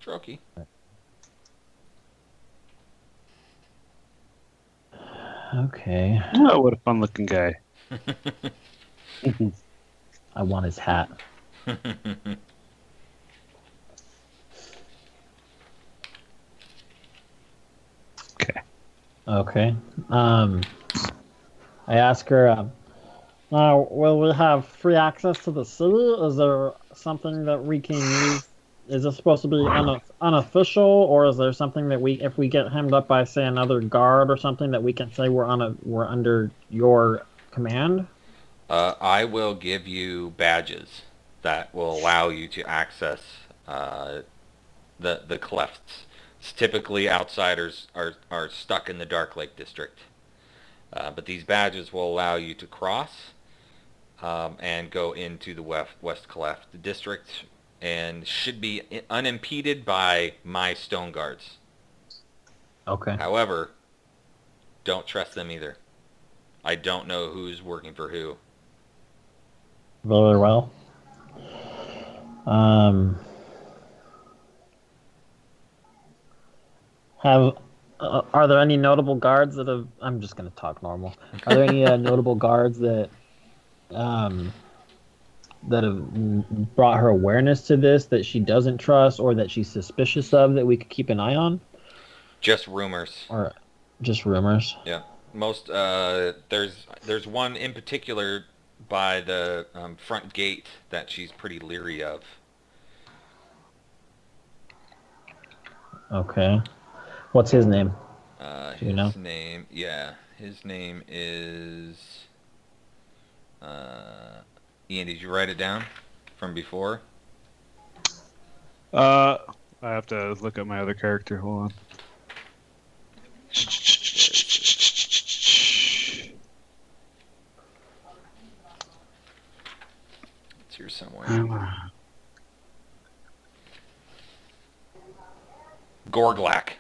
Speaker 1: Droki.
Speaker 3: Okay.
Speaker 2: Oh, what a fun-looking guy.
Speaker 3: I want his hat. Okay. I ask her, will we have free access to the city? Is there something that we can use? Is this supposed to be unofficial, or is there something that if we get hemmed up by, say, another guard or something, that we can say we're under your command?
Speaker 1: I will give you badges that will allow you to access the clefts. Typically, outsiders are stuck in the Dark Lake District, but these badges will allow you to cross and go into the West Cleft District, and should be unimpeded by my stone guards.
Speaker 3: Okay.
Speaker 1: However, don't trust them either. I don't know who's working for who.
Speaker 3: Very well. Um, have Are there any notable guards that have? I'm just gonna talk normal. Are there any notable guards um, that have brought her awareness to this, that she doesn't trust or that she's suspicious of, that we could keep an eye on?
Speaker 1: Just rumors.
Speaker 3: Or just rumors?
Speaker 1: Yeah. Most there's one in particular by the front gate that she's pretty leery of.
Speaker 3: Okay. What's his name? Do you know?
Speaker 1: His name is Ian, did you write it down from before?
Speaker 2: I have to look up my other character. Hold on.
Speaker 1: It's here somewhere. Gorglak.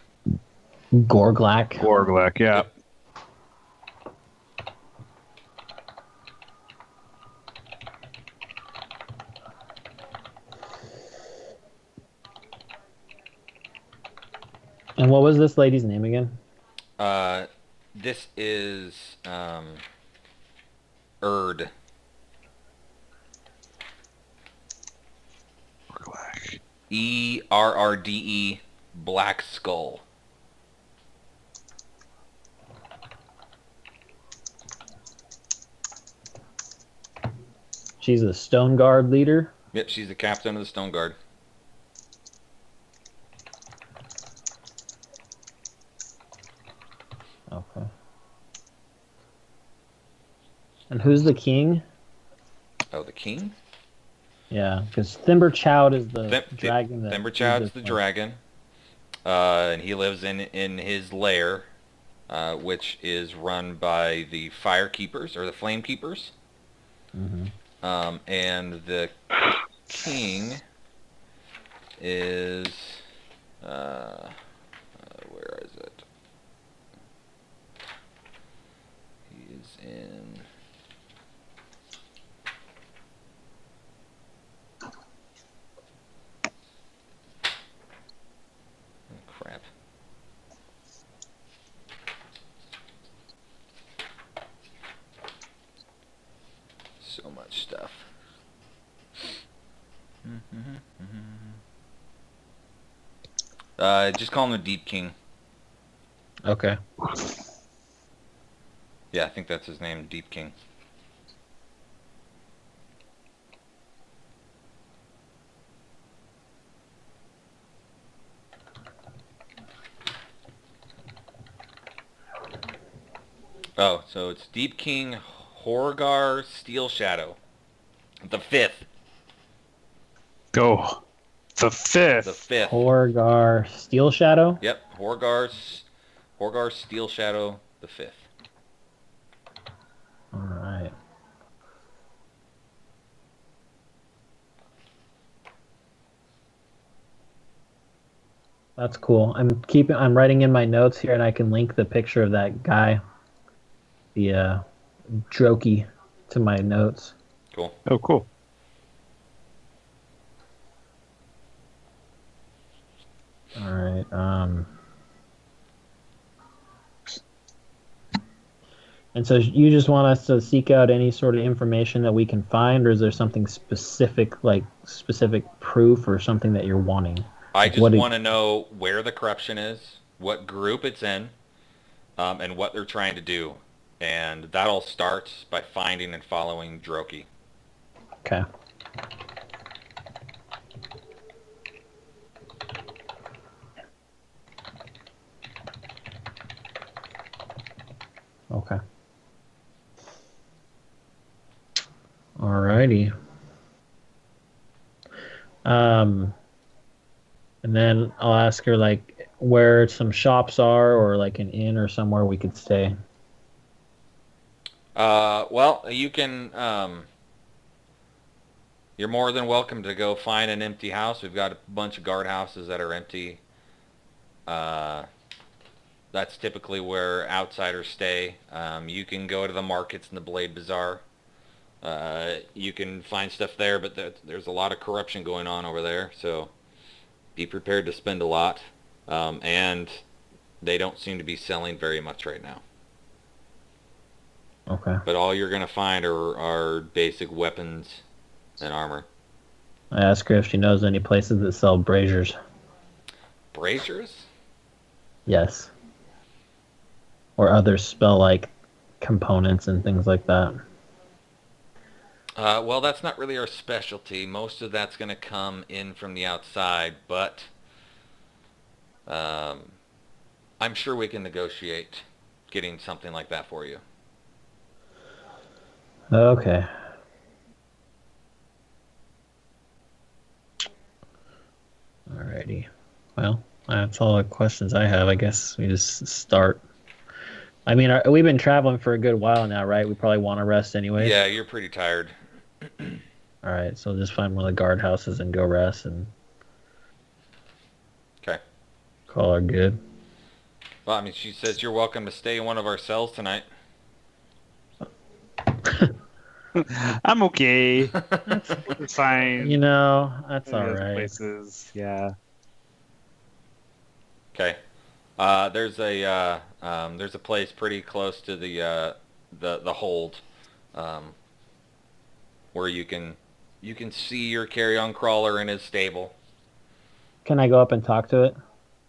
Speaker 3: Gorglak.
Speaker 2: Gorglak, yeah.
Speaker 3: And what was this lady's name again?
Speaker 1: This is Erd.
Speaker 2: Gorglak.
Speaker 1: ERRDE Black Skull.
Speaker 3: She's the Stone Guard leader.
Speaker 1: Yep, she's the captain of the Stone Guard.
Speaker 3: Okay. And who's the king?
Speaker 1: Oh, the king?
Speaker 3: Yeah, because Thimberchild is the dragon.
Speaker 1: Thimberchild's the dragon. And he lives in his lair, which is run by the Fire Keepers, or the Flame Keepers.
Speaker 3: Mm-hmm.
Speaker 1: And the king is... where is it? He is in... Crap. So much stuff. Just call him the Deep King.
Speaker 3: Okay.
Speaker 1: Yeah, I think that's his name, Deep King. Oh, so it's Deep King Horgar Steel Shadow. The fifth.
Speaker 2: Go. The fifth.
Speaker 1: The fifth.
Speaker 3: Horgar Steel Shadow.
Speaker 1: Yep, Horgar Steel Shadow the fifth.
Speaker 3: All right. That's cool. I'm writing in my notes here, and I can link the picture of that guy, the Droki, to my notes.
Speaker 1: Cool.
Speaker 2: Oh, cool.
Speaker 3: All right. And so you just want us to seek out any sort of information that we can find, or is there something specific, like specific proof or something that you're wanting?
Speaker 1: I just want to know where the corruption is, what group it's in, and what they're trying to do. And that all starts by finding and following Droki.
Speaker 3: Okay. Okay. Alrighty. And then I'll ask her like where some shops are, or like an inn or somewhere we could stay.
Speaker 1: Well, you can. You're more than welcome to go find an empty house. We've got a bunch of guardhouses that are empty. Uh, that's typically where outsiders stay. You can go to the markets and the Blade Bazaar. You can find stuff there, but there's a lot of corruption going on over there, so be prepared to spend a lot. And they don't seem to be selling very much right now.
Speaker 3: Okay.
Speaker 1: But all you're going to find are basic weapons and armor.
Speaker 3: I ask her if she knows any places that sell braziers.
Speaker 1: Braziers?
Speaker 3: Yes. Or other spell-like components and things like that.
Speaker 1: Well, that's not really our specialty. Most of that's going to come in from the outside, but I'm sure we can negotiate getting something like that for you.
Speaker 3: Okay. Alrighty. Well, that's all the questions I have. I guess we just start. I mean, we've been traveling for a good while now, right? We probably want to rest anyway.
Speaker 1: Yeah, you're pretty tired.
Speaker 3: All right, so just find one of the guardhouses and go rest and
Speaker 1: Okay.
Speaker 3: call her good.
Speaker 1: Well, I mean, she says you're welcome to stay in one of our cells tonight.
Speaker 2: I'm okay. It's fine.
Speaker 3: You know, that's
Speaker 2: Maybe
Speaker 3: all
Speaker 2: those
Speaker 3: right.
Speaker 2: Places, yeah.
Speaker 1: Okay. There's a place pretty close to the hold, where you can see your carry-on crawler in his stable.
Speaker 3: Can I go up and talk to it?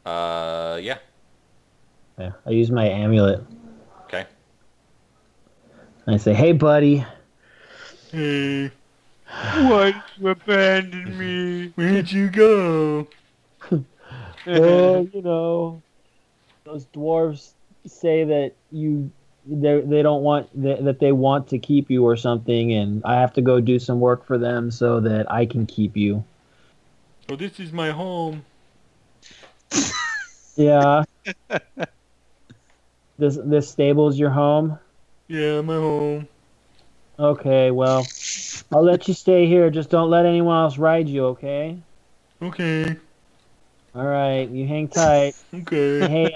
Speaker 1: Yeah.
Speaker 3: Yeah. I use my amulet.
Speaker 1: Okay.
Speaker 3: And I say, "Hey, buddy."
Speaker 1: Hey,
Speaker 2: Why you abandon me?
Speaker 1: where'd you go?
Speaker 3: Well, you know, those dwarves say that they don't want that they want to keep you or something, and I have to go do some work for them so that I can keep you.
Speaker 1: Well, this is my home.
Speaker 3: Yeah. This stable's your home?
Speaker 1: Yeah, my home.
Speaker 3: Okay, well, I'll let you stay here. Just don't let anyone else ride you, okay?
Speaker 1: Okay.
Speaker 3: All right, you hang tight.
Speaker 1: Okay.
Speaker 3: Hey,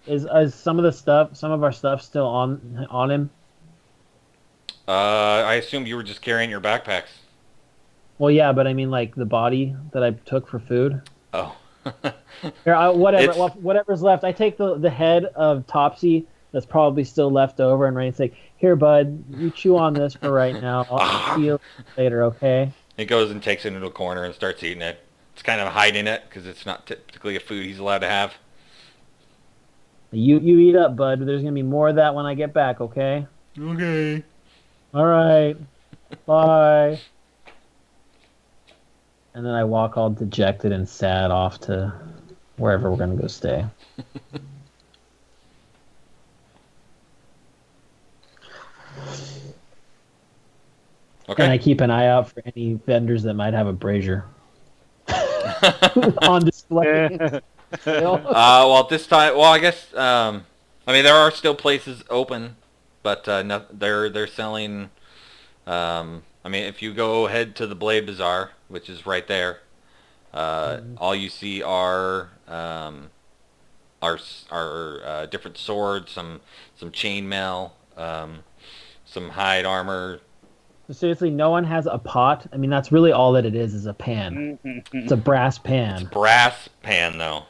Speaker 3: is some of our stuff still on him?
Speaker 1: I assumed you were just carrying your backpacks.
Speaker 3: Well, yeah, but I mean like the body that I took for food.
Speaker 1: Oh.
Speaker 3: Here,
Speaker 1: It's-
Speaker 3: whatever's left. I take the head of Topsy that's probably still left over, and Rain's like, "Here, bud, you chew on this for right now. I'll see you later, okay?"
Speaker 1: He goes and takes it into a corner and starts eating it. It's kind of hiding it because it's not typically a food he's allowed to have.
Speaker 3: You eat up, bud. There's gonna be more of that when I get back, okay?
Speaker 1: Okay.
Speaker 3: All right. Bye. And then I walk all dejected and sad off to wherever we're gonna go stay.
Speaker 1: Okay.
Speaker 3: And I keep an eye out for any vendors that might have a brazier on display.
Speaker 1: Well, at this time, well, I guess, I mean, there are still places open, but they're selling. I mean, if you go ahead to the Blade Bazaar, which is right there, all you see are different swords, some chainmail, some hide armor.
Speaker 3: So seriously, no one has a pot? I mean, that's really all that it is a pan. It's a brass pan.
Speaker 1: Brass pan, though.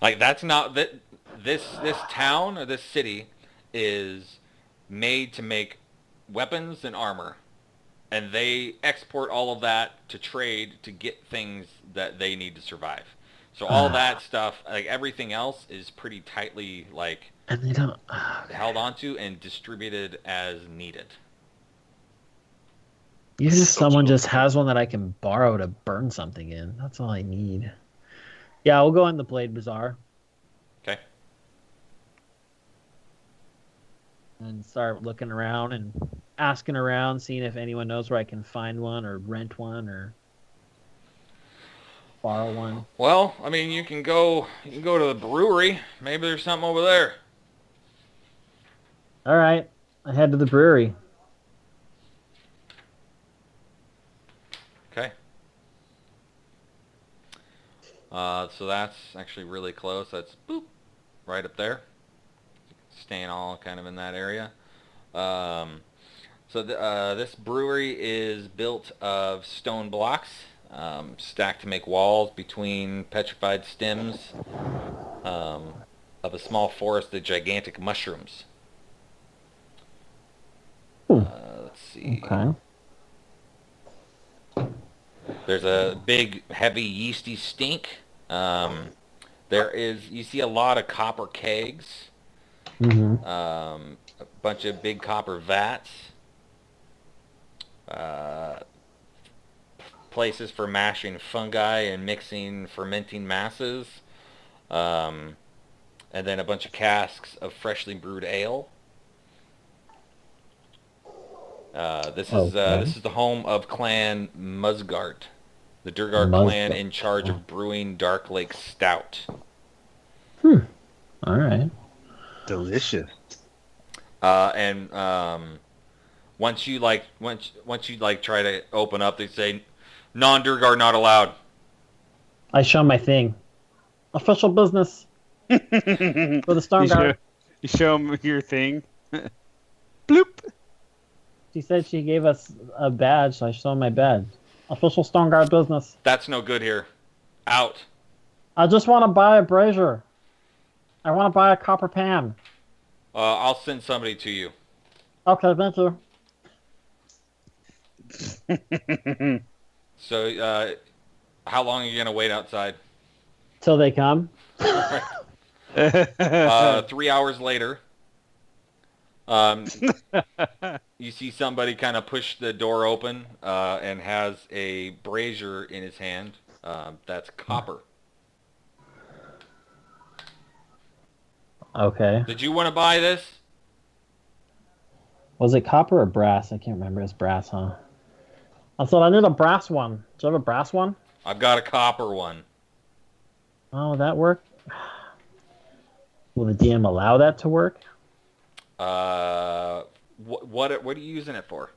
Speaker 1: Like, that's not that this town or this city is made to make weapons and armor, and they export all of that to trade to get things that they need to survive. So all that stuff, like everything else, is pretty tightly like
Speaker 3: And they don't.
Speaker 1: held onto and distributed as needed.
Speaker 3: Even if someone just has one that I can borrow to burn something in, that's all I need. Yeah, we'll go in the Blade Bazaar
Speaker 1: Okay.
Speaker 3: and start looking around and asking around, seeing if anyone knows where I can find one or rent one or borrow one.
Speaker 1: Well, I mean, you can go to the brewery. Maybe there's something over there.
Speaker 3: All right, I head to the brewery.
Speaker 1: Okay. So that's actually really close. That's boop, right up there. Staying all kind of in that area. This brewery is built of stone blocks, stacked to make walls between petrified stems of a small forest of gigantic mushrooms. Let's see.
Speaker 3: Okay.
Speaker 1: There's a big, heavy, yeasty stink. You see a lot of copper kegs,
Speaker 3: Mm-hmm.
Speaker 1: a bunch of big copper vats, places for mashing fungi and mixing fermenting masses, and then a bunch of casks of freshly brewed ale. This is the home of Clan Musgart, the Durgard clan in charge of brewing Dark Lake Stout.
Speaker 3: All right.
Speaker 2: Delicious.
Speaker 1: Once you try to open up, they say, non-Durgard not allowed.
Speaker 3: I show my thing. Official business for the Stormguard.
Speaker 2: You show them your thing. Bloop.
Speaker 3: She said she gave us a badge, so I show my badge. Official Stormguard business.
Speaker 1: That's no good here. Out.
Speaker 3: I just want to buy a brazier. I want to buy a copper pan.
Speaker 1: I'll send somebody to you.
Speaker 3: Okay, thank you.
Speaker 1: So, how long are you gonna wait outside?
Speaker 3: Till they come.
Speaker 1: 3 hours later, you see somebody kind of push the door open and has a brazier in his hand. That's copper.
Speaker 3: Okay.
Speaker 1: Did you want to buy this?
Speaker 3: Was it copper or brass? I can't remember. It's brass, huh? I said I need a brass one. Do you have a brass one?
Speaker 1: I've got a copper one.
Speaker 3: Oh, would that work? Will the DM allow that to work?
Speaker 1: What are you using it for?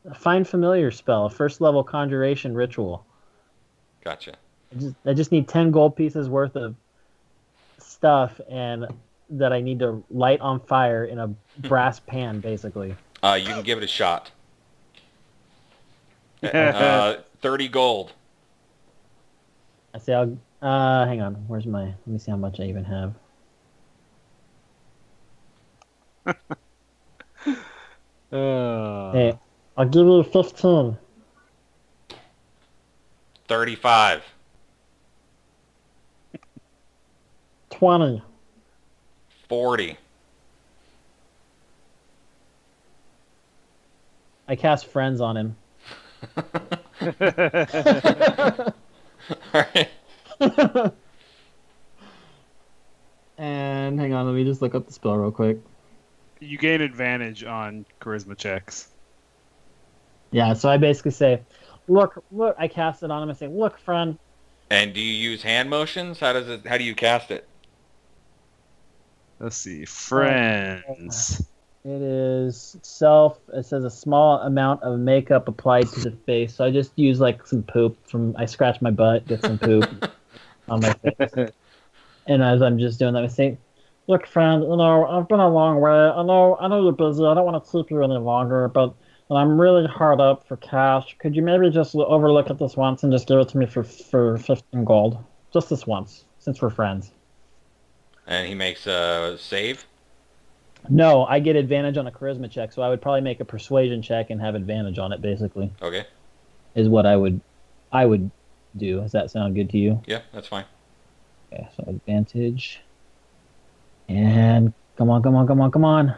Speaker 3: A Find Familiar spell, a first level conjuration ritual.
Speaker 1: Gotcha.
Speaker 3: I just need 10 gold pieces worth of stuff and that I need to light on fire in a brass pan, basically.
Speaker 1: You can give it a shot. 30 gold.
Speaker 3: I say I'll hang on. Where's my? Let me see how much I even have. Hey, I'll give you 15.
Speaker 1: 35.
Speaker 3: 20.
Speaker 1: 40.
Speaker 3: I cast friends on him.
Speaker 1: Alright.
Speaker 3: And hang on, let me just look up the spell real quick.
Speaker 2: You gain advantage on charisma checks.
Speaker 3: Yeah, so I basically say, look, I cast it on him and say, look, friend.
Speaker 1: And do you use hand motions? How do you cast it?
Speaker 2: Let's see. Friends.
Speaker 3: It is self. It says a small amount of makeup applied to the face. So I just use like some poop I scratch my butt, get some poop on my face. And as I'm just doing that, I say, look, friend, I've been a long way. I know you're busy. I don't want to keep you any longer, but I'm really hard up for cash. Could you maybe just overlook it this once and just give it to me for 15 gold? Just this once, since we're friends.
Speaker 1: And he makes a save?
Speaker 3: No, I get advantage on a charisma check, so I would probably make a persuasion check and have advantage on it, basically.
Speaker 1: Okay.
Speaker 3: Is what I would do. Does that sound good to you?
Speaker 1: Yeah, that's fine.
Speaker 3: Okay, so advantage. And come on, come on, come on, come on.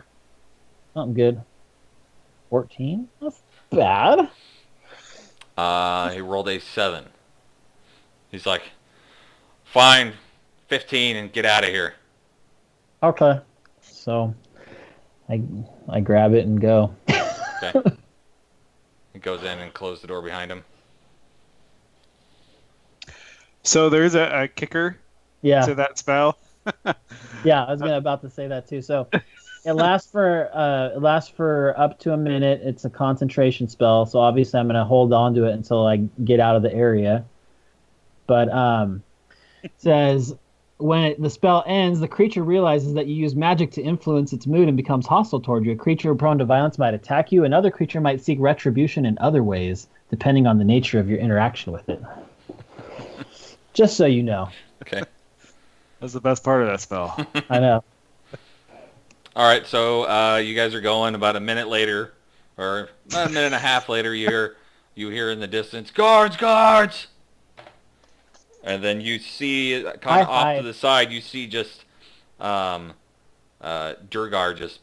Speaker 3: Something good. 14? That's bad.
Speaker 1: He rolled a 7. He's like, fine, 15 and get out of here.
Speaker 3: Okay. So I grab it and go.
Speaker 1: Okay. He goes in and closes the door behind him.
Speaker 2: So there's a kicker
Speaker 3: Yeah.
Speaker 2: to that spell.
Speaker 3: Yeah, I was about to say that too. So it lasts for up to a minute. It's a concentration spell, so obviously I'm gonna hold on to it until I get out of the area. But it says when the spell ends, the creature realizes that you use magic to influence its mood and becomes hostile toward you. A creature prone to violence might attack you. Another creature might seek retribution in other ways, depending on the nature of your interaction with it. Just so you know.
Speaker 1: Okay.
Speaker 2: That's the best part of that spell.
Speaker 3: I know.
Speaker 1: All right, so you guys are going. About a minute later, or about a minute and a half later, you hear in the distance, guards, guards! And then you see, kind of off to the side, you see just Durgar just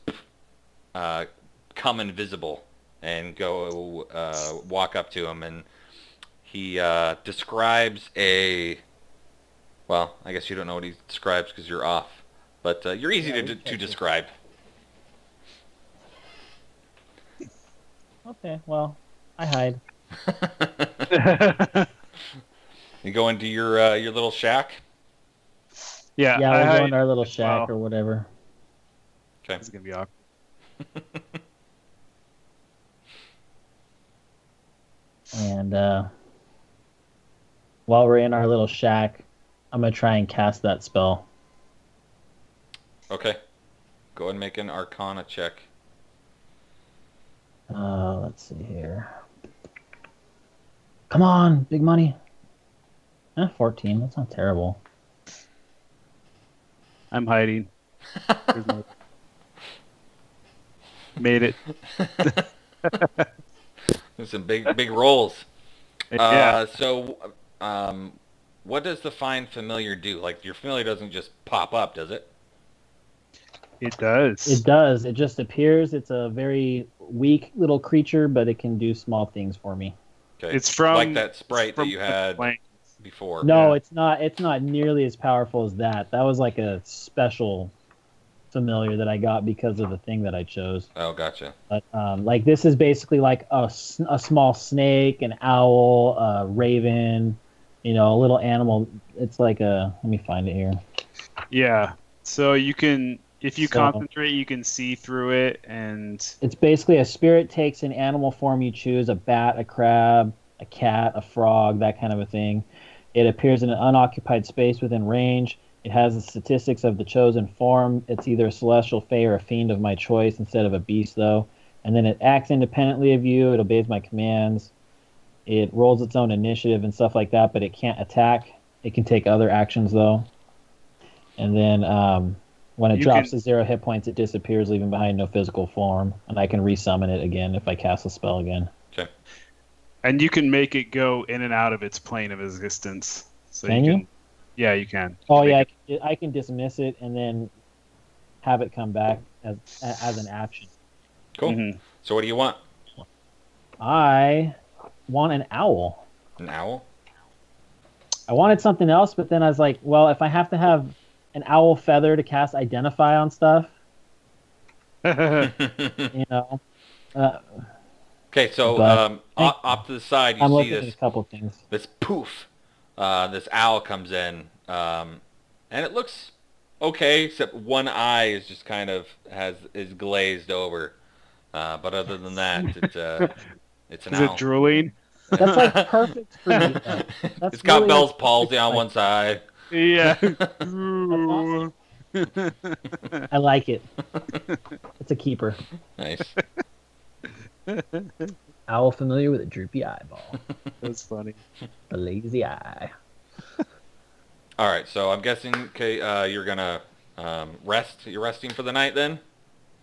Speaker 1: come invisible and go walk up to him, and he describes well, I guess you don't know what he describes because you're off, but you're easy to describe.
Speaker 3: Okay, well, I hide.
Speaker 1: You go into your little shack.
Speaker 2: Yeah,
Speaker 3: Yeah,
Speaker 2: I
Speaker 3: we'll go
Speaker 2: hide
Speaker 3: in our little
Speaker 2: as
Speaker 3: shack
Speaker 2: well.
Speaker 3: or whatever.
Speaker 1: Okay.
Speaker 2: This is gonna be awkward.
Speaker 3: And while we're in our little shack, I'm gonna try and cast that spell.
Speaker 1: Okay. Go ahead and make an Arcana check.
Speaker 3: Let's see here. Come on, big money. 14. That's not terrible.
Speaker 2: I'm hiding. Made it.
Speaker 1: There's some big rolls.
Speaker 2: Yeah.
Speaker 1: So, what does the find familiar do? Like, your familiar doesn't just pop up, does it?
Speaker 2: It does.
Speaker 3: It does. It just appears. It's a very weak little creature, but it can do small things for me.
Speaker 1: Okay.
Speaker 2: It's from
Speaker 1: like that sprite that you
Speaker 2: the
Speaker 1: had
Speaker 2: blank.
Speaker 1: before.
Speaker 3: No,
Speaker 2: Yeah.
Speaker 3: it's not. It's not nearly as powerful as that. That was like a special familiar that I got because of the thing that I chose.
Speaker 1: Oh, gotcha.
Speaker 3: But like this is basically like a small snake, an owl, a raven, a little animal. It's like a. Let me find it here.
Speaker 2: Yeah. So you can, if you
Speaker 3: So-
Speaker 2: concentrate, you can see through it, and
Speaker 3: It's basically a spirit takes an animal form you choose: a bat, a crab, a cat, a frog, that kind of a thing. It appears in an unoccupied space within range. It has the statistics of the chosen form. It's either a celestial, fae, or a fiend of my choice instead of a beast, though. And then it acts independently of you. It obeys my commands. It rolls its own initiative and stuff like that, but it can't attack. It can take other actions, though. And then when it
Speaker 2: You
Speaker 3: drops
Speaker 2: can-
Speaker 3: to 0 hit points, it disappears, leaving behind no physical form. And I can resummon it again if I cast a spell again.
Speaker 1: Okay.
Speaker 2: and you can make it go in and out of its plane of existence. So
Speaker 3: Can you?
Speaker 2: Yeah, you can.
Speaker 3: Oh,
Speaker 2: You
Speaker 3: yeah,
Speaker 2: make
Speaker 3: I can dismiss it and then have it come back as an action.
Speaker 1: Cool.
Speaker 2: Mhm.
Speaker 1: So what do you want?
Speaker 3: I want an owl.
Speaker 1: An owl?
Speaker 3: I wanted something else, but then I was like, well, if I have to have an owl feather to cast Identify on stuff, you know,
Speaker 1: Okay, so
Speaker 3: But-
Speaker 1: off to the side, you
Speaker 3: I'm
Speaker 1: see
Speaker 3: looking at a
Speaker 1: this
Speaker 3: couple things.
Speaker 1: poof. This owl comes in, and it looks okay, except one eye is just kind of is glazed over. But other than that, it's an
Speaker 2: Is
Speaker 1: owl.
Speaker 2: it drooling?
Speaker 3: That's like perfect for me. Though. That's
Speaker 1: It's got
Speaker 3: really,
Speaker 1: Bell's
Speaker 3: like,
Speaker 1: palsy on
Speaker 3: perfect,
Speaker 1: one side.
Speaker 2: Yeah.
Speaker 3: I like it. It's a keeper.
Speaker 1: Nice.
Speaker 3: Owl familiar with a droopy eyeball.
Speaker 2: That's funny.
Speaker 3: The lazy eye.
Speaker 1: All right, so I'm guessing you're gonna rest. You're resting for the night then.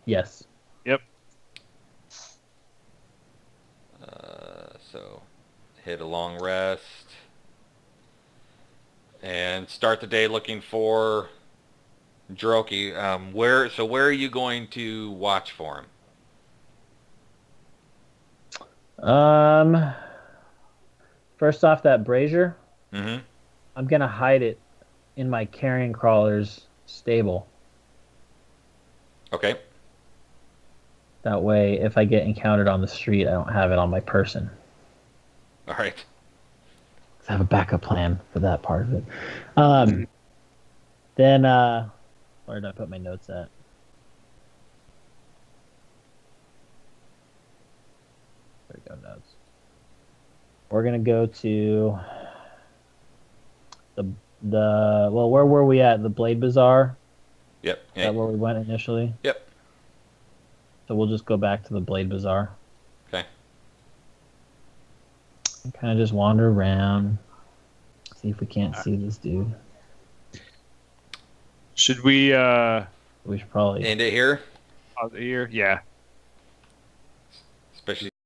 Speaker 3: Yes.
Speaker 2: Yep.
Speaker 1: So hit a long rest. and start the day looking for Jiroki. Where are you going to watch for him?
Speaker 3: First off, that brazier,
Speaker 1: Mm-hmm.
Speaker 3: I'm gonna hide it in my carrion crawler's stable.
Speaker 1: Okay.
Speaker 3: That way, if I get encountered on the street, I don't have it on my person.
Speaker 1: All right.
Speaker 3: I have a backup plan for that part of it.
Speaker 2: Mhm.
Speaker 3: Then, where did I put my notes at? There we go, notes. We're gonna go to where were we at? The Blade Bazaar?
Speaker 1: Yep.
Speaker 3: Is that where we went initially?
Speaker 1: Yep.
Speaker 3: So we'll just go back to the Blade Bazaar.
Speaker 1: Okay.
Speaker 3: And kind of just wander around, see if we can't see this dude.
Speaker 2: Should we
Speaker 3: We should probably.
Speaker 1: End it here.
Speaker 2: pause it here? Yeah.
Speaker 1: Especially